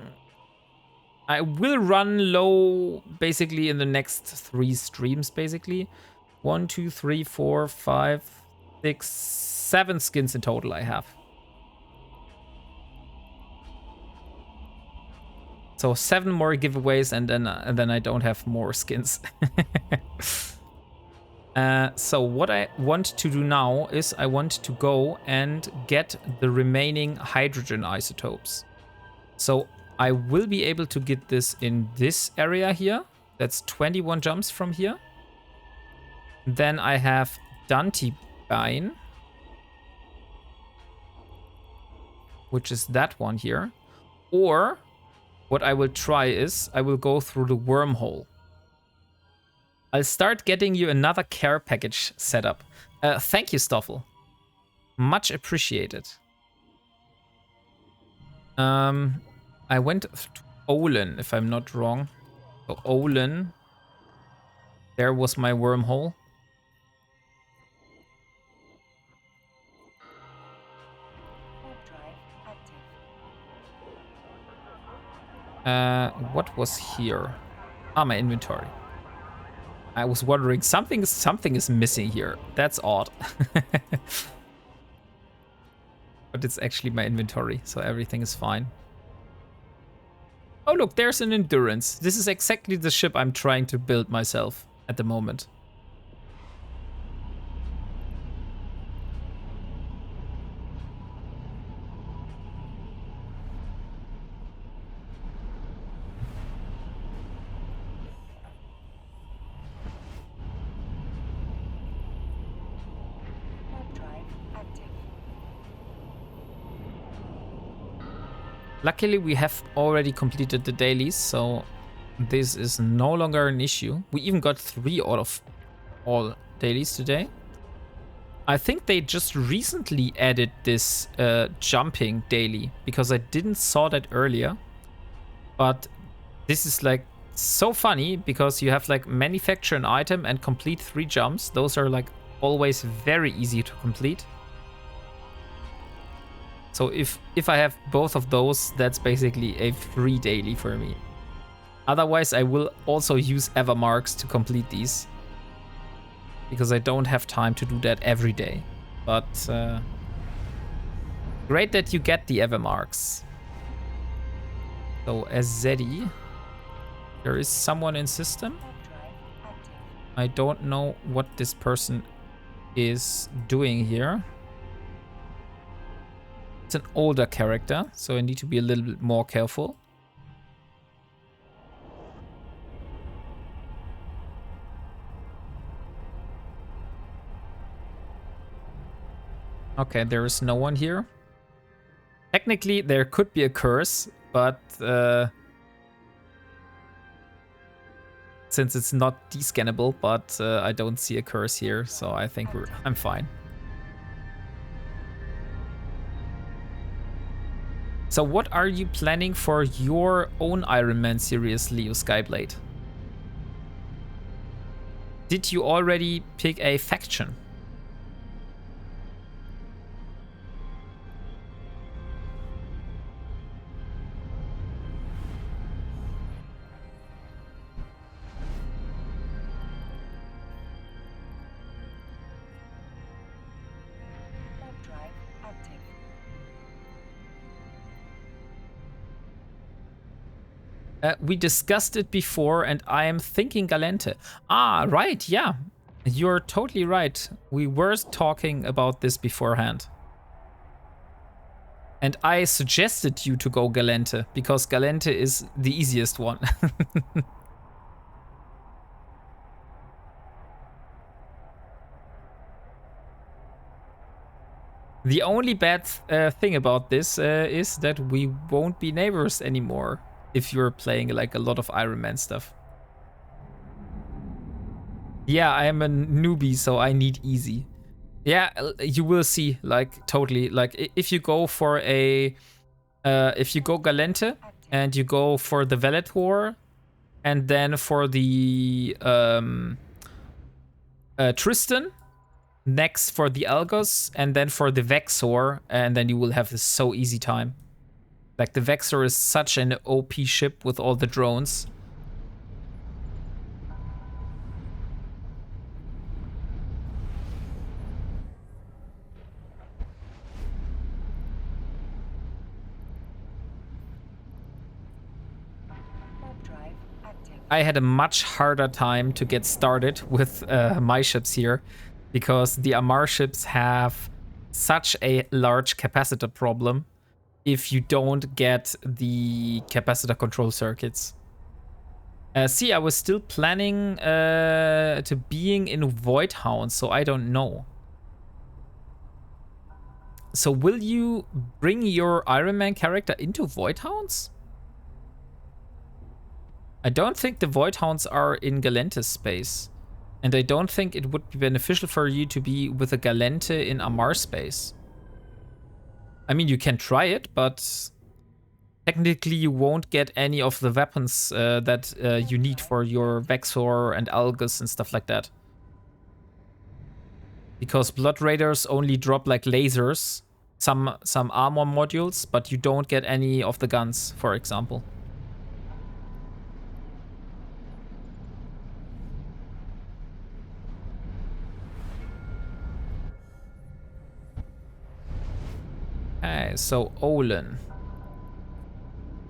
I will run low basically in the next 3 streams basically. 1, 2, 3, 4, 5, 6, 7 skins in total I have. So 7 more giveaways and then I don't have more skins. So what I want to do now is I want to go and get the remaining hydrogen isotopes. So I will be able to get this in this area here. That's 21 jumps from here. Then I have Dradimin, which is that one here. Or what I will try is I will go through the wormhole. I'll start getting you another care package set up. Thank you, Stoffel. Much appreciated. I went to Olin, if I'm not wrong. So Olin, there was my wormhole. What was here? Ah, my inventory. I was wondering, something is missing here. That's odd. But it's actually my inventory, so everything is fine. Oh look, there's an endurance. This is exactly the ship I'm trying to build myself at the moment. Luckily, we have already completed the dailies, so this is no longer an issue. We even got 3 out of all dailies today. I think they just recently added this jumping daily, because I didn't saw that earlier. But this is like so funny, because you have like manufacture an item and complete 3 jumps. Those are like always very easy to complete. So if I have both of those, that's basically a free daily for me. Otherwise, I will also use Ever Marks to complete these, because I don't have time to do that every day. But great that you get the Ever Marks. So as Zeddy, there is someone in system. I don't know what this person is doing here. It's an older character, so I need to be a little bit more careful. Okay, there is no one here. Technically, there could be a curse, but since it's not descannable, but I don't see a curse here, so I think I'm fine. So what are you planning for your own Ironman series, Leo Skyblade? Did you already pick a faction? We discussed it before, and I am thinking Galente. Ah, right, yeah. You're totally right. We were talking about this beforehand. And I suggested you to go Galente, because Galente is the easiest one. The only bad thing about this is that we won't be neighbors anymore if you're playing like a lot of Ironman stuff. Yeah, I am a newbie, so I need easy. Yeah, you will see, like, totally. Like, if you go for a... if you go Galente, and you go for the Vellator, and then for the Tristan, next for the Algos, and then for the Vexor, and then you will have this so easy time. Like, the Vexor is such an OP ship with all the drones. I had a much harder time to get started with my ships here, because the Amar ships have such a large capacitor problem if you don't get the capacitor control circuits. See, I was still planning to being in Void Hound, so I don't know. So will you bring your Ironman character into Void Hounds? I don't think the Void Hounds are in Galente's space. And I don't think it would be beneficial for you to be with a Galente in Amar space. I mean, you can try it, but technically you won't get any of the weapons that you need for your Vexor and Algus and stuff like that. Because Blood Raiders only drop like lasers, some armor modules, but you don't get any of the guns, for example. Okay, so Olin.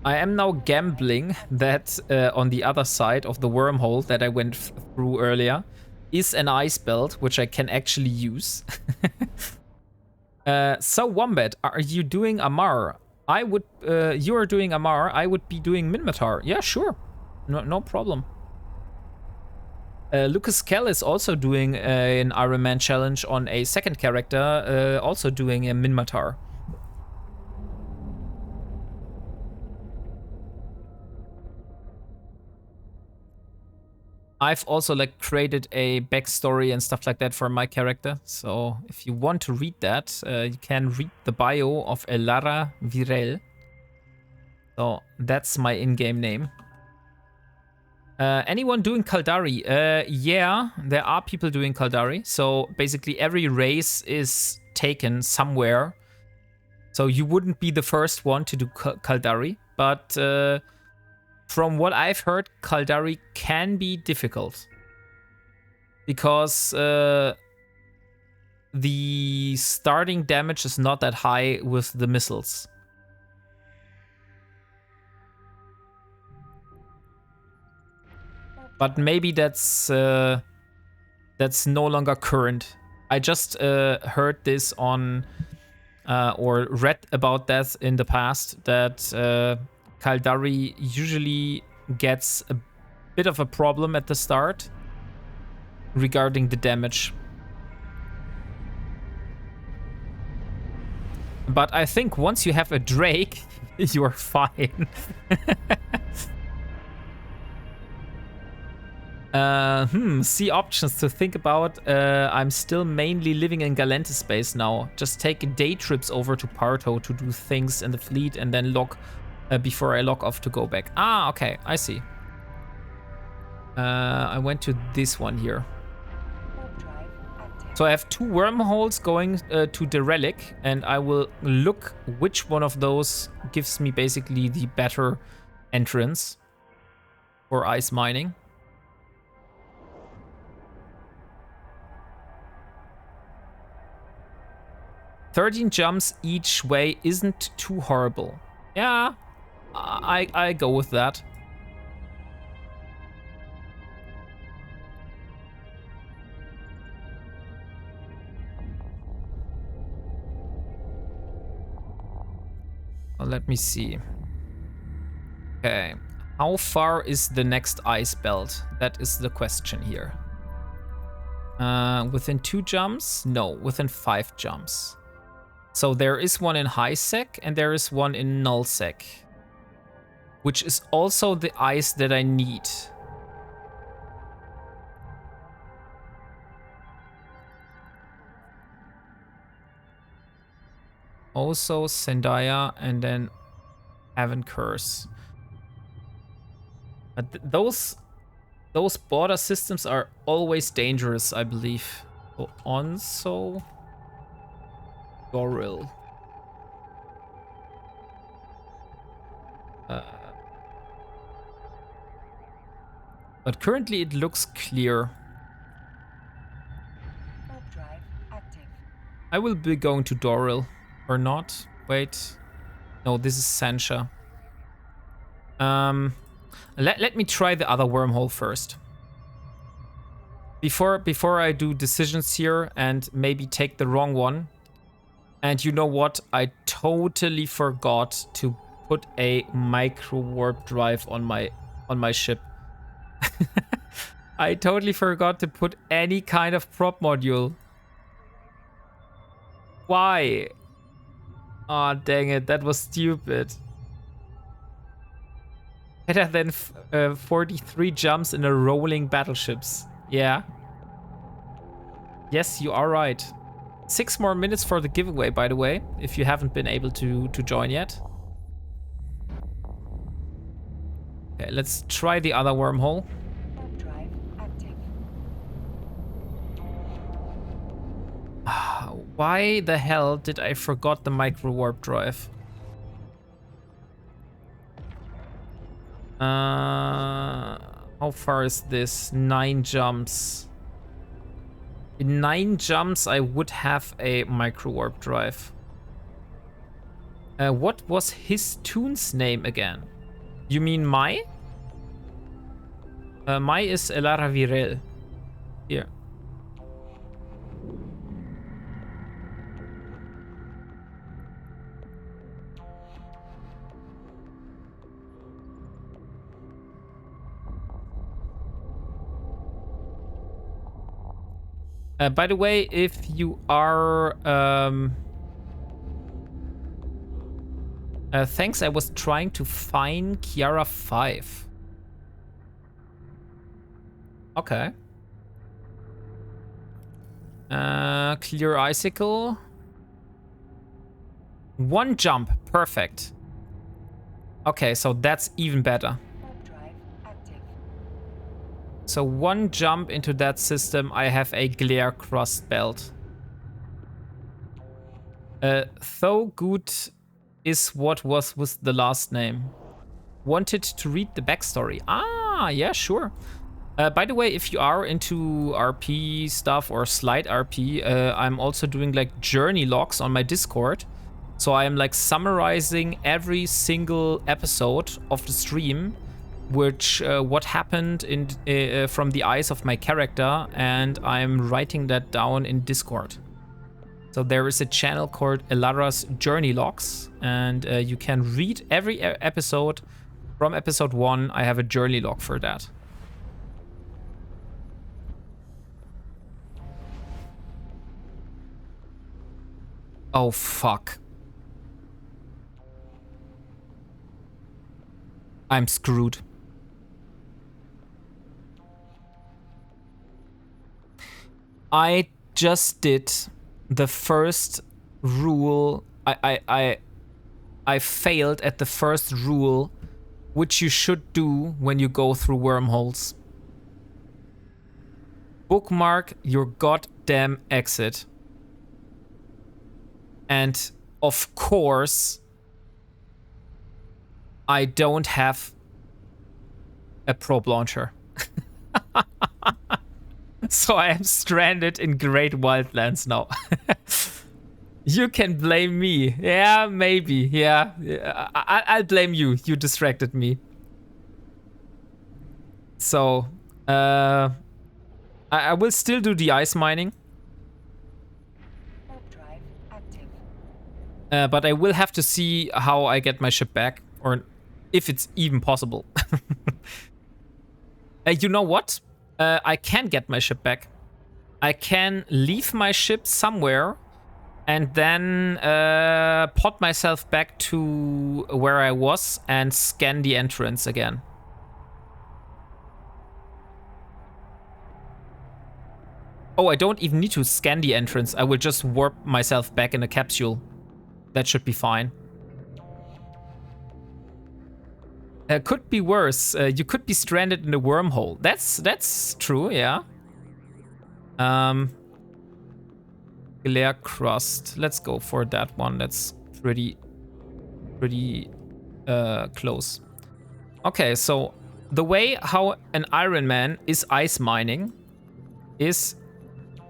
I am now gambling that on the other side of the wormhole that I went through earlier is an ice belt, which I can actually use. So Wombat, are you doing Amar? I would. You are doing Amar. I would be doing Minmatar. Yeah, sure, no problem. Lucas Kell is also doing an Ironman challenge on a second character, also doing a Minmatar. I've also like created a backstory and stuff like that for my character. So if you want to read that, you can read the bio of Elara Virel. So that's my in-game name. Anyone doing Kaldari? Yeah, there are people doing Kaldari. So basically every race is taken somewhere. So you wouldn't be the first one to do Kaldari, but from what I've heard, Kaldari can be difficult. Because the starting damage is not that high with the missiles. But maybe that's no longer current. I just heard this on or read about that in the past, that Kaldari usually gets a bit of a problem at the start regarding the damage. But I think once you have a Drake, you're fine. See options to think about. I'm still mainly living in Galente space now. Just take day trips over to Parto to do things in the fleet and then log before I log off to go back. Ah, okay, I see. I went to this one here. So I have 2 wormholes going to the relic, and I will look which one of those gives me basically the better entrance for ice mining. "13 jumps each way isn't too horrible." Yeah, I go with that. Well, let me see. Okay, how far is the next ice belt? That is the question here. Within 2 jumps? No, within 5 jumps. So there is one in high sec and there is one in null sec, which is also the ice that I need. Also Zendaya and then Heaven Curse. But those border systems are always dangerous, I believe. So Onso, Doril. But currently it looks clear. I will be going to Doril. Or not. Wait. No, this is Sancha. Let me try the other wormhole first. Before I do decisions here and maybe take the wrong one. And you know what? I totally forgot to put a micro warp drive on my ship. I totally forgot to put any kind of prop module. Why? Aw, dang it, that was stupid. Better than 43 jumps in a rolling battleships. Yeah. Yes, you are right. 6 more minutes for the giveaway, by the way, if you haven't been able to join yet. Okay, let's try the other wormhole. Why the hell did I forgot the micro warp drive? How far is this? 9 jumps. In 9 jumps, I would have a micro warp drive. What was his tune's name again? You mean Mai? Mai is Elara Virel. Here. By the way, if you are... thanks, I was trying to find Kiara 5. Okay. Clear icicle. 1 jump, perfect. Okay, so that's even better. So 1 jump into that system, I have a glare crust belt. Though good is what was with the last name. Wanted to read the backstory. Ah, yeah, sure. By the way, if you are into RP stuff or slide RP, I'm also doing like journey logs on my Discord. So I am like summarizing every single episode of the stream, which what happened in from the eyes of my character, and I'm writing that down in Discord. So there is a channel called Elara's Journey Logs, and you can read every episode from episode 1. I have a journey log for that. Oh, fuck. I'm screwed. I just did the first rule. I failed at the first rule, which you should do when you go through wormholes. Bookmark your goddamn exit. And of course, I don't have a probe launcher. So I am stranded in Great Wildlands now. You can blame me. Yeah, maybe. Yeah, I'll blame you. You distracted me. So, I will still do the ice mining. Warp drive active. But I will have to see how I get my ship back, or if it's even possible. You know what? I can get my ship back. I can leave my ship somewhere and then pod myself back to where I was and scan the entrance again. Oh, I don't even need to scan the entrance. I will just warp myself back in a capsule. That should be fine. Could be worse. You could be stranded in a wormhole. That's true, yeah. Glare crust. Let's go for that one. That's pretty close. Okay, so the way how an Ironman is ice mining is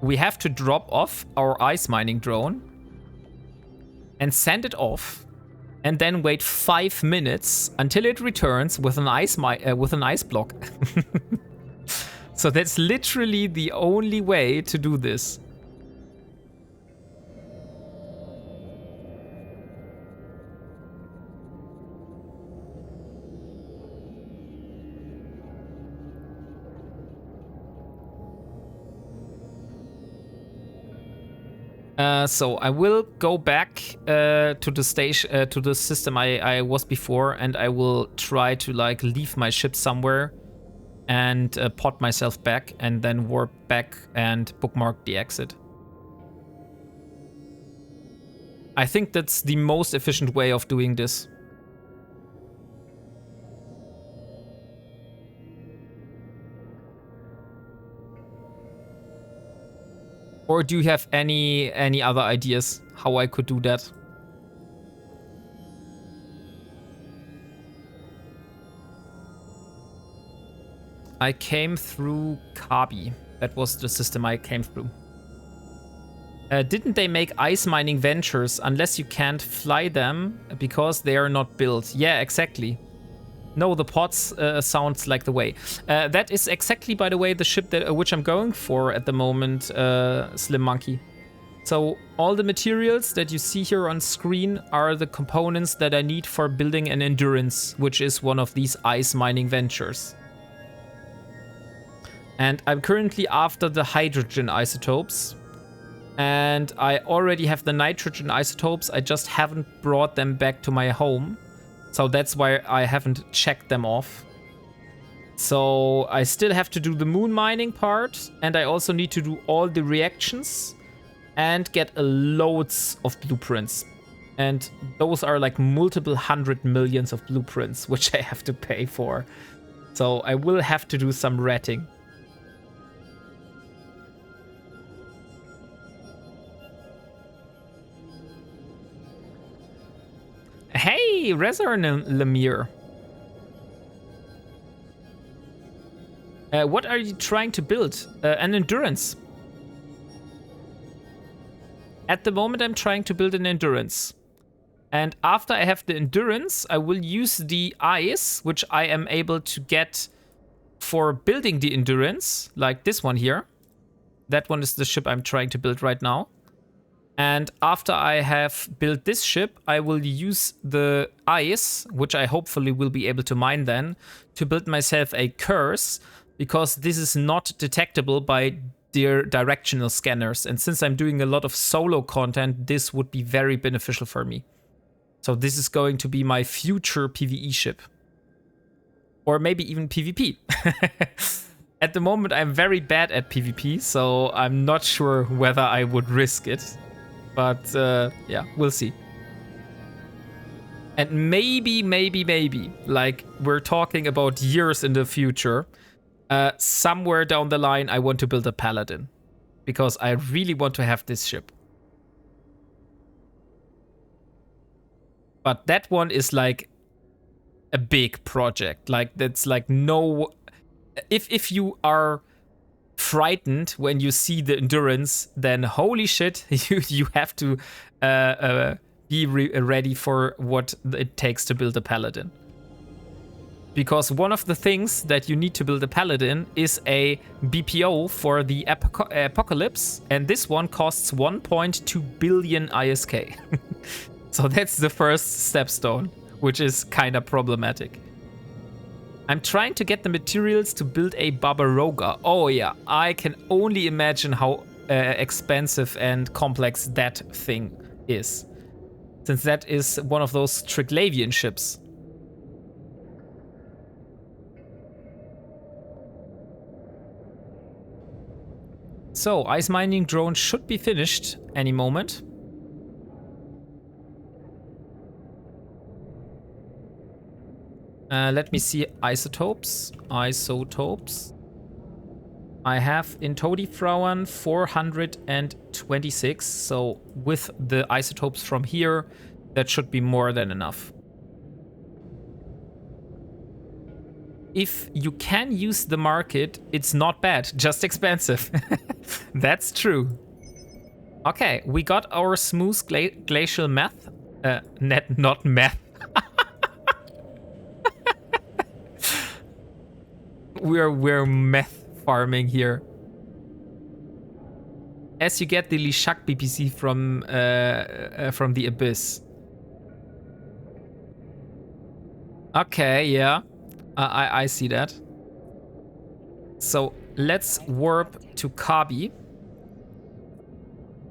we have to drop off our ice mining drone and send it off, and then wait 5 minutes until it returns with an ice block. So that's literally the only way to do this. So I will go back to the station, to the system I was before, and I will try to like leave my ship somewhere and pod myself back, and then warp back and bookmark the exit. I think that's the most efficient way of doing this. Or do you have any other ideas how I could do that? I came through Kabi. That was the system I came through. Didn't they make ice mining ventures unless you can't fly them because they are not built? Yeah, exactly. No, the pods sounds like the way. That is exactly, by the way, the ship that which I'm going for at the moment, Slim Monkey. So all the materials that you see here on screen are the components that I need for building an Endurance, which is one of these ice mining ventures. And I'm currently after the hydrogen isotopes. And I already have the nitrogen isotopes, I just haven't brought them back to my home. So that's why I haven't checked them off. So I still have to do the moon mining part, and I also need to do all the reactions and get loads of blueprints. And those are like multiple 100 millions of blueprints, which I have to pay for. So I will have to do some ratting. Hey, Rezar Lemire. What are you trying to build? An Endurance. At the moment, I'm trying to build an Endurance. And after I have the Endurance, I will use the ice, which I am able to get for building the Endurance, like this one here. That one is the ship I'm trying to build right now. And after I have built this ship, I will use the ice, which I hopefully will be able to mine then, to build myself a curse, because this is not detectable by their directional scanners. And since I'm doing a lot of solo content, this would be very beneficial for me. So this is going to be my future PvE ship. Or maybe even PvP. At the moment, I'm very bad at PvP, so I'm not sure whether I would risk it. But yeah, we'll see. And maybe, like we're talking about years in the future, somewhere down the line, I want to build a Paladin. Because I really want to have this ship. But that one is like a big project. Like that's like no... If you are frightened when you see the endurance, then holy shit, you have to be ready for what it takes to build a Paladin. Because one of the things that you need to build a Paladin is a BPO for the apocalypse, and this one costs 1.2 billion ISK. So that's the first stepstone, which is kind of problematic. I'm trying to get the materials to build a Barbaroga. Oh yeah, I can only imagine how expensive and complex that thing is. Since that is one of those Triglavian ships. So, ice mining drone should be finished any moment. Let me see isotopes. Isotopes. I have in Todifrauen 426. So with the isotopes from here, that should be more than enough. If you can use the market, it's not bad, just expensive. That's true. Okay, we got our smooth glacial meth. Not meth. We're meth farming here. As you get the Lishak BPC from the Abyss. Okay, yeah. I see that. So let's warp to Kabi.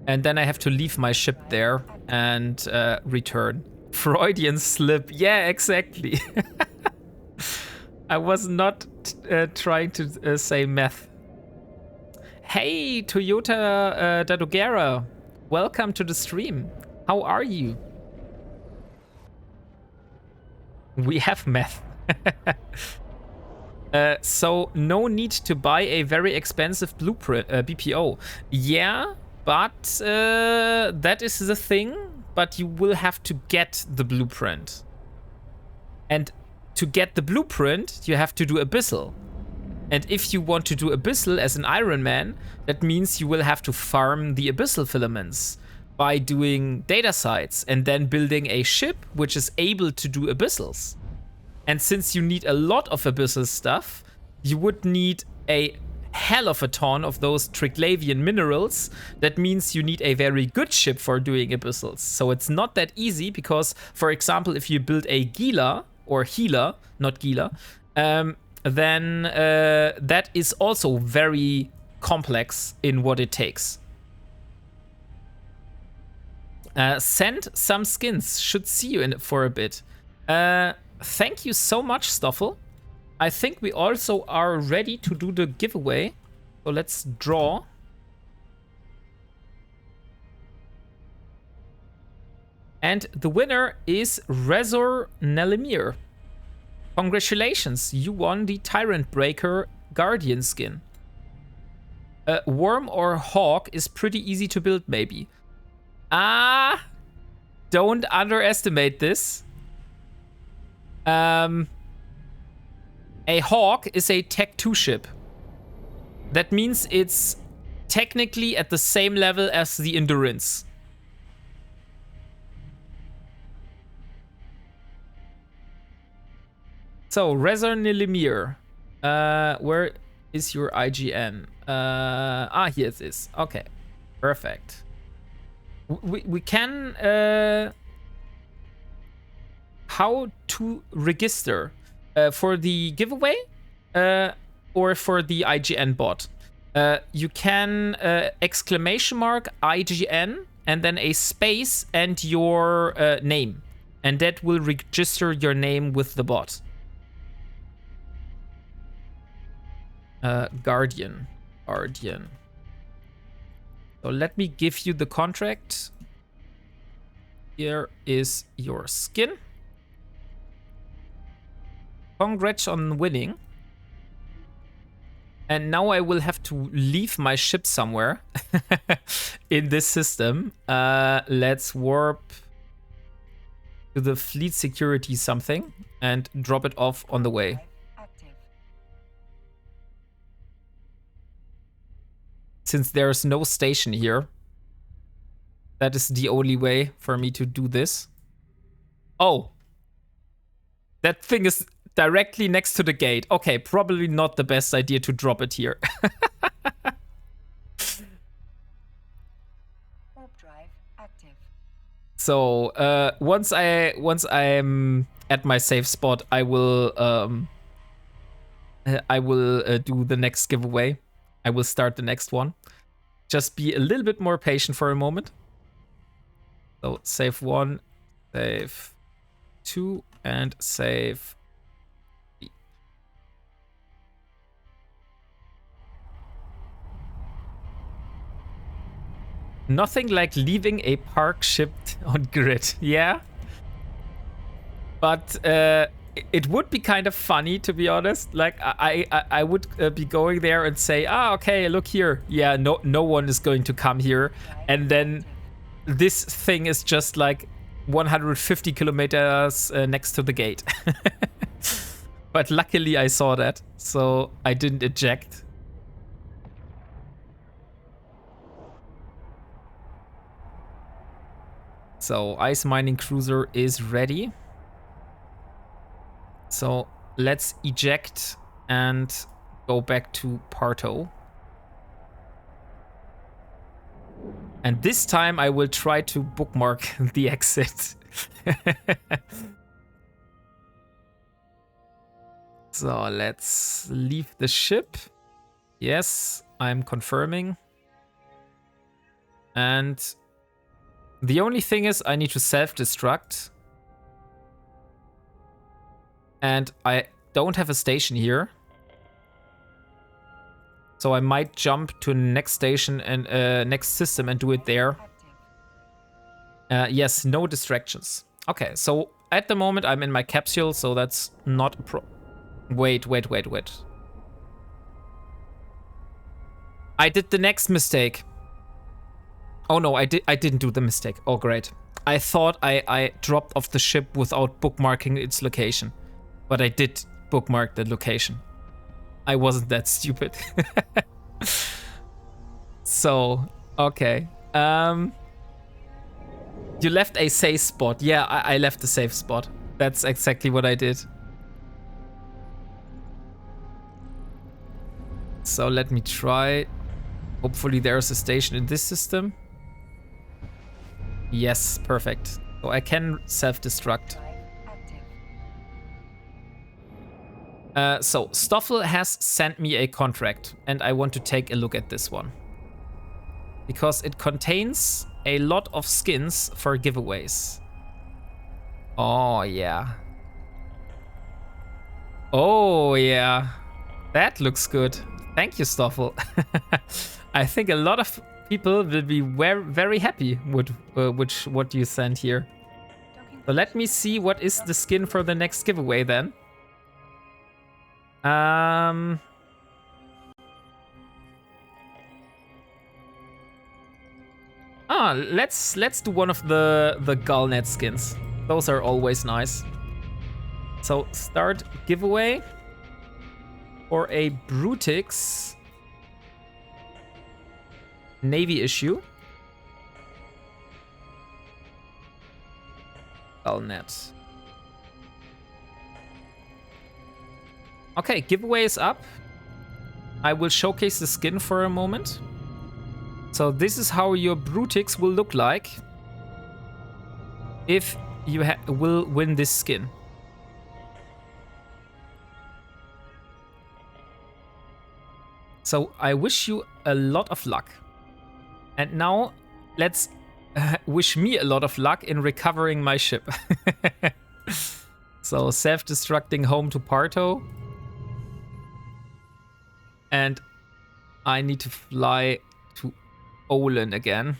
And then I have to leave my ship there and return. Freudian slip. Yeah, exactly. I was not trying to say meth. Hey, Toyota Dadogera. Welcome to the stream. How are you? We have meth. So no need to buy a very expensive blueprint BPO. Yeah, but that is the thing. But you will have to get the blueprint. And to get the blueprint, you have to do Abyssal. And if you want to do Abyssal as an Ironman, that means you will have to farm the Abyssal filaments by doing data sites and then building a ship which is able to do Abyssals. And since you need a lot of Abyssal stuff, you would need a hell of a ton of those Triglavian minerals. That means you need a very good ship for doing Abyssals. So it's not that easy because, for example, if you build a Gila, or Gila, not Gila, then that is also very complex in what it takes. Send some skins. Should see you in for a bit. Thank you so much, Stoffel. I think we also are ready to do the giveaway. So let's draw. And the winner is Rezor Nelimir. Congratulations, you won the Tyrant Breaker Guardian skin. Worm or Hawk is pretty easy to build, maybe. Don't underestimate this. A Hawk is a Tech 2 ship. That means it's technically at the same level as the Endurance. So, Rezor Nilimir. Where is your IGN? Here it is. Okay. Perfect. We can... how to register? For the giveaway? Or for the IGN bot? You can exclamation mark IGN and then a space and your name. And that will register your name with the bot. Guardian. So let me give you the contract. Here is your skin. Congrats on winning. And now I will have to leave my ship somewhere in this system. Let's warp to the fleet security something and drop it off on the way. Since there's no station here, that is the only way for me to do this. Oh, that thing is directly next to the gate. Okay, probably not the best idea to drop it here. Warp drive active. So once I'm at my safe spot, I will do the next giveaway. I will start the next one. Just be a little bit more patient for a moment. So save 1, save 2, and save 3. Nothing like leaving a park ship on grid, yeah? But it would be kind of funny, to be honest. Like I would be going there and say, okay, look here. Yeah, no one is going to come here, and then this thing is just like 150 kilometers next to the gate. But luckily I saw that, so I didn't eject. So ice mining cruiser is ready. So let's eject and go back to Parto. And this time I will try to bookmark the exit. So let's leave the ship. Yes, I'm confirming. And the only thing is I need to self-destruct. And I don't have a station here. So I might jump to the next station and next system and do it there. Yes, no distractions. Okay, so at the moment I'm in my capsule, so that's not a pro... Wait. I did the next mistake. Oh no, I didn't do the mistake. Oh great. I thought I dropped off the ship without bookmarking its location. But I did bookmark the location. I wasn't that stupid. So, okay. You left a safe spot. Yeah, I left a safe spot. That's exactly what I did. So let me try. Hopefully there's a station in this system. Yes, perfect. So I can self-destruct. So Stoffel has sent me a contract, and I want to take a look at this one. Because it contains a lot of skins for giveaways. Oh, yeah. Oh, yeah. That looks good. Thank you, Stoffel. I think a lot of people will be very happy with what you sent here. So let me see what is the skin for the next giveaway then. Let's do one of the Gallnet skins. Those are always nice. So start giveaway for a Brutix Navy issue. Gallnet. Okay, giveaway is up. I will showcase the skin for a moment. So this is how your Brutix will look like if you will win this skin. So I wish you a lot of luck. And now let's wish me a lot of luck in recovering my ship. So self-destructing home to Parto. And I need to fly to Olin again.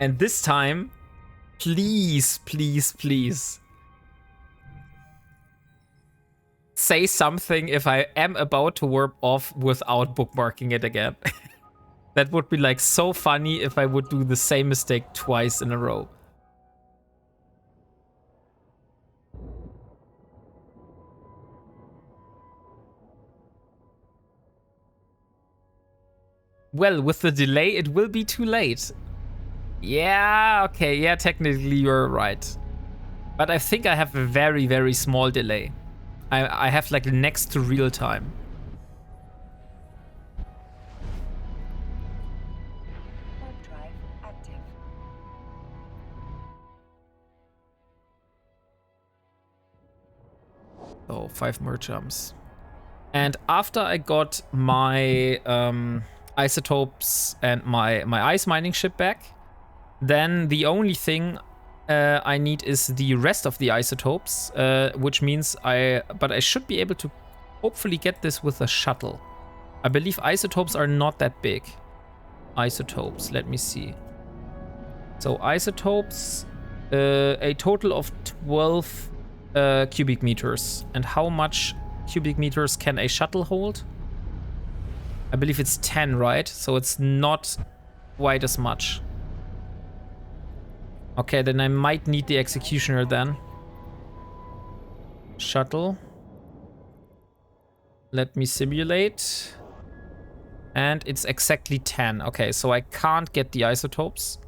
And this time, please, please, please, say something if I am about to warp off without bookmarking it again. That would be like so funny if I would do the same mistake twice in a row. Well, with the delay, it will be too late. Yeah, okay, yeah, technically you're right. But I think I have a very, very small delay. I have like next to real time. Warp drive active. Oh, 5 more jumps. And after I got my isotopes and my ice mining ship back, then the only thing I need is the rest of the isotopes, which means I should be able to hopefully get this with a shuttle. I believe isotopes are not that big. Isotopes, let me see. So isotopes, a total of 12 cubic meters. And how much cubic meters can a shuttle hold? I believe it's 10, right? So it's not quite as much. Okay, then I might need the executioner then. Shuttle. Let me simulate. And it's exactly 10. Okay, so I can't get the isotopes.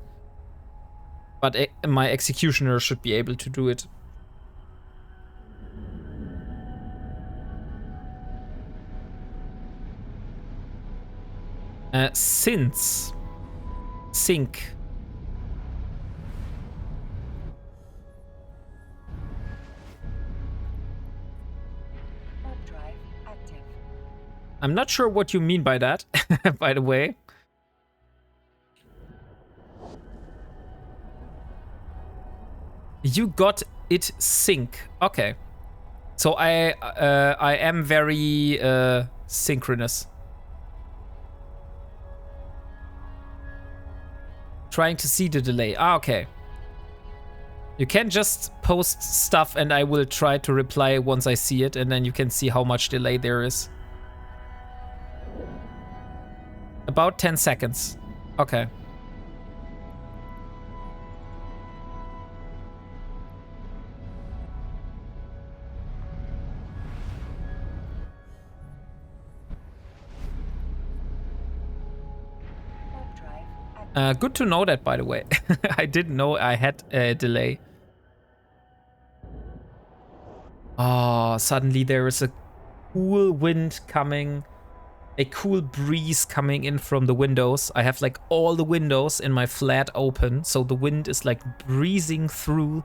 But my executioner should be able to do it. Since. Sync. Warp drive active. I'm not sure what you mean by that, by the way. You got it sync. Okay. So I am very synchronous. Trying to see the delay. Ah, okay. You can just post stuff and I will try to reply once I see it, and then you can see how much delay there is. About 10 seconds. Okay. Warp drive active. Good to know that, by the way. I didn't know I had a delay. Oh, suddenly there is a cool wind coming. A cool breeze coming in from the windows. I have like all the windows in my flat open, so the wind is like breezing through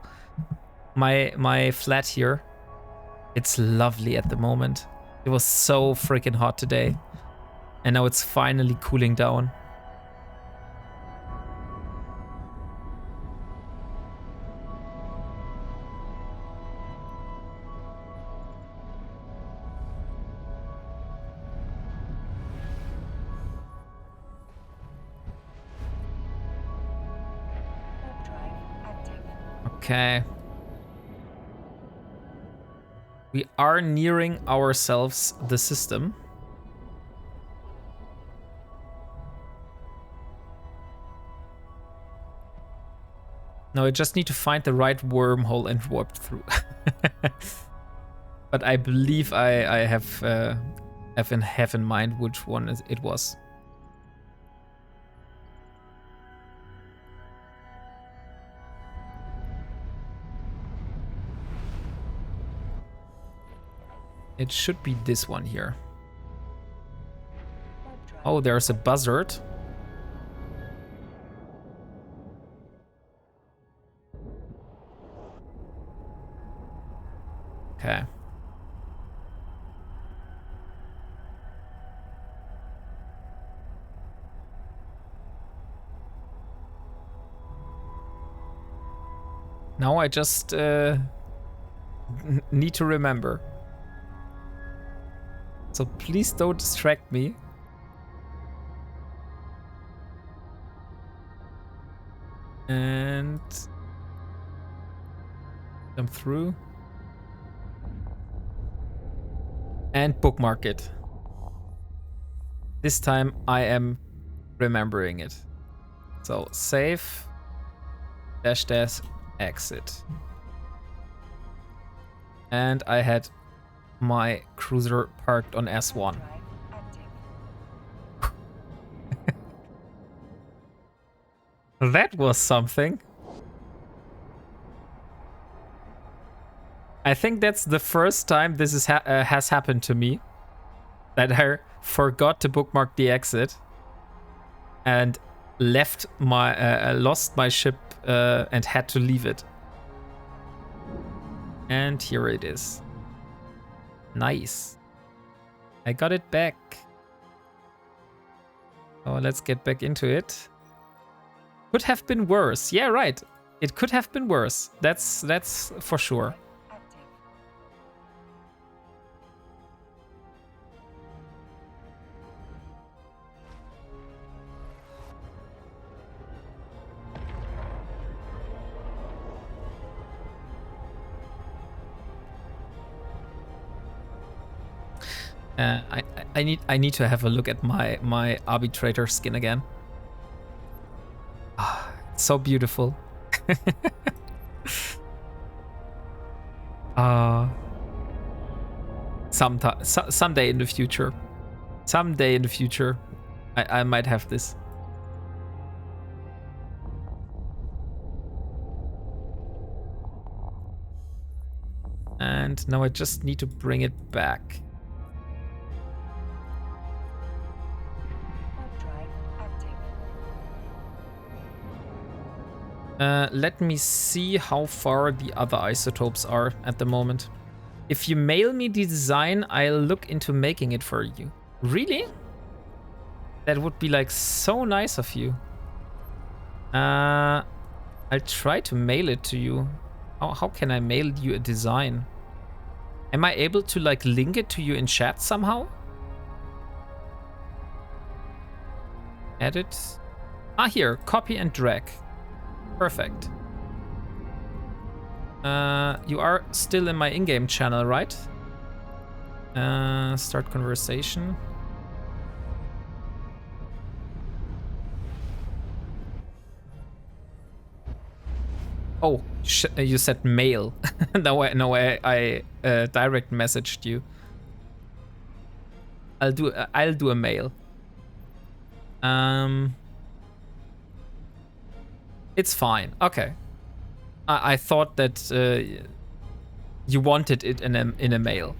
my flat here. It's lovely at the moment. It was so freaking hot today, and now it's finally cooling down. Warp drive active. Okay. We are nearing ourselves the system. Now I just need to find the right wormhole and warp through. But I believe I have in mind which one it was. It should be this one here. Warp drive. Oh, there's a buzzard. Okay. Now I just need to remember. So please don't distract me. And jump through. And bookmark it. This time I am remembering it. So save, dash dash, exit. And I had my cruiser parked on S1. That was something. I think that's the first time this is has happened to me. That I forgot to bookmark the exit and left my lost my ship and had to leave it. And here it is. Nice. I got it back. Oh, let's get back into it. Could have been worse. Yeah, right. It could have been worse. That's for sure. I need to have a look at my arbitrator skin again. Ah, it's so beautiful. Someday in the future. Someday in the future, I might have this. And now I just need to bring it back. Let me see how far the other isotopes are at the moment. If you mail me the design, I'll look into making it for you. Really? That would be like so nice of you. I'll try to mail it to you. How can I mail you a design? Am I able to like link it to you in chat somehow? Edit. Ah, here, copy and drag. Perfect. You are still in my in-game channel, right? Start conversation. Oh, you said mail. No, I direct messaged you. I'll do a mail. It's fine. Okay. I thought that you wanted it in a mail.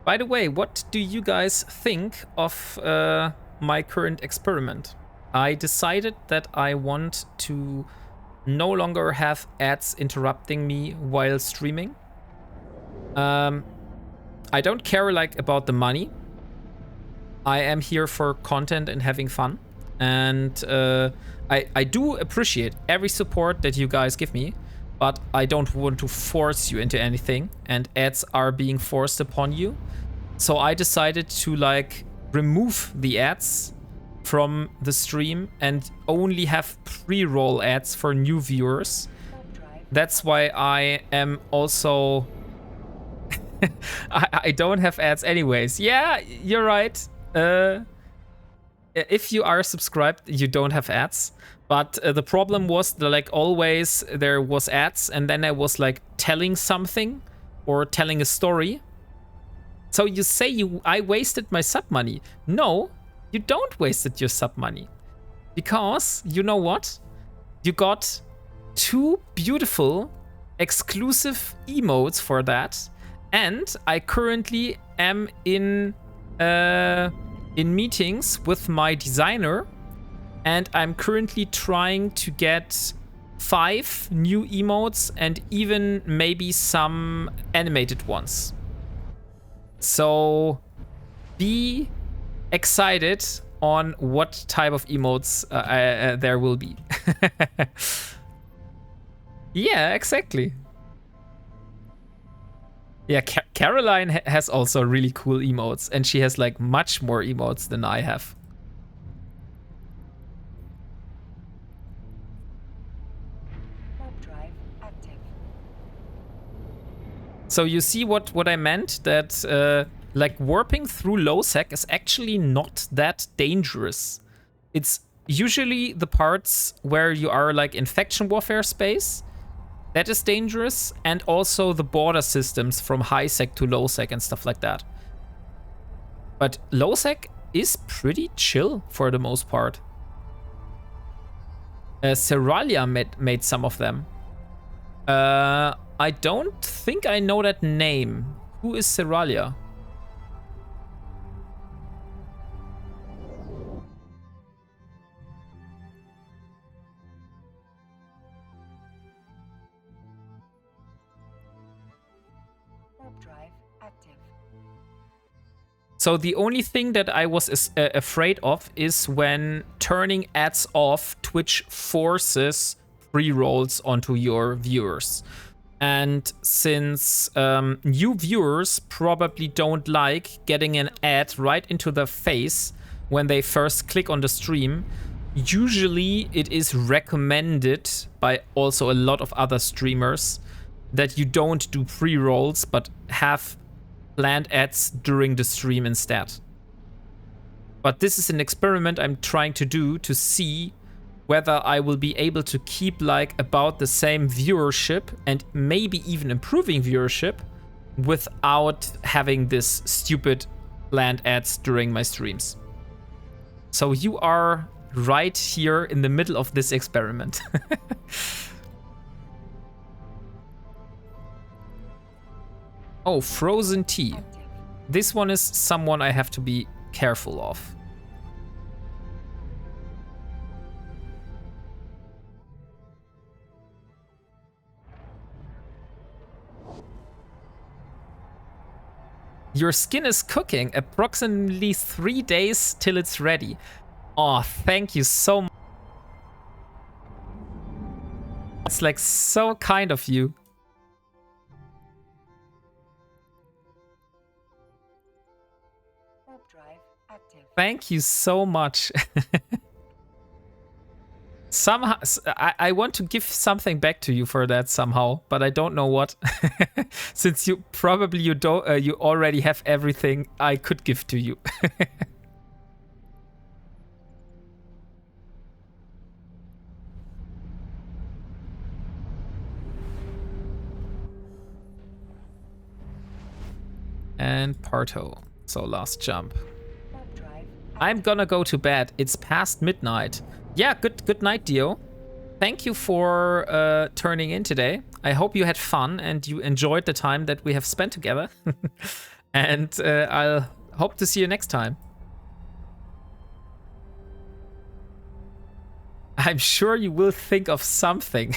By the way, what do you guys think of my current experiment? I decided that I want to no longer have ads interrupting me while streaming. I don't care like about the money. I am here for content and having fun. And I do appreciate every support that you guys give me, but I don't want to force you into anything, and ads are being forced upon you. So I decided to like remove the ads from the stream and only have pre-roll ads for new viewers. That's why I am also I don't have ads anyways. Yeah, you're right. If you are subscribed, you don't have ads. But the problem was that like always there was ads, and then I was like telling something or telling a story. So you say I wasted my sub money. No, you don't wasted your sub money. Because, you know what? You got 2 beautiful exclusive emotes for that. And I currently am in meetings with my designer. And I'm currently trying to get 5 new emotes and even maybe some animated ones. So be excited on what type of emotes there will be. Yeah, exactly. Yeah, Caroline has also really cool emotes, and she has like much more emotes than I have. Warp drive active. So you see what I meant? That like warping through low sec is actually not that dangerous. It's usually the parts where you are like in faction warfare space that is dangerous, and also the border systems from high sec to low sec and stuff like that. But low sec is pretty chill for the most part. Seralia made some of them. I don't think I know that name. Who is Seralia? Warp drive active. So the only thing that I was afraid of is when turning ads off, Twitch forces pre-rolls onto your viewers. And since new viewers probably don't like getting an ad right into their face when they first click on the stream, usually it is recommended by also a lot of other streamers that you don't do pre-rolls but have planned ads during the stream instead. But this is an experiment I'm trying to do to see whether I will be able to keep like about the same viewership and maybe even improving viewership without having this stupid planned ads during my streams. So you are right here in the middle of this experiment. Oh, frozen tea. This one is someone I have to be careful of. Your skin is cooking, approximately 3 days till it's ready. Oh, thank you so much. It's like so kind of you. Warp drive active. Thank you so much. Somehow, I want to give something back to you for that somehow, but I don't know what. Since you probably you already have everything I could give to you. And Parto. So last jump. Warp drive. I'm gonna go to bed. It's past midnight. Yeah, good night, Dio. Thank you for turning in today. I hope you had fun and you enjoyed the time that we have spent together. And I'll hope to see you next time. I'm sure you will think of something.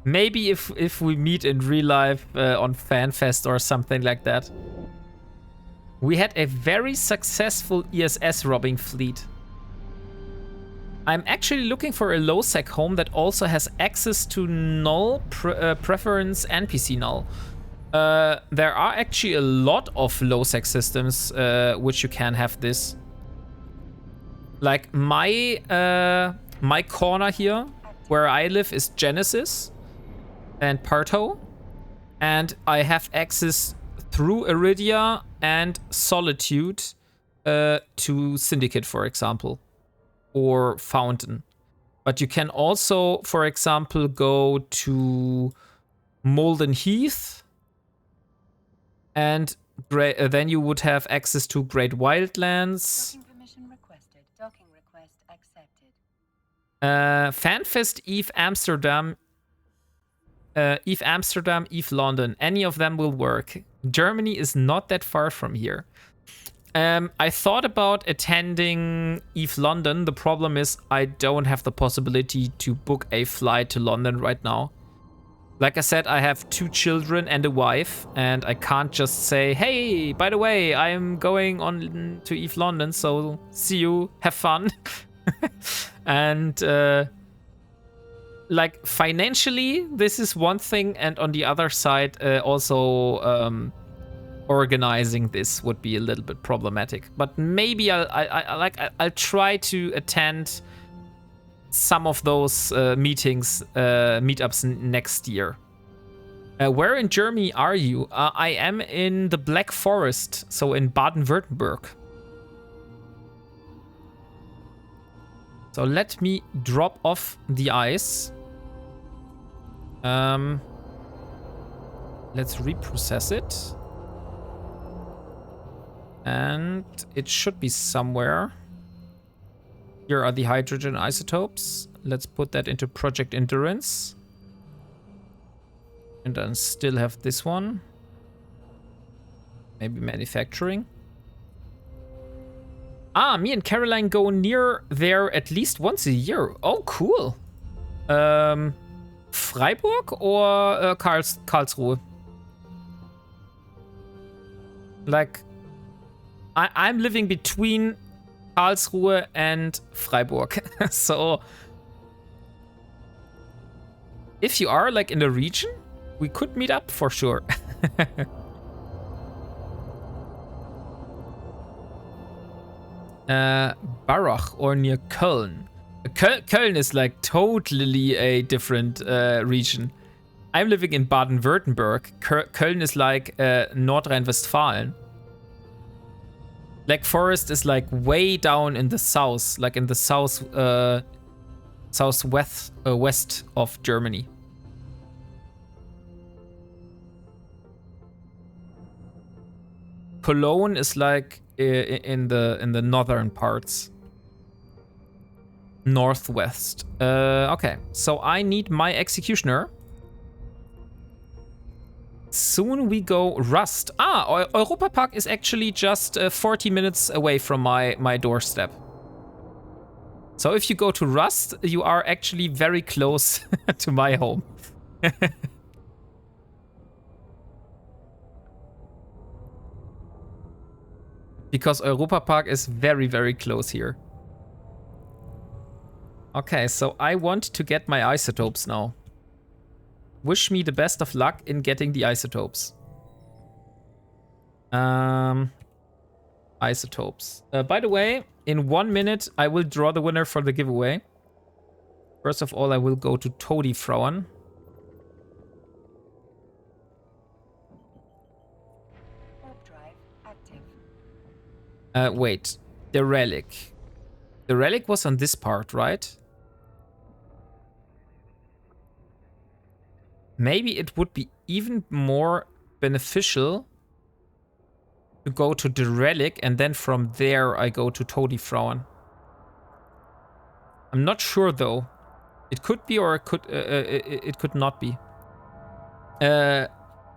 Maybe if we meet in real life on FanFest or something like that. We had a very successful ESS robbing fleet. I'm actually looking for a low-sec home that also has access to null, preference, and PC null. There are actually a lot of low-sec systems which you can have this. Like my corner here, where I live, is Genesis and Parto, and I have access through Iridia and Solitude to Syndicate, for example, or Fountain. But you can also, for example, go to Molden Heath, and then you would have access to Great Wildlands. Docking permission requested. Docking request accepted. FanFest Eve Amsterdam. Eve Amsterdam, Eve London. Any of them will work. Germany is not that far from here. I thought about attending Eve London. The problem is I don't have the possibility to book a flight to London right now. Like I said, I have 2 children and a wife, and I can't just say, hey, by the way, I'm going on to Eve London, so see you, have fun. And like financially, this is one thing, and on the other side, also organizing this would be a little bit problematic. But maybe I'll try to attend some of those meetups next year. Where in Germany are you? I am in the Black Forest, so in Baden-Württemberg. So let me drop off the ice. Let's reprocess it. And it should be somewhere. Here are the hydrogen isotopes. Let's put that into Project Endurance. And then still have this one. Maybe manufacturing. Ah, me and Caroline go near there at least once a year. Oh, cool. Freiburg or Karlsruhe? Like, I'm living between Karlsruhe and Freiburg. So if you are like in the region, we could meet up for sure. Barach or near Köln. Köln is like totally a different region. I'm living in Baden-Württemberg. Köln is like Nordrhein-Westfalen. Black Forest is like way down in the south, like in the southwest west of Germany. Cologne is like in the northern parts, northwest. Okay, so I need my executioner. Soon we go Rust. Ah, Europa Park is actually just 40 minutes away from my doorstep. So if you go to Rust, you are actually very close to my home. Because Europa Park is very, very close here. Okay, so I want to get my isotopes now. Wish me the best of luck in getting the isotopes. Isotopes. By the way, in 1 minute, I will draw the winner for the giveaway. First of all, I will go to Toady Frauen. Warp drive active. Wait. The relic. The relic was on this part, right? Maybe it would be even more beneficial to go to the relic and then from there I go to Toady Frauen. I'm not sure though. It could be or it could not be.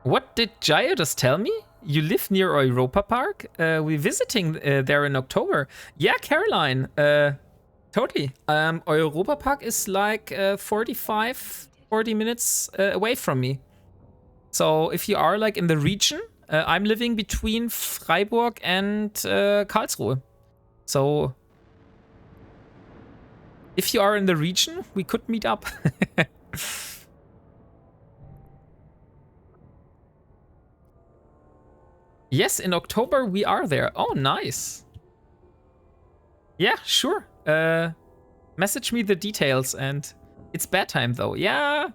What did Jaya just tell me? You live near Europa Park? We're visiting there in October. Yeah, Caroline. Totally. Europa Park is like 40 minutes away from me. So if you are like in the region, I'm living between Freiburg and Karlsruhe. So if you are in the region, we could meet up. Yes, in October we are there. Oh, nice. Yeah, sure. Message me the details and it's bedtime though. Yeah,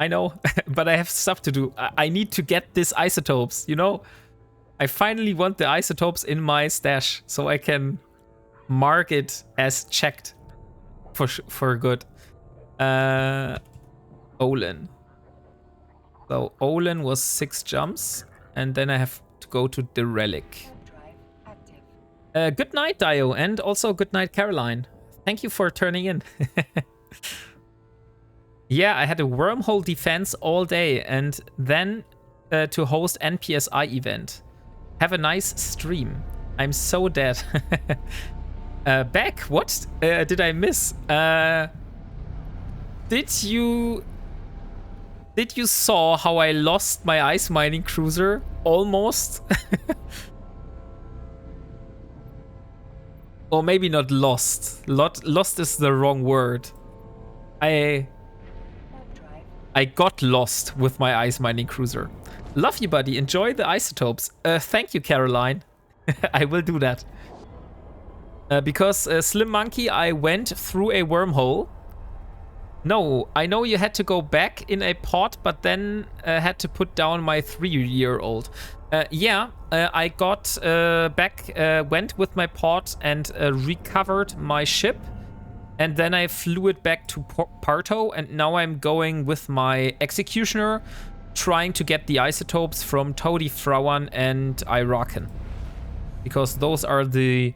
I know, but I have stuff to do. I need to get this isotopes, you know? I finally want the isotopes in my stash so I can mark it as checked for good. Olin. So Olin was 6 jumps and then I have to go to the relic. Good night, Dio, and also good night, Caroline. Thank you for turning in. Yeah, I had a wormhole defense all day and then to host NPSI event. Have a nice stream. I'm so dead. Back? What did I miss? Did you saw how I lost my ice mining cruiser? Almost. Or maybe not lost. Lost is the wrong word. I got lost with my ice mining cruiser. Love you, buddy. Enjoy the isotopes. Thank you, Caroline. I will do that. Because Slim Monkey, I went through a wormhole. No, I know you had to go back in a pod, but then had to put down my 3-year-old. I got back, went with my pod and recovered my ship. And then I flew it back to Parto, and now I'm going with my executioner, trying to get the isotopes from Toady Frauen and Irakan. Because those are the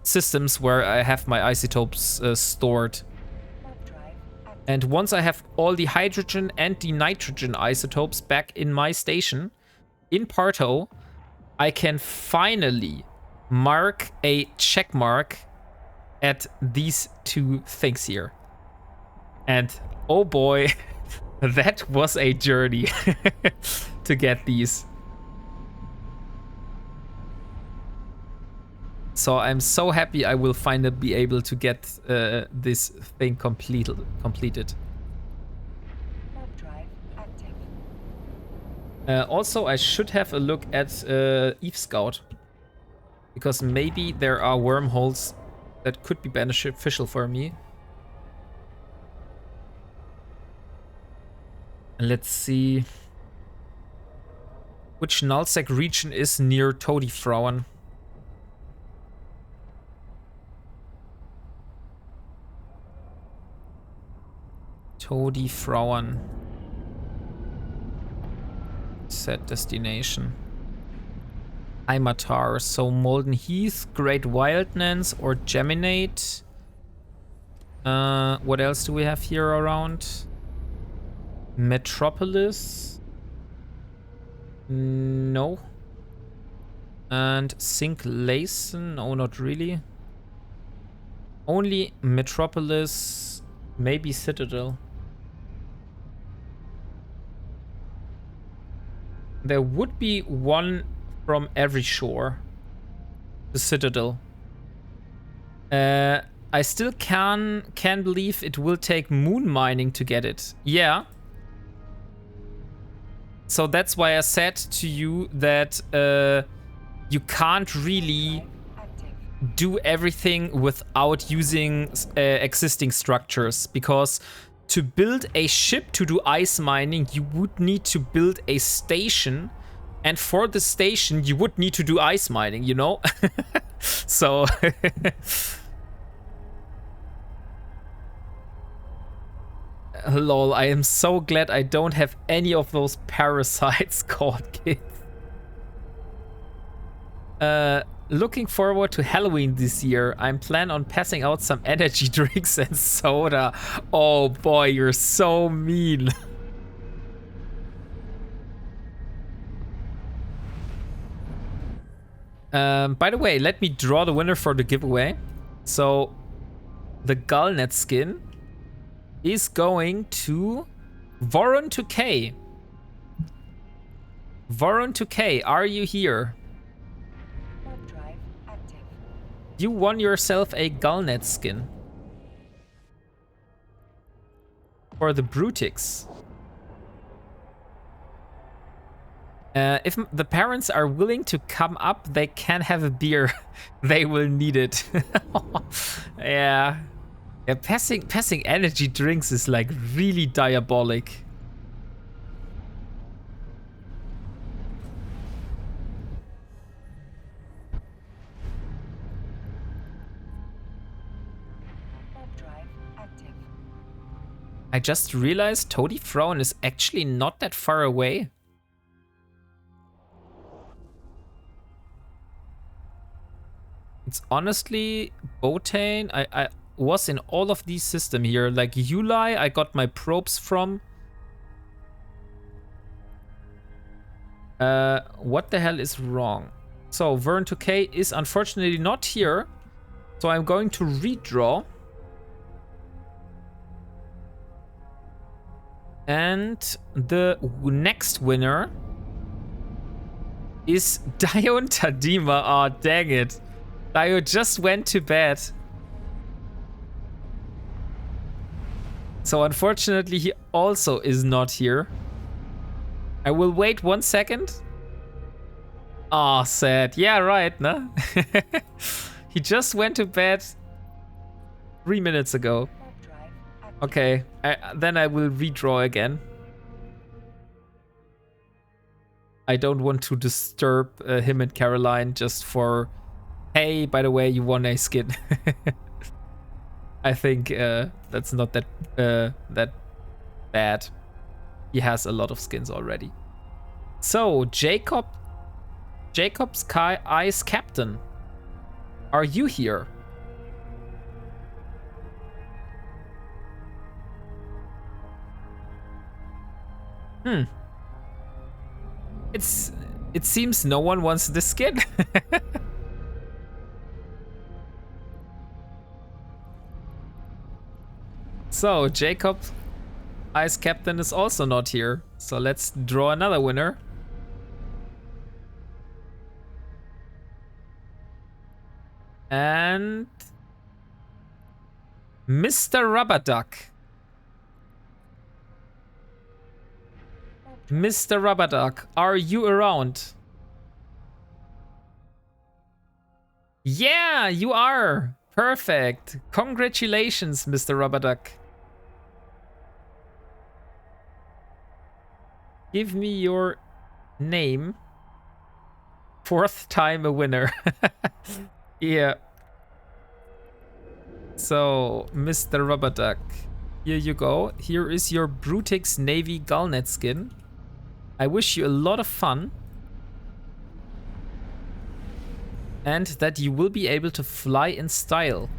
systems where I have my isotopes stored. And once I have all the hydrogen and the nitrogen isotopes back in my station, in Parto, I can finally mark a check mark at these two things here. And oh boy, that was a journey to get these. So I'm so happy I will finally be able to get this thing completed. Also, I should have a look at Eve Scout, because maybe there are wormholes that could be beneficial for me. And let's see which nullsec region is near Toady Frauen. Toady Frauen. Set destination. Heimatar. So Molten Heath, Great Wildlands, or Geminate. What else do we have here around? Metropolis. No. And Sink Layson. No, not really. Only Metropolis. Maybe Citadel. There would be one from every shore. The Citadel. I still can't believe it will take moon mining to get it. Yeah. So that's why I said to you that you can't really do everything without using existing structures, because to build a ship to do ice mining, you would need to build a station, and for the station, you would need to do ice mining, you know? So... Lol, I am so glad I don't have any of those parasites called kids. Looking forward to Halloween this year. I'm planning on passing out some energy drinks and soda. Oh boy, you're so mean. By the way, let me draw the winner for the giveaway. So, the Gullnet skin is going to Voron 2K. Voron 2K, are you here? You won yourself a Gullnet skin. For the Brutix. If the parents are willing to come up, they can have a beer. They will need it. Yeah. Yeah, passing energy drinks is like really diabolic. I just realized Toady Frauen is actually not that far away. It's honestly Botane. was in all of these systems here. Like Yulai, I got my probes from. What the hell is wrong? So Vern 2K is unfortunately not here. So I'm going to redraw. And the next winner is Dion Tadima. Oh, dang it. Dio just went to bed. So unfortunately, he also is not here. I will wait 1 second. Oh, sad. Yeah, right, no? He just went to bed 3 minutes ago. Okay, then I will redraw again. I don't want to disturb him and Caroline just for, hey, by the way, you won a skin. I think that's not that that bad. He has a lot of skins already. So Jacob's Ice Captain, are you here? It seems no one wants this skin. So Jacob Ice Captain is also not here. So let's draw another winner. And Mr. Rubber Duck. Mr. Rubber Duck, are you around? Yeah, you are. Perfect. Congratulations, Mr. Rubber Duck. Give me your name. 4th time a winner. Yeah. So, Mr. Rubber Duck, here you go. Here is your Brutix Navy Gullnet skin. I wish you a lot of fun. And that you will be able to fly in style.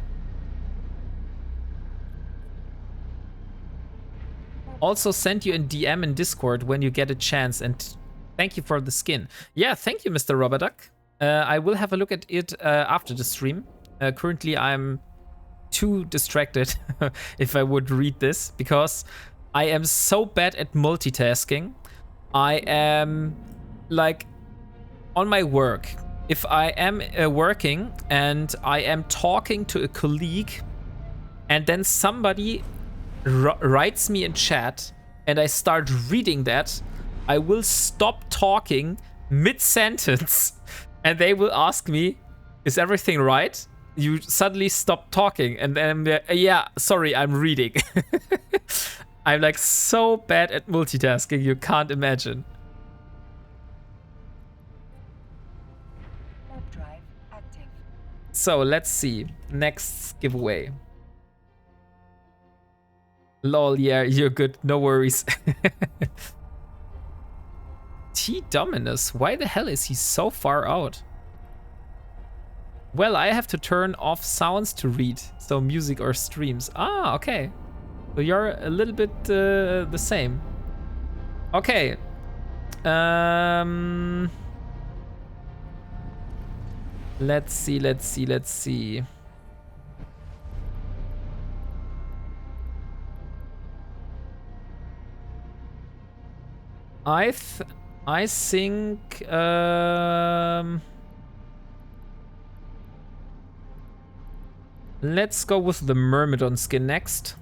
Also send you a DM in Discord when you get a chance, and thank you for the skin. Yeah, thank you, Mr. Rubber Duck. I will have a look at it after the stream. Currently, I'm too distracted if I would read this, because I am so bad at multitasking. I am like on my work. If I am working and I am talking to a colleague and then somebody writes me in chat and I start reading that, I will stop talking mid-sentence and they will ask me, is everything right? You suddenly stop talking and then, yeah, sorry, I'm reading. I'm like so bad at multitasking, you can't imagine. So let's see. Next giveaway. Lol, yeah, you're good. No worries. T Dominus, why the hell is he so far out? Well, I have to turn off sounds to read. So music or streams. Ah, okay. So you're a little bit the same. Okay. Let's see. I think let's go with the Myrmidon skin next.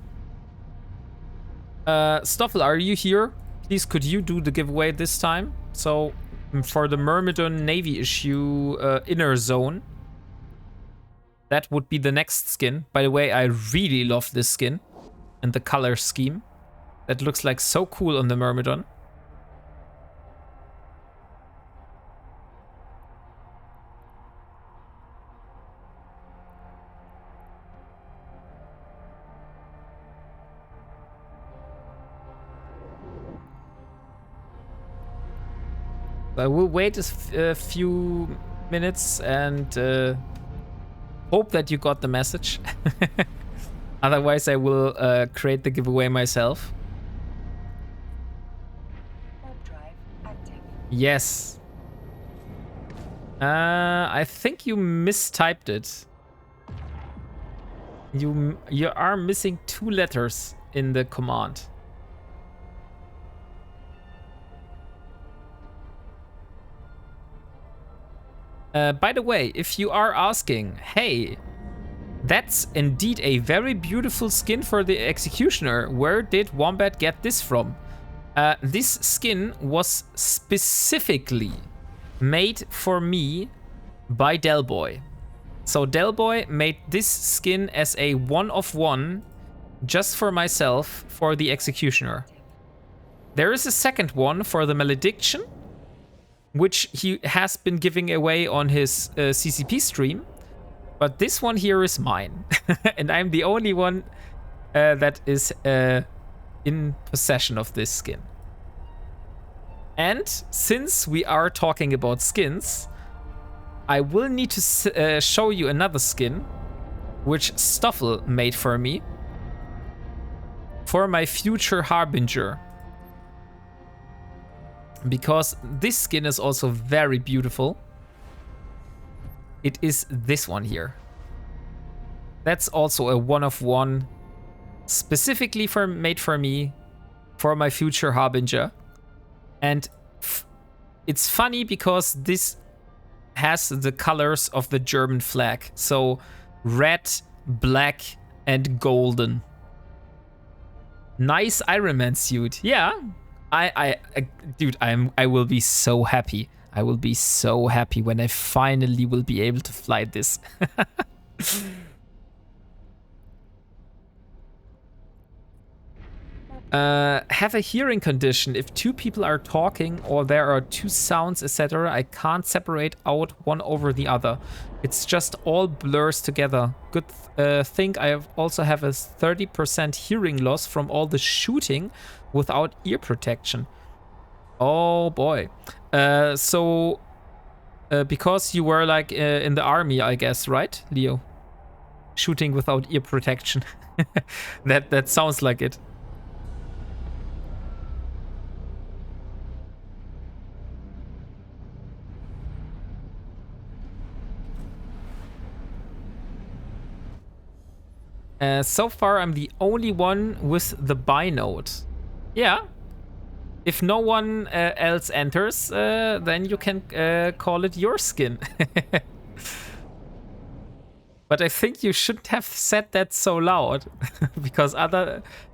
Stoffel, are you here? Please, could you do the giveaway this time? So for the Myrmidon Navy issue inner zone, that would be the next skin. By the way, I really love this skin and the color scheme. That looks like so cool on the Myrmidon. I will wait a few minutes and hope that you got the message. Otherwise, I will create the giveaway myself. Warp drive active. Yes. I think you mistyped it. You are missing 2 letters in the command. By the way, if you are asking, hey, that's indeed a very beautiful skin for the Executioner. Where did Wombat get this from? This skin was specifically made for me by Delboy. So Delboy made this skin as a 1-of-1 just for myself for the Executioner. There is a second one for the Malediction, which he has been giving away on his CCP stream. But this one here is mine. And I'm the only one that is in possession of this skin. And since we are talking about skins, I will need to show you another skin, which Stoffel made for me for my future Harbinger. Because this skin is also very beautiful. It is this one here. That's also a 1-of-1, specifically made for me, for my future Harbinger. And it's funny because this has the colors of the German flag. So red, black, and golden. Nice Ironman suit. Yeah. Dude, I will be so happy. I will be so happy when I finally will be able to fly this. Have a hearing condition. If 2 people are talking or there are 2 sounds, etc., I can't separate out one over the other. It's just all blurs together. Good thing I also have a 30% hearing loss from all the shooting without ear protection. Oh boy. So because you were like in the army, I guess, right, Leo? Shooting without ear protection. That sounds like it. So far, I'm the only one with the binode. Yeah. If no one else enters, then you can call it your skin. But I think you shouldn't have said that so loud, because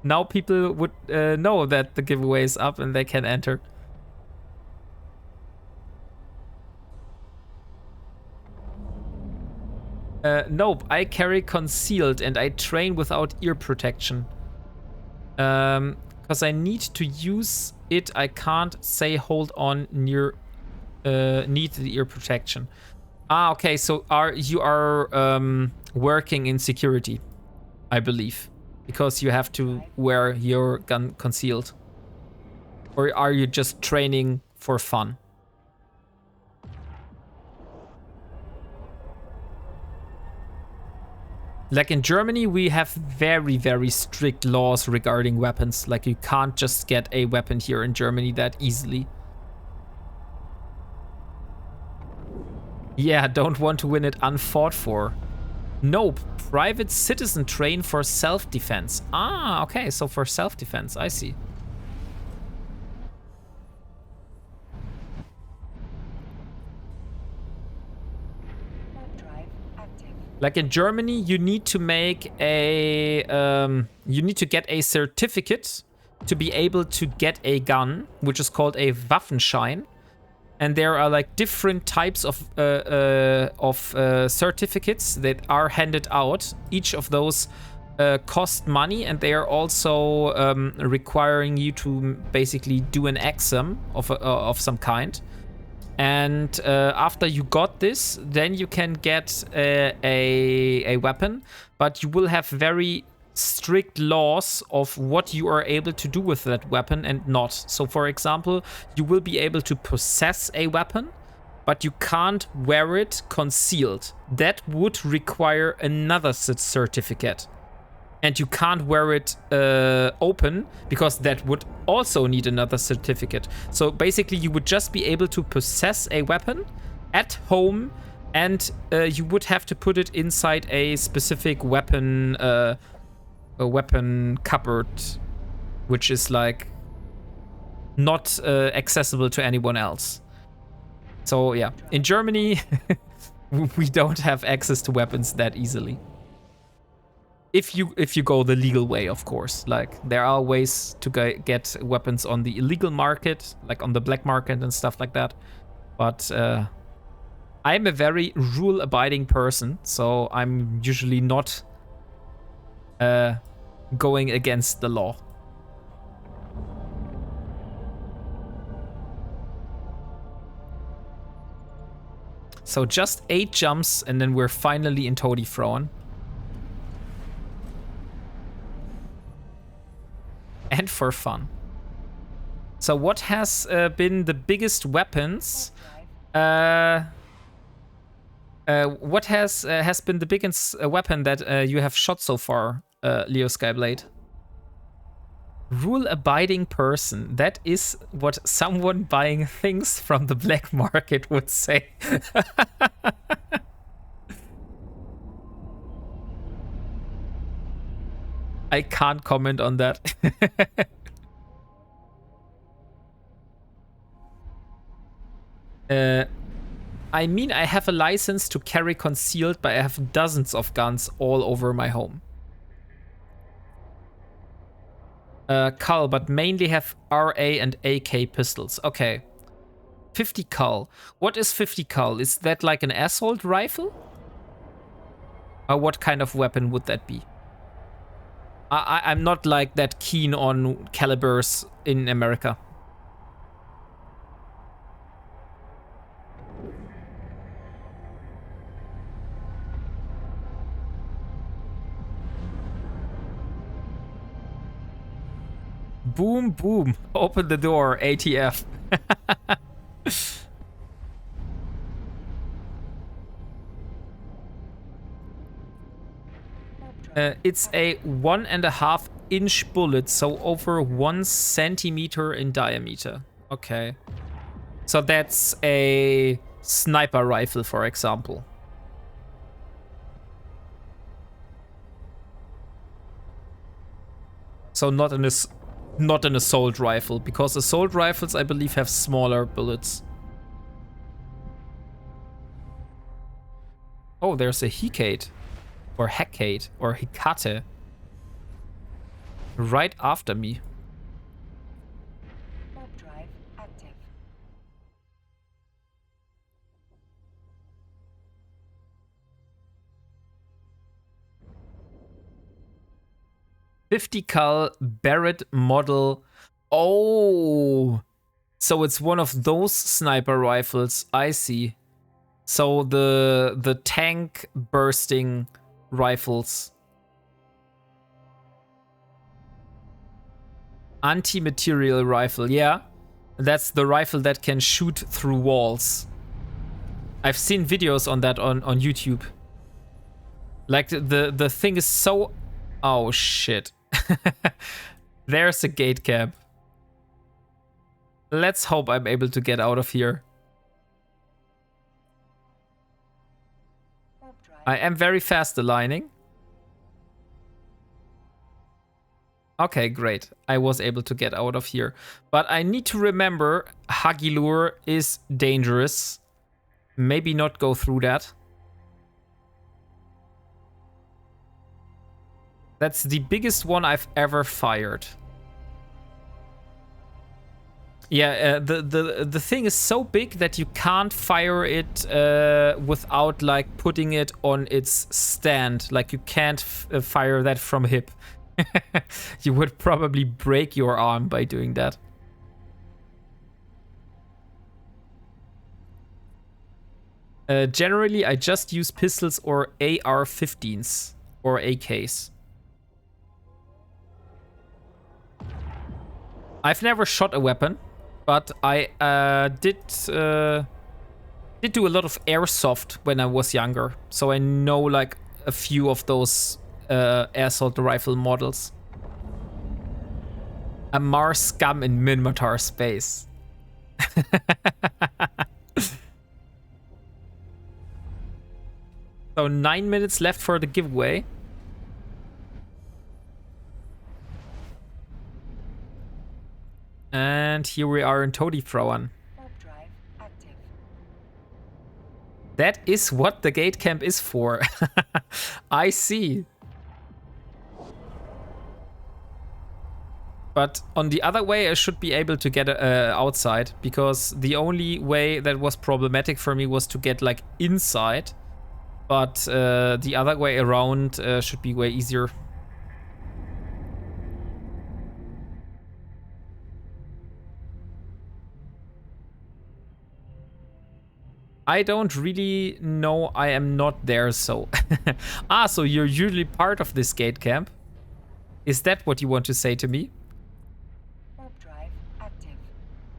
now people would know that the giveaway is up and they can enter. Nope, I carry concealed and I train without ear protection. Because I need to use it, I can't say hold on near need the ear protection. Ah, okay, so you are working in security, I believe, because you have to wear your gun concealed. Or are you just training for fun? Like in Germany, we have very, very strict laws regarding weapons. Like you can't just get a weapon here in Germany that easily. Yeah, don't want to win it unfought for. Nope, private citizen train for self-defense. Ah, okay, so for self-defense, I see. Like in Germany, you need to make a, you need to get a certificate to be able to get a gun, which is called a Waffenschein. And there are like different types of certificates that are handed out. Each of those cost money, and they are also requiring you to basically do an exam of some kind. And after you got this, then you can get a weapon, but you will have very strict laws of what you are able to do with that weapon and not. So for example, you will be able to possess a weapon, but you can't wear it concealed. That would require another certificate. And you can't wear it open because that would also need another certificate. So basically you would just be able to possess a weapon at home, and you would have to put it inside a specific weapon cupboard, which is like not accessible to anyone else. So yeah, in Germany we don't have access to weapons that easily. If you go the legal way, of course. Like, there are ways to get weapons on the illegal market, like on the black market and stuff like that. But I'm a very rule-abiding person, so I'm usually not going against the law. So just 8 jumps, and then we're finally in Todifrauen. And for fun. So what has been the biggest weapons? What has been the biggest weapon that you have shot so far, Leo Skyblade? Rule-abiding person. That is what someone buying things from the black market would say. I can't comment on that. I mean, I have a license to carry concealed, but I have dozens of guns all over my home. Cull, but mainly have RA and AK pistols. Okay. 50 Cull. What is 50 Cull? Is that like an assault rifle? Or what kind of weapon would that be? I'm not like that keen on calibers in America. Boom, boom. Open the door, ATF. It's a 1.5 inch bullet, so over 1 centimeter in diameter. Okay. So that's a sniper rifle, for example. So not an assault rifle, because assault rifles, I believe, have smaller bullets. Oh, there's a Hecate. Or Hecate. Or Hecate. Right after me. Warp drive active. .50 cal Barrett model. Oh, so it's one of those sniper rifles. I see. So the tank bursting rifles. Anti-material rifle, yeah. That's the rifle that can shoot through walls. I've seen videos on that on YouTube. Like the thing is so... Oh shit. There's a gate cab. Let's hope I'm able to get out of here. I am very fast aligning. Okay, great. I was able to get out of here. But I need to remember Hagilur is dangerous. Maybe not go through that. That's the biggest one I've ever fired. Yeah, the thing is so big that you can't fire it without like putting it on its stand. Like you can't fire that from hip. You would probably break your arm by doing that. Generally, I just use pistols or AR-15s or AKs. I've never shot a weapon, but I did do a lot of airsoft when I was younger, so I know like a few of those air assault rifle models. A Mars scum in Minmatar space. So 9 minutes left for the giveaway. And here we are in Todifrauen. That is what the gate camp is for. I see. But on the other way, I should be able to get outside, because the only way that was problematic for me was to get like inside. But the other way around should be way easier. I don't really know. I am not there, so... so you're usually part of this gate camp? Is that what you want to say to me?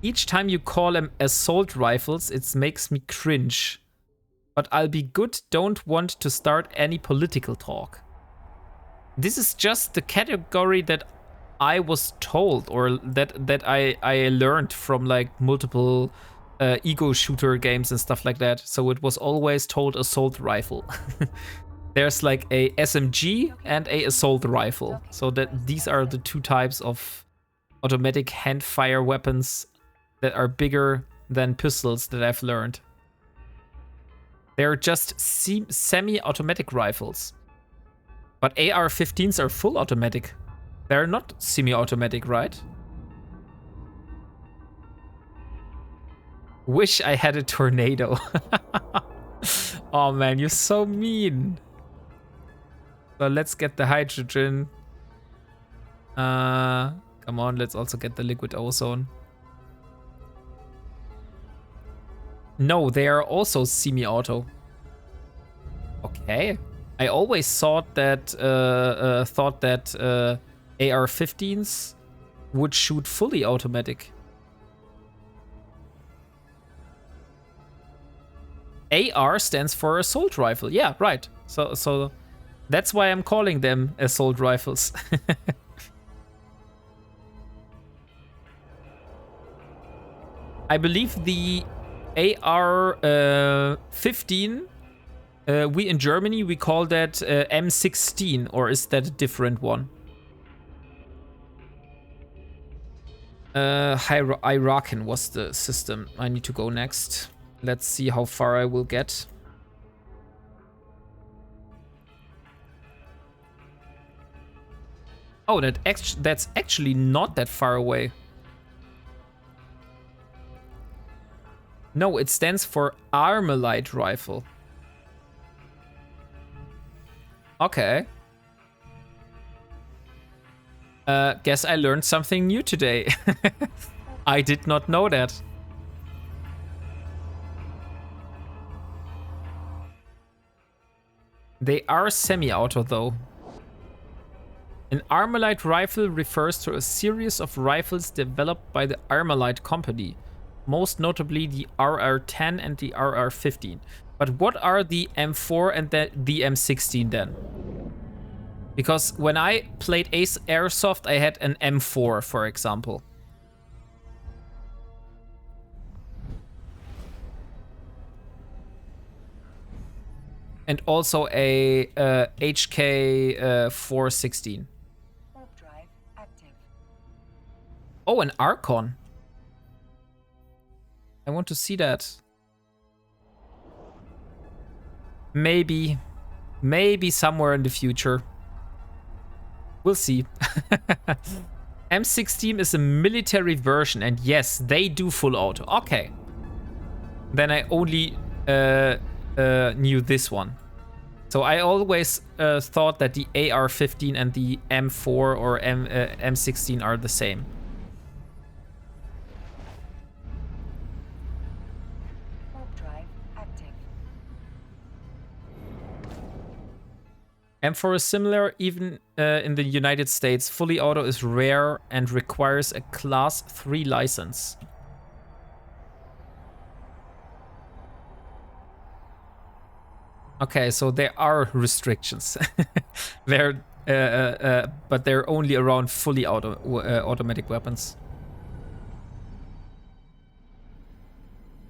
Each time you call them assault rifles, it makes me cringe. But I'll be good, don't want to start any political talk. This is just the category that I was told, or that I learned from like multiple ego shooter games and stuff like that. So it was always told assault rifle. There's like a SMG and a assault rifle. So that these are the two types of automatic hand fire weapons that are bigger than pistols that I've learned. They're just semi-automatic rifles. But AR-15s are full automatic. They're not semi-automatic, right? Wish I had a tornado. Oh man, you're so mean. So let's get the hydrogen. Come on, let's also get the liquid ozone. No, they are also semi-auto. Okay. I always thought that AR-15s would shoot fully automatic. AR stands for assault rifle. Yeah, right. So that's why I'm calling them assault rifles. I believe the AR-15, we in Germany, we call that M16, or is that a different one? Irakan was the system. I need to go next. Let's see how far I will get. Oh, that's actually not that far away. No, it stands for Armalite rifle. Okay. Guess I learned something new today. I did not know that. They are semi-auto though. An Armalite rifle refers to a series of rifles developed by the Armalite company, most notably the RR-10 and the RR-15. But what are the M4 and the M16 then? Because when I played Ace Airsoft, I had an M4, for example. And also a HK 416. Oh, an Archon. I want to see that. Maybe somewhere in the future. We'll see. M16 is a military version, and yes, they do full auto. Okay. Then I only knew this one. So I always thought that the AR-15 and the M4 or M16 are the same. M4 is similar, even in the United States. Fully auto is rare and requires a Class 3 license. Okay, so there are restrictions. There, but they're only around fully automatic weapons.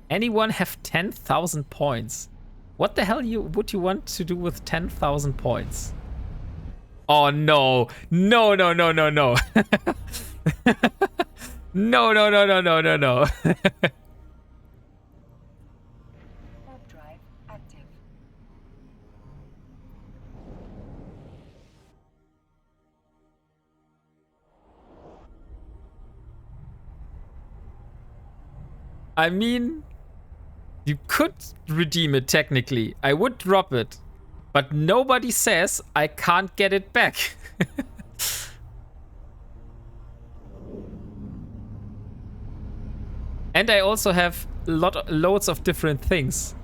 Anyone have 10,000 points? What the hell would you want to do with 10,000 points? Oh no. No, no, no, no, no. No, no, no, no, no, no, no. Warp drive active. I mean, you could redeem it technically. I would drop it. But nobody says I can't get it back. And I also have loads of different things.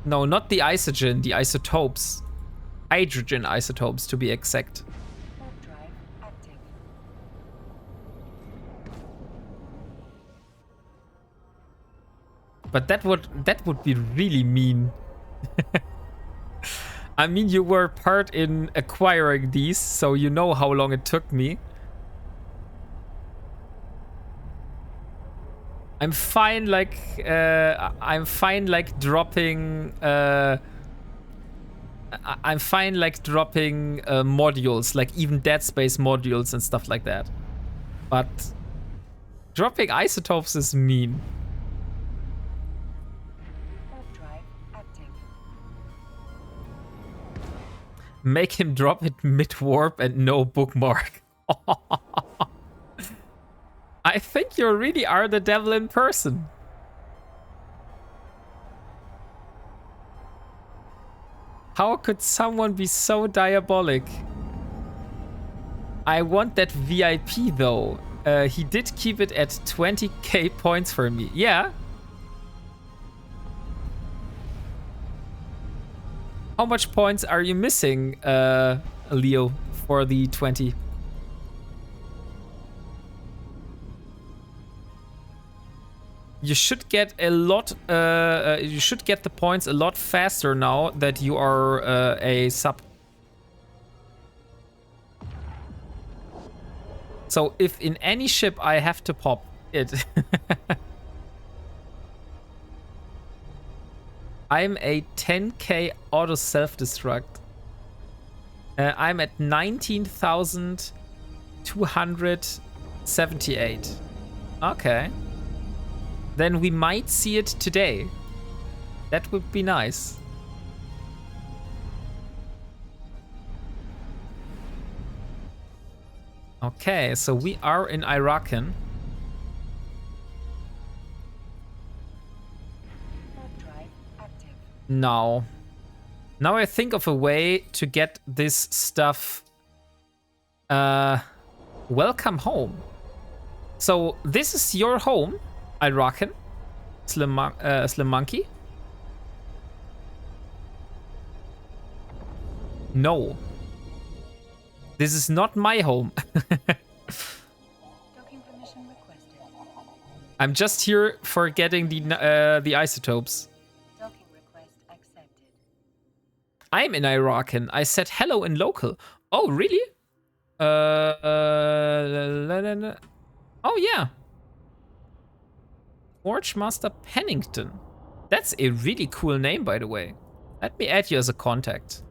No, not the isogen, the isotopes. Hydrogen isotopes, to be exact. Warp drive active. But that would be really mean. I mean, you were part in acquiring these, so you know how long it took me. I'm fine, like dropping. I'm fine, like dropping modules, like even Dead Space modules and stuff like that. But dropping isotopes is mean. Warp drive active. Make him drop it mid-warp and no bookmark. I think you really are the devil in person. How could someone be so diabolic? I want that VIP though. He did keep it at 20k points for me. Yeah. How much points are you missing, Leo, for the 20? You should get a lot. You should get the points a lot faster now that you are a sub. So if in any ship I have to pop it, I'm a 10k auto self-destruct. I'm at 19,278. Okay. Then we might see it today. That would be nice. Okay, so we are in Irakan. Now I think of a way to get this stuff. Welcome home. So this is your home, Irakan, Slim Monkey. No, this is not my home. Docking permission requested. I'm just here for getting the isotopes. Docking request accepted. I'm in Irakan. I said hello in local. Oh, really? Oh, yeah. Forge Master Pennington. That's a really cool name, by the way. Let me add you as a contact.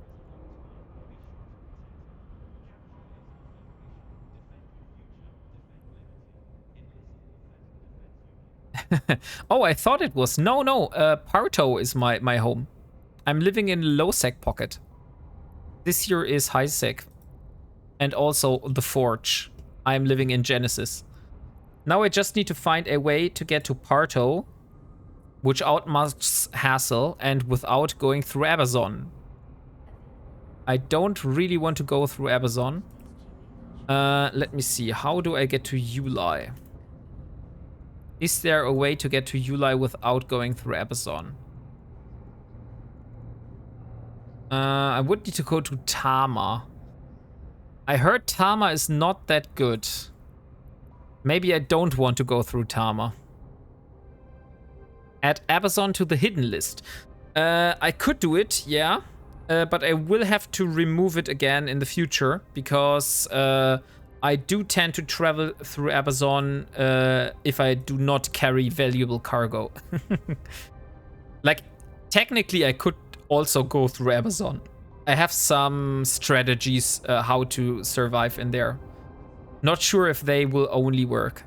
Oh, I thought it was. No. Parto is my home. I'm living in low sec pocket. This here is high sec. And also the Forge. I'm living in Genesis. Now I just need to find a way to get to Parto without much hassle and without going through Amazon. I don't really want to go through Amazon. Let me see. How do I get to Uli? Is there a way to get to Uli without going through Amazon? I would need to go to Tama. I heard Tama is not that good. Maybe I don't want to go through Tama. Add Amazon to the hidden list. I could do it, yeah. But I will have to remove it again in the future because I do tend to travel through Amazon if I do not carry valuable cargo. Like, technically, I could also go through Amazon. I have some strategies how to survive in there. Not sure if they will only work.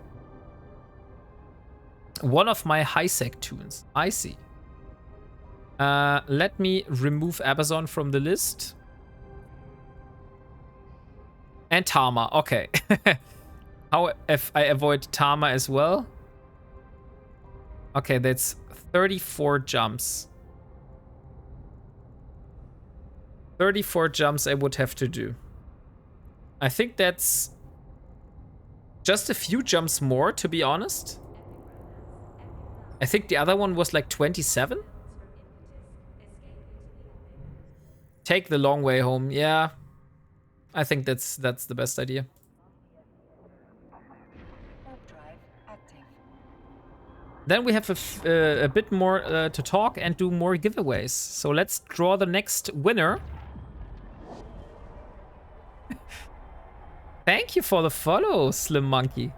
One of my high-sec tunes. I see. Let me remove Amazon from the list. And Tama. Okay. How if I avoid Tama as well? Okay, that's 34 jumps. 34 jumps I would have to do. I think that's just a few jumps more, to be honest. I think the other one was like 27. Take the long way home. Yeah. I think that's the best idea. Then we have a bit more to talk and do more giveaways. So let's draw the next winner. Thank you for the follow, Slim Monkey.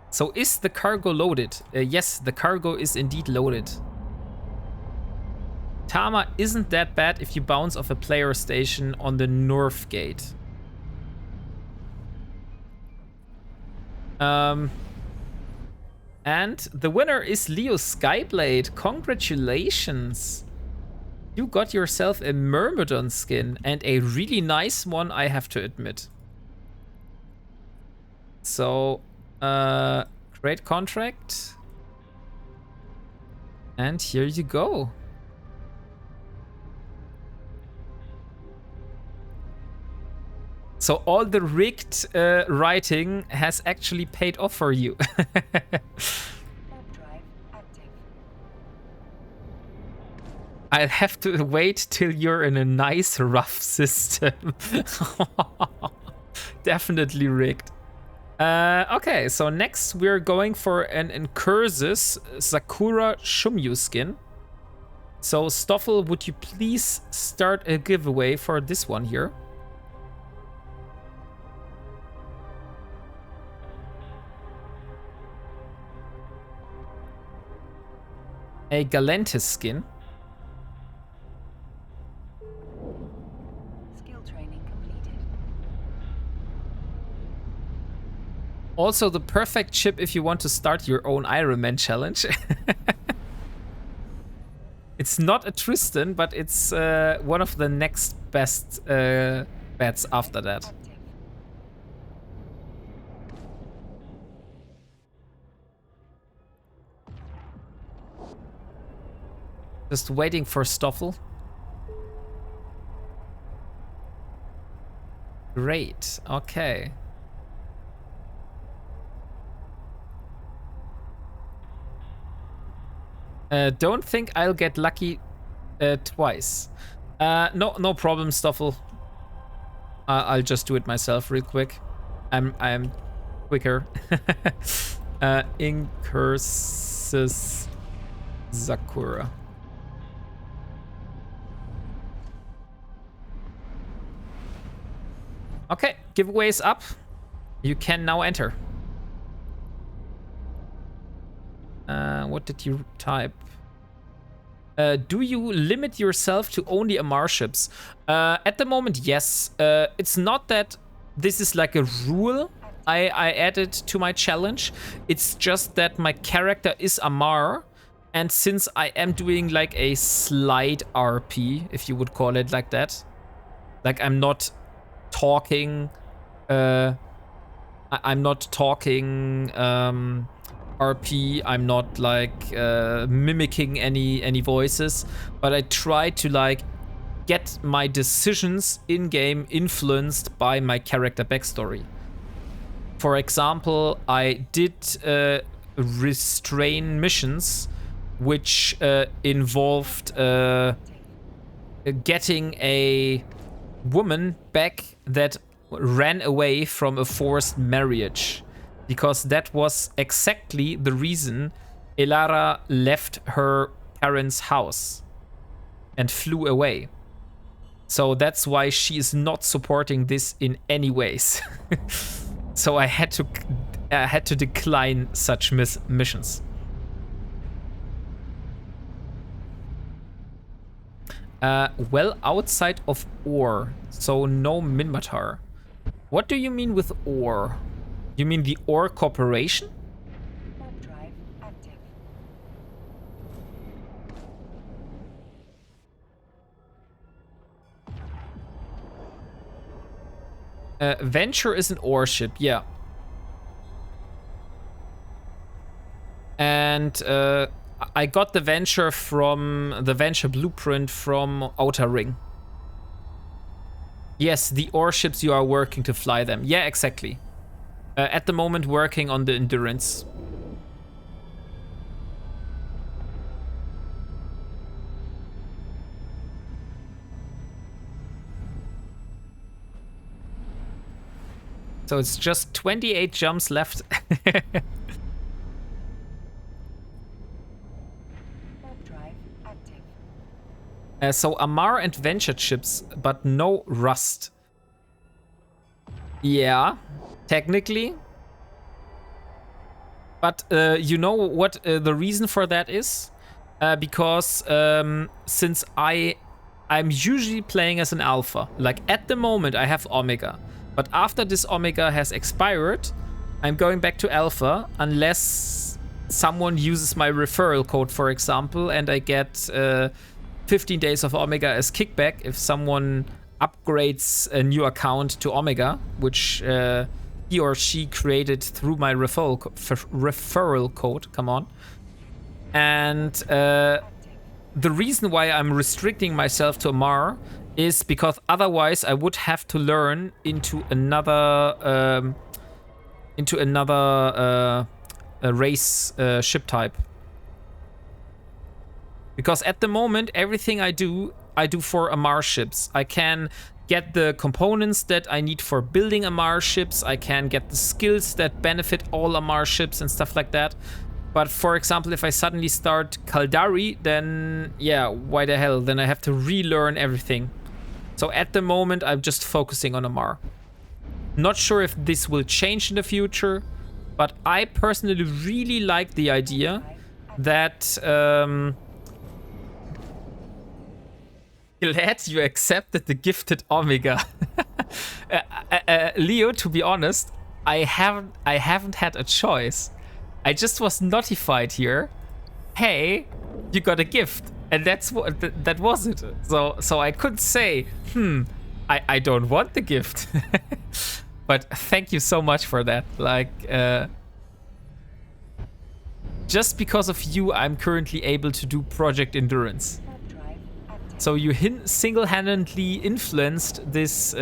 So is the cargo loaded? Yes, the cargo is indeed loaded. Tama isn't that bad if you bounce off a player station on the North Gate. And the winner is Leo Skyblade. Congratulations. You got yourself a Myrmidon skin and a really nice one, I have to admit. So, great contract. And here you go. So all the rigged writing has actually paid off for you. I'll have to wait till you're in a nice rough system. Definitely rigged. Okay, so next we're going for an Incursus Sakura Shumyu skin. So Stoffel, would you please start a giveaway for this one here? A Galantis skin. Skill training completed. Also the perfect chip if you want to start your own Ironman challenge. It's not a Tristan, but it's one of the next best bets after that. Just waiting for Stoffel. Great, okay. Don't think I'll get lucky twice. No problem, Stoffel. I'll just do it myself real quick. I'm quicker. Incursus Sakura. Okay, giveaways up. You can now enter. What did you type? Do you limit yourself to only Amar ships? At the moment, yes. It's not that this is like a rule I added to my challenge. It's just that my character is Amar. And since I am doing like a slide RP, if you would call it like that. Like I'm not talking I'm not talking RP. I'm not like mimicking any voices, but I try to like get my decisions in game influenced by my character backstory. For example, I did restrain missions which involved getting a woman back that ran away from a forced marriage because that was exactly the reason Elara left her parents' house and flew away. So that's why she is not supporting this in any ways. So I had to decline such missions. Well, outside of ore, so no Minmatar. What do you mean with ore? You mean the ore corporation? Warp drive active. Venture is an ore ship, yeah. And I got the Venture from the Venture blueprint from Outer Ring. Yes, the ore ships, you are working to fly them. Yeah, exactly. At the moment, working on the Endurance. So it's just 28 jumps left. Warp drive active. So Amar and Venture chips, but no Rust. Yeah, technically. But you know what the reason for that is? Because since I'm usually playing as an alpha. Like at the moment I have Omega. But after this Omega has expired, I'm going back to Alpha unless someone uses my referral code, for example, and I get 15 days of Omega as kickback if someone upgrades a new account to Omega, which he or she created through my referral code. Come on. And the reason why I'm restricting myself to Amar is because otherwise I would have to learn into another race ship type. Because at the moment everything I do for Amar ships. I can get the components that I need for building Amar ships. I can get the skills that benefit all Amar ships and stuff like that. But for example, if I suddenly start Kaldari, then yeah, why the hell? Then I have to relearn everything. So at the moment, I'm just focusing on Amar. Not sure if this will change in the future, but I personally really like the idea that glad you accepted the gifted Omega. Leo, to be honest, I haven't had a choice. I just was notified here. Hey, you got a gift, and that's what that was it. So I could say, I don't want the gift. But thank you so much for that. Like, just because of you, I'm currently able to do Project Endurance. So you single-handedly influenced this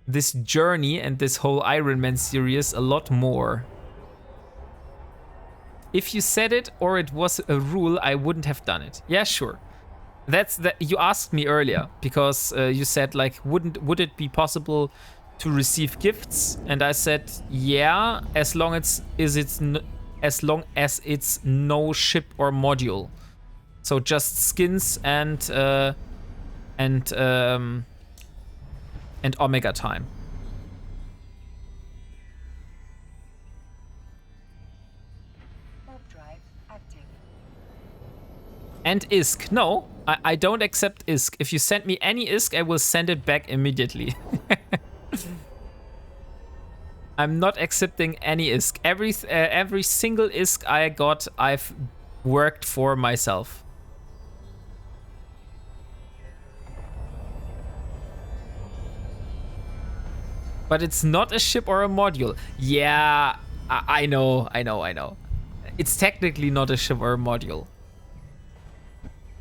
this journey and this whole Ironman series a lot more. If you said it or it was a rule, I wouldn't have done it. Yeah, sure. That's that. You asked me earlier because you said like, would it be possible to receive gifts? And I said, yeah, as long as it's no ship or module. So just skins and Omega time. And ISK. No, I don't accept ISK. If you send me any ISK, I will send it back immediately. I'm not accepting any ISK. Every single ISK I got, I've worked for myself. But it's not a ship or a module. Yeah, I know. It's technically not a ship or a module.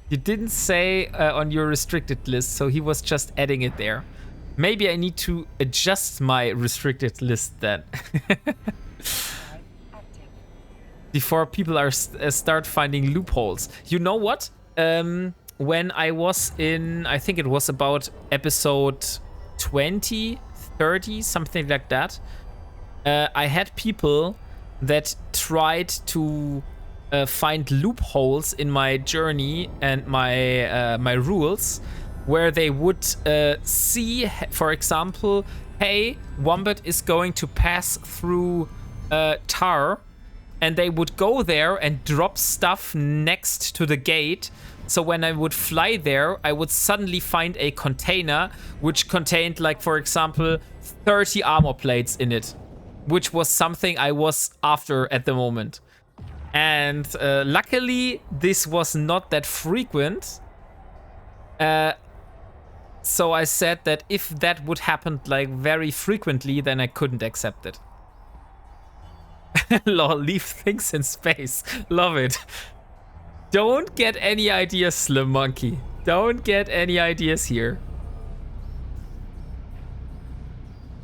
You didn't say on your restricted list, so he was just adding it there. Maybe I need to adjust my restricted list then. Before people start finding loopholes. You know what? When I was in, I think it was about episode 20, 30, something like that. I had people that tried to find loopholes in my journey and my rules, where they would see, for example, hey, Wombat is going to pass through Tar, and they would go there and drop stuff next to the gate. So when I would fly there, I would suddenly find a container which contained, like, for example, 30 armor plates in it, which was something I was after at the moment. And luckily, this was not that frequent. So I said that if that would happen, like, very frequently, then I couldn't accept it. Lol, leave things in space. Love it. Don't get any ideas, Slim Monkey. Don't get any ideas here.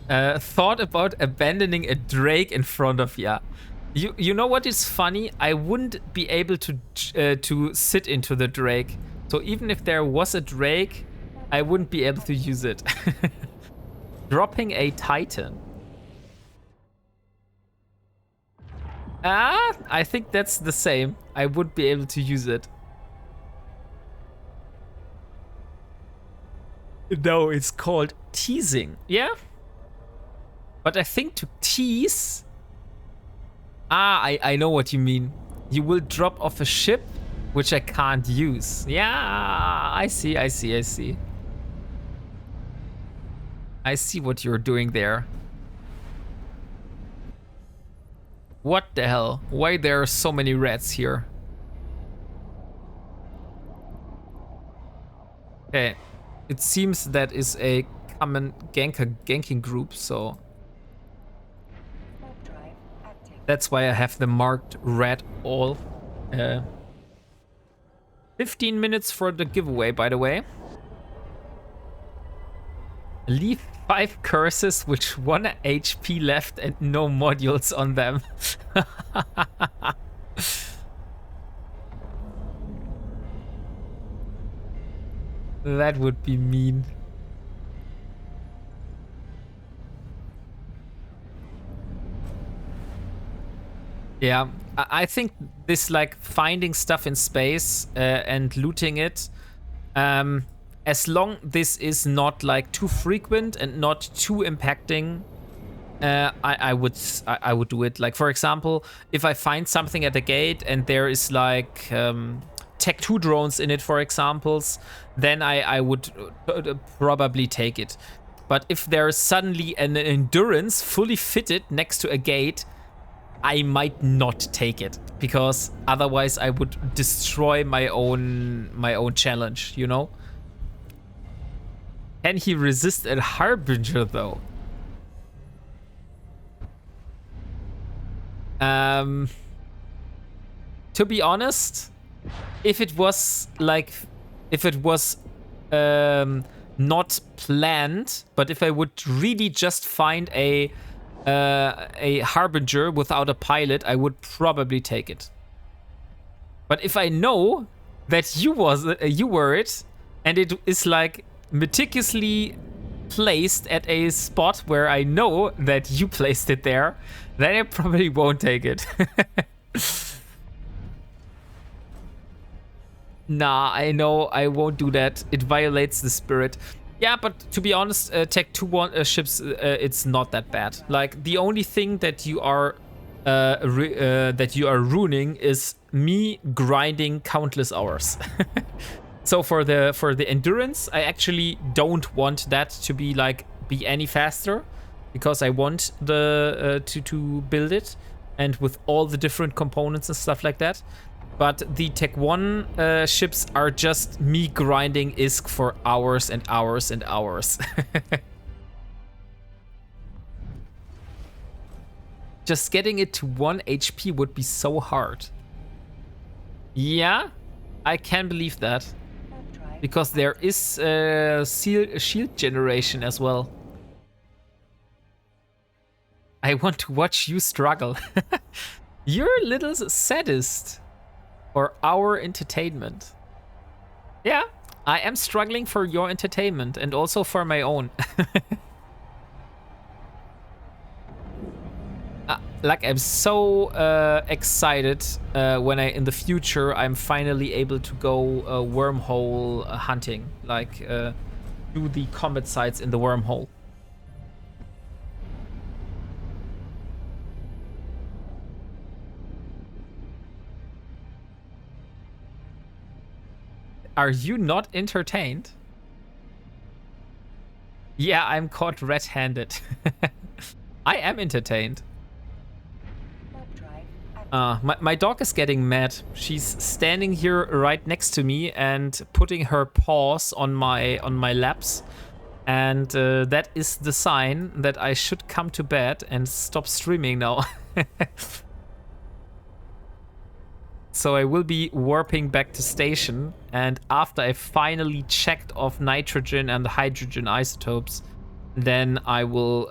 Thought about abandoning a Drake in front of ya. You know what is funny? I wouldn't be able to sit into the Drake. So even if there was a Drake, I wouldn't be able to use it. Dropping a Titan. I think that's the same. I would be able to use it. No, it's called teasing. Yeah? But I think to tease... I know what you mean. You will drop off a ship, which I can't use. Yeah, I see. I see what you're doing there. What the hell? Why there are so many rats here? Okay. It seems that is a common ganking group, so... That's why I have the marked red all. 15 minutes for the giveaway, by the way. Leave 5 curses with 1 HP left and no modules on them. That would be mean. Yeah, I think this, like, finding stuff in space and looting it, as long this is not, like, too frequent and not too impacting, I would do it. Like, for example, if I find something at the gate and there is, like, Tech 2 drones in it, for examples, then I would probably take it. But if there is suddenly an endurance fully fitted next to a gate, I might not take it, because otherwise I would destroy my own challenge, you know? Can he resist a Harbinger, though? To be honest, if it was not planned, but if I would really just find a Harbinger without a pilot, I would probably take it. But if I know that you were it, and it is, like, meticulously placed at a spot where I know that you placed it there, then I probably won't take it. Nah, I know I won't do that. It violates the spirit. Yeah, but to be honest, Tech 2 ships, it's not that bad. Like, the only thing that you are ruining is me grinding countless hours. So for the endurance, I actually don't want that to be any faster, because I want the to build it, and with all the different components and stuff like that. But the Tech 1 ships are just me grinding ISK for hours and hours and hours. Just getting it to 1 HP would be so hard. Yeah, I can believe that. Because there is shield generation as well. I want to watch you struggle. You're a little sadist. For our entertainment. Yeah, I am struggling for your entertainment and also for my own. Like, I'm so excited when in the future I'm finally able to go wormhole hunting, like do the combat sites in the wormhole. Are you not entertained? Yeah, I'm caught red-handed. I am entertained. My dog is getting mad. She's standing here right next to me and putting her paws on my laps. And that is the sign that I should come to bed and stop streaming now. So I will be warping back to station, and after I finally checked off nitrogen and hydrogen isotopes, then I will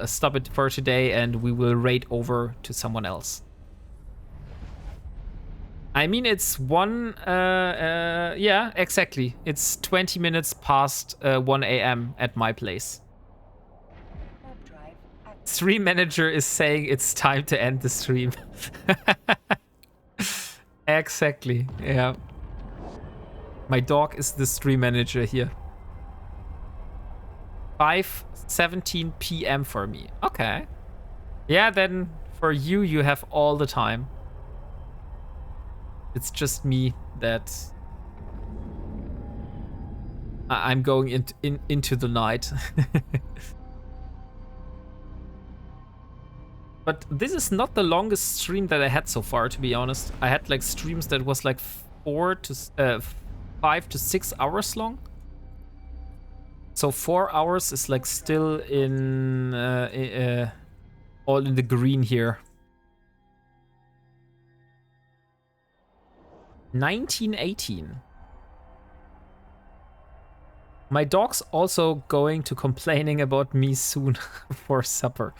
stop it for today and we will raid over to someone else. I mean, it's yeah, exactly. It's 20 minutes past 1 a.m. at my place. Stream manager is saying it's time to end the stream. Exactly, yeah. My dog is the stream manager here. 5:17 p.m. for me. Okay. Yeah, then for you, you have all the time. It's just me that I'm going into the night. But this is not the longest stream that I had so far, to be honest. I had like streams that was like 5 to 6 hours long. So 4 hours is like still in all in the green here. 1918. My dog's also going to complaining about me soon for supper.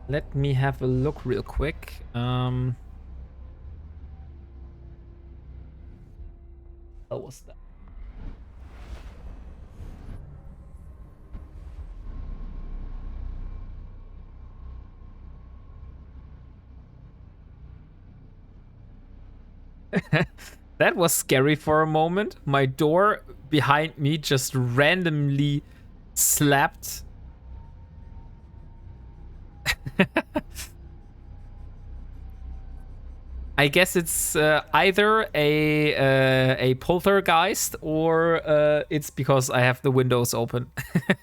Let me have a look real quick. How was that? That was scary for a moment. My door behind me just randomly slapped. I guess it's either a poltergeist or it's because I have the windows open.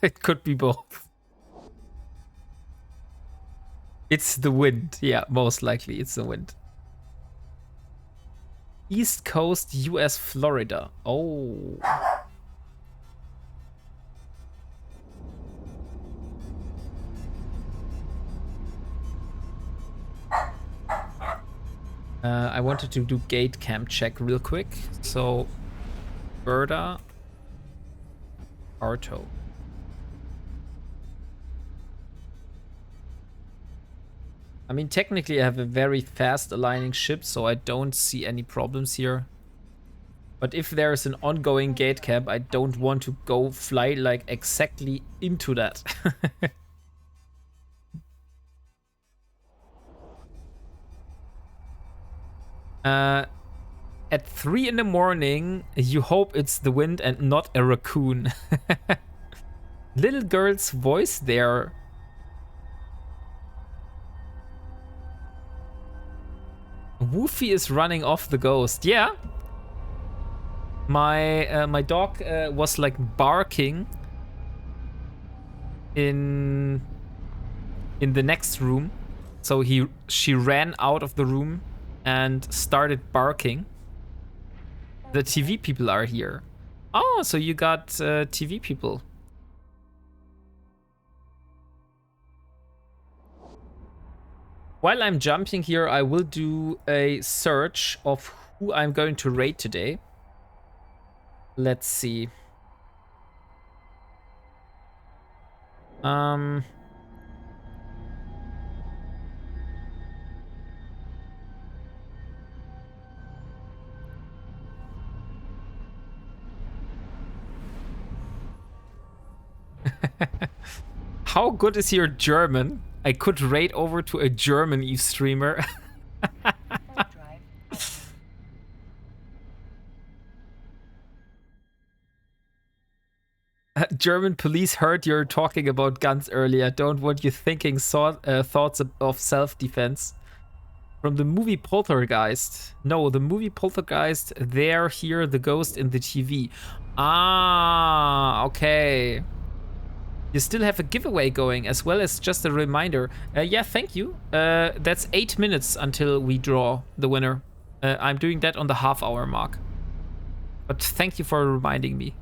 It could be both. It's the wind. Yeah, most likely it's the wind. East Coast, US, Florida. Oh. I wanted to do gate cam check real quick. So, Berta, Arto. I mean, technically I have a very fast aligning ship, so I don't see any problems here. But if there's an ongoing gate cam, I don't want to go fly like exactly into that. At 3 in the morning, you hope it's the wind and not a raccoon. Little girl's voice there. Woofy is running off the ghost. Yeah. My dog was like barking in the next room. So she ran out of the room and started barking. The TV people are here. Oh, so you got TV people. While I'm jumping here, I will do a search of who I'm going to raid today. Let's see. How good is your German? I could raid over to a German Eve streamer. Warp drive active. German police heard you're talking about guns earlier. Don't want you thinking thoughts of self-defense. From the movie Poltergeist. No, the movie Poltergeist, there, here, the ghost in the TV. Ah, okay. You still have a giveaway going, as well as just a reminder. Yeah, thank you. That's 8 minutes until we draw the winner. I'm doing that on the half-hour mark. But thank you for reminding me.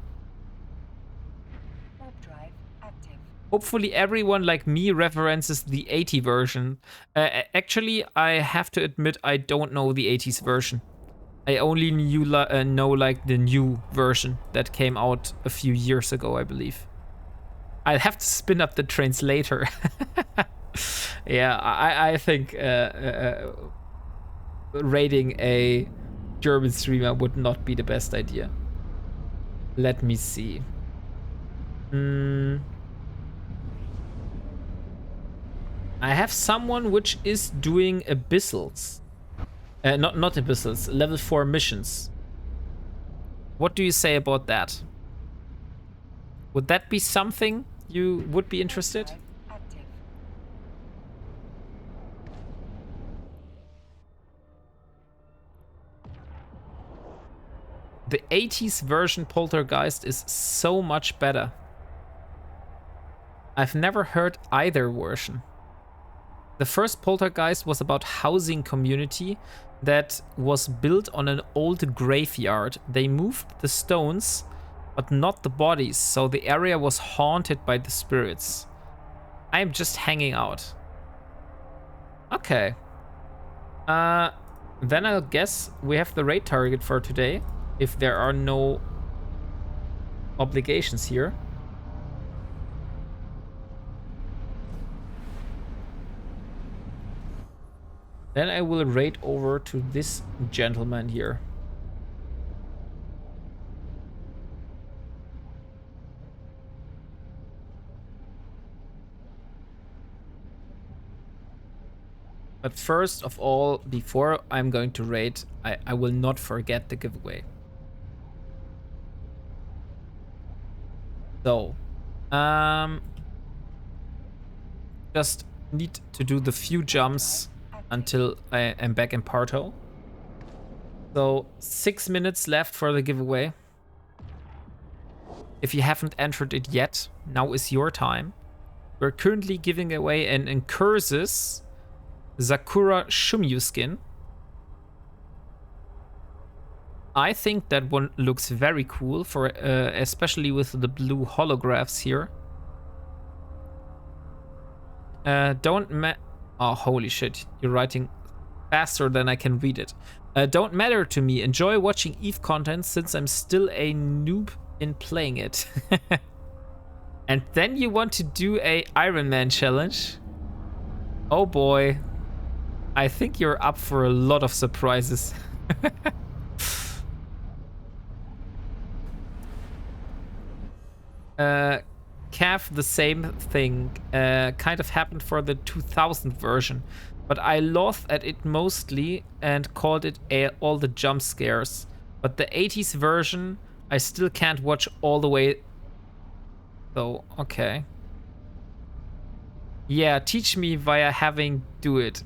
Warp drive active. Hopefully everyone like me references the 80 version. Actually, I have to admit I don't know the 80s version. I only know like the new version that came out a few years ago, I believe. I'll have to spin up the translator. Yeah, I think raiding a German streamer would not be the best idea. Let me see. I have someone which is doing abyssals. Not abyssals, level 4 missions. What do you say about that? Would that be something you would be interested? Drive active. The 80s version Poltergeist is so much better. I've never heard either version. The first Poltergeist was about housing community that was built on an old graveyard. They moved the stones, but not the bodies, so the area was haunted by the spirits. I am just hanging out. Okay. Then I'll guess we have the raid target for today, if there are no obligations here. Then I will raid over to this gentleman here. But first of all, before I'm going to raid, I will not forget the giveaway. So, just need to do the few jumps until I am back in Parto. So 6 minutes left for the giveaway. If you haven't entered it yet, now is your time. We're currently giving away an Incursus Sakura Shumyu skin. I think that one looks very cool, for especially with the blue holographs here. Oh, holy shit. You're writing faster than I can read it. Don't matter to me. Enjoy watching EVE content since I'm still a noob in playing it. And then you want to do a Ironman challenge? Oh boy. I think you're up for a lot of surprises. Cav, the same thing kind of happened for the 2000 version, but I laughed at it mostly and called it all the jump scares. But the 80s version, I still can't watch all the way. So, okay. Yeah, teach me via having do it.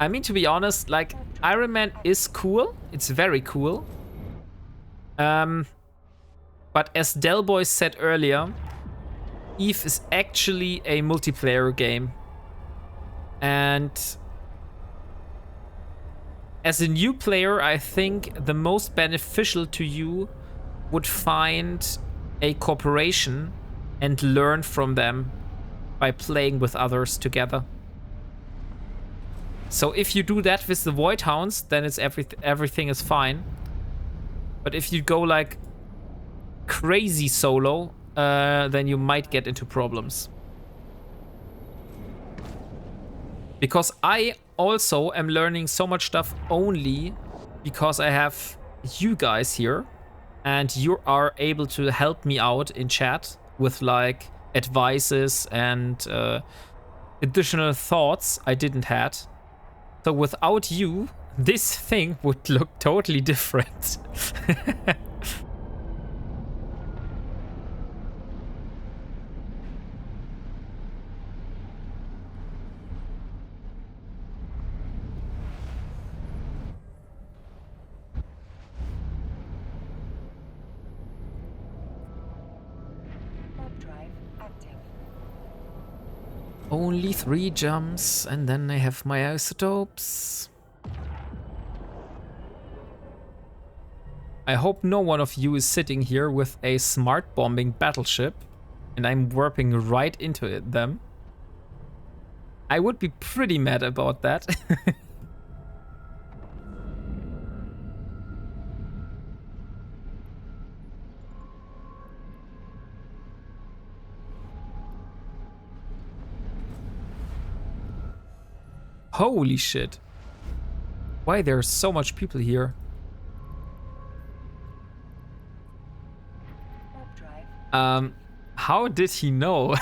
I mean, to be honest, like, Ironman is cool. It's very cool. But as Delboy said earlier, EVE is actually a multiplayer game. And as a new player, I think the most beneficial to you would find a corporation and learn from them by playing with others together. So if you do that with the Void Hounds, then it's everything is fine. But if you go like crazy solo, then you might get into problems. Because I also am learning so much stuff only because I have you guys here. and you are able to help me out in chat with like advices and additional thoughts I didn't had. So without you, this thing would look totally different. Warp drive active. Only 3 jumps, and then I have my isotopes. I hope no one of you is sitting here with a smart bombing battleship, and I'm warping right into them. I would be pretty mad about that. Holy shit. Why there's so much people here? Warp drive. How did he know?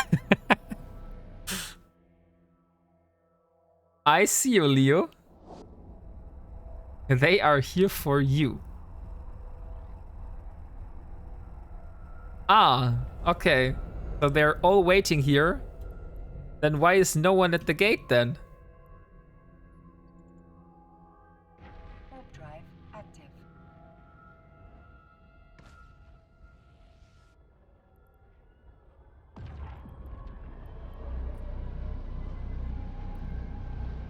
I see you, Leo. They are here for you. Ah, okay. So they're all waiting here. Then why is no one at the gate then? Warp drive active.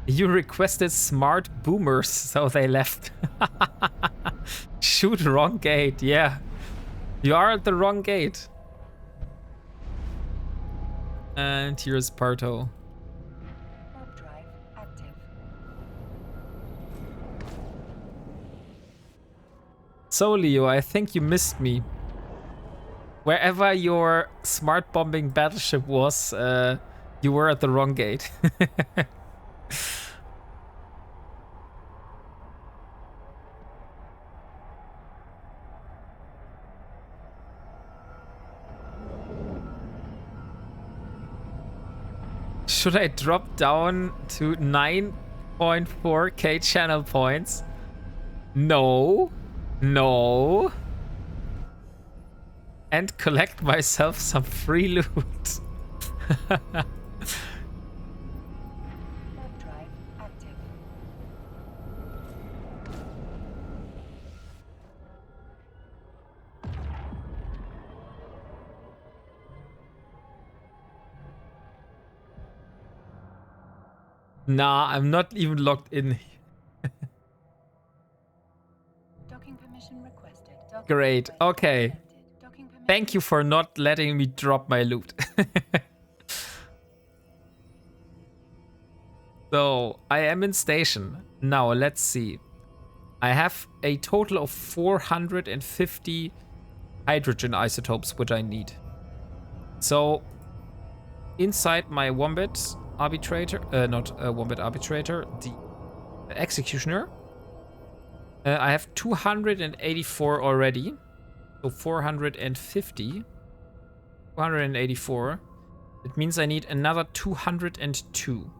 You requested smart boomers, so they left. Shoot, wrong gate. Yeah. You are at the wrong gate. And here's Parto. Warp drive active. So, Leo, I think you missed me. Wherever your smart bombing battleship was, you were at the wrong gate. Should I drop down to 9.4k channel points? No. No. And collect myself some free loot. Warp drive active. Nah, I'm not even logged in. Docking permission requested. Docking Great, request okay. accepted. Docking permission. Thank you for not letting me drop my loot. So, I am in station. Now, let's see. I have a total of 450 hydrogen isotopes, which I need. So, inside my Wombat arbitrator, not Wombat arbitrator, the executioner, I have 284 already. So 450. 284. It means I need another 202.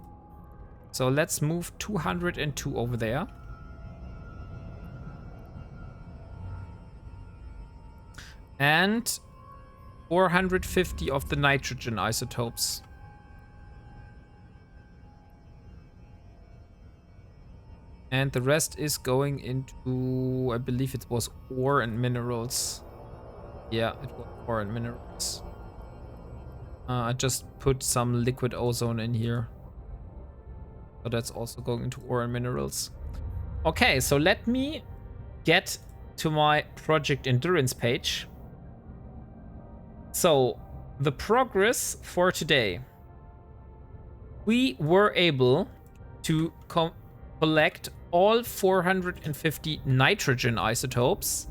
So let's move 202 over there. And 450 of the nitrogen isotopes. And the rest is going into, I believe it was ore and minerals. Yeah, it was ore and minerals. I just put some liquid ozone in here. So that's also going into ore and minerals. Okay, so let me get to my project endurance page. So, the progress for today. We were able to collect all 450 nitrogen isotopes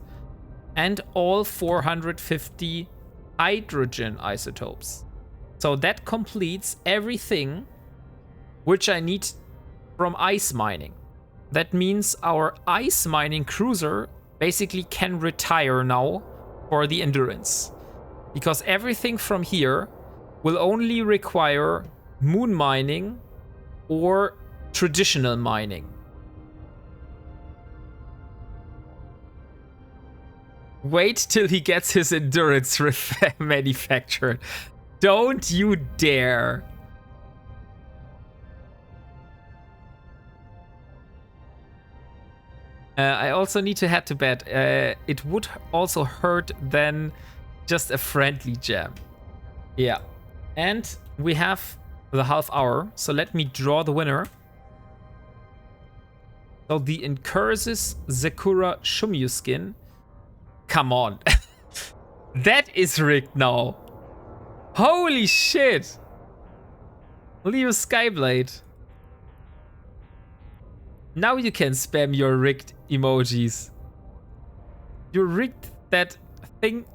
and all 450 hydrogen isotopes. So that completes everything which I need from ice mining. That means our ice mining cruiser basically can retire now for the endurance. Because everything from here will only require moon mining or traditional mining. Wait till he gets his endurance manufactured. Don't you dare. I also need to head to bed. It would also hurt than just a friendly jam. Yeah. And we have the half hour. So let me draw the winner. So the Incursus Sakura Shumyu skin. Come on. That is rigged now. Holy shit. Leo Skyblade. Now you can spam your rigged emojis. You rigged that thing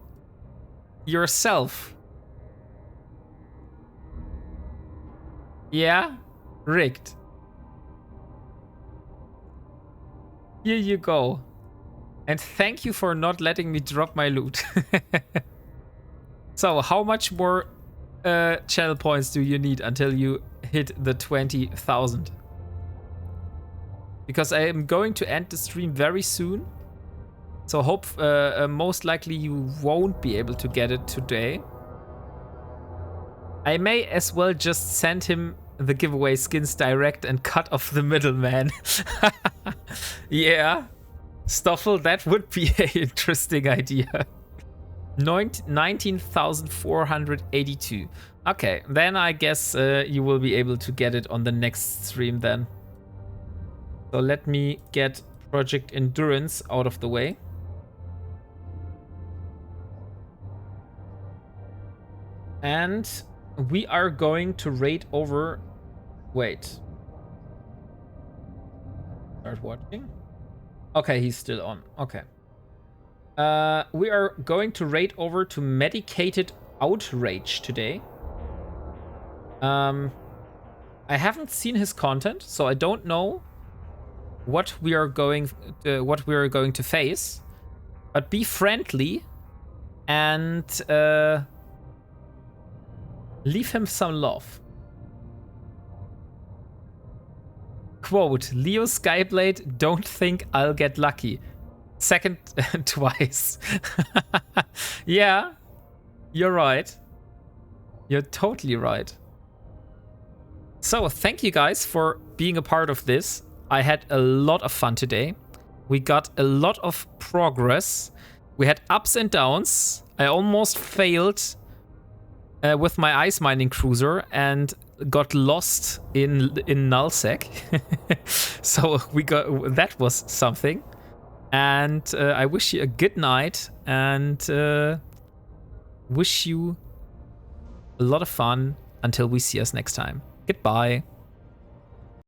yourself. Yeah? Rigged. Here you go. And thank you for not letting me drop my loot. So, how much more channel points do you need until you hit the 20,000? Because I am going to end the stream very soon. So most likely you won't be able to get it today. I may as well just send him the giveaway skins direct and cut off the middleman. Yeah. Stoffel, that would be an interesting idea. 19,482. Okay, then I guess you will be able to get it on the next stream then. So let me get Project Endurance out of the way. And we are going to raid over... Wait. Start watching. Okay, he's still on. Okay. We are going to raid over to Medicated Outrage today. I haven't seen his content, so I don't know what we are going to face. But be friendly and leave him some love. Quote, Leo Skyblade, don't think I'll get lucky. Second twice. Yeah, you're right. You're totally right. So thank you guys for being a part of this. I had a lot of fun today. We got a lot of progress. We had ups and downs. I almost failed with my ice mining cruiser and got lost in nullsec. So that was something. And I wish you a good night and wish you a lot of fun until we see us next time. Goodbye.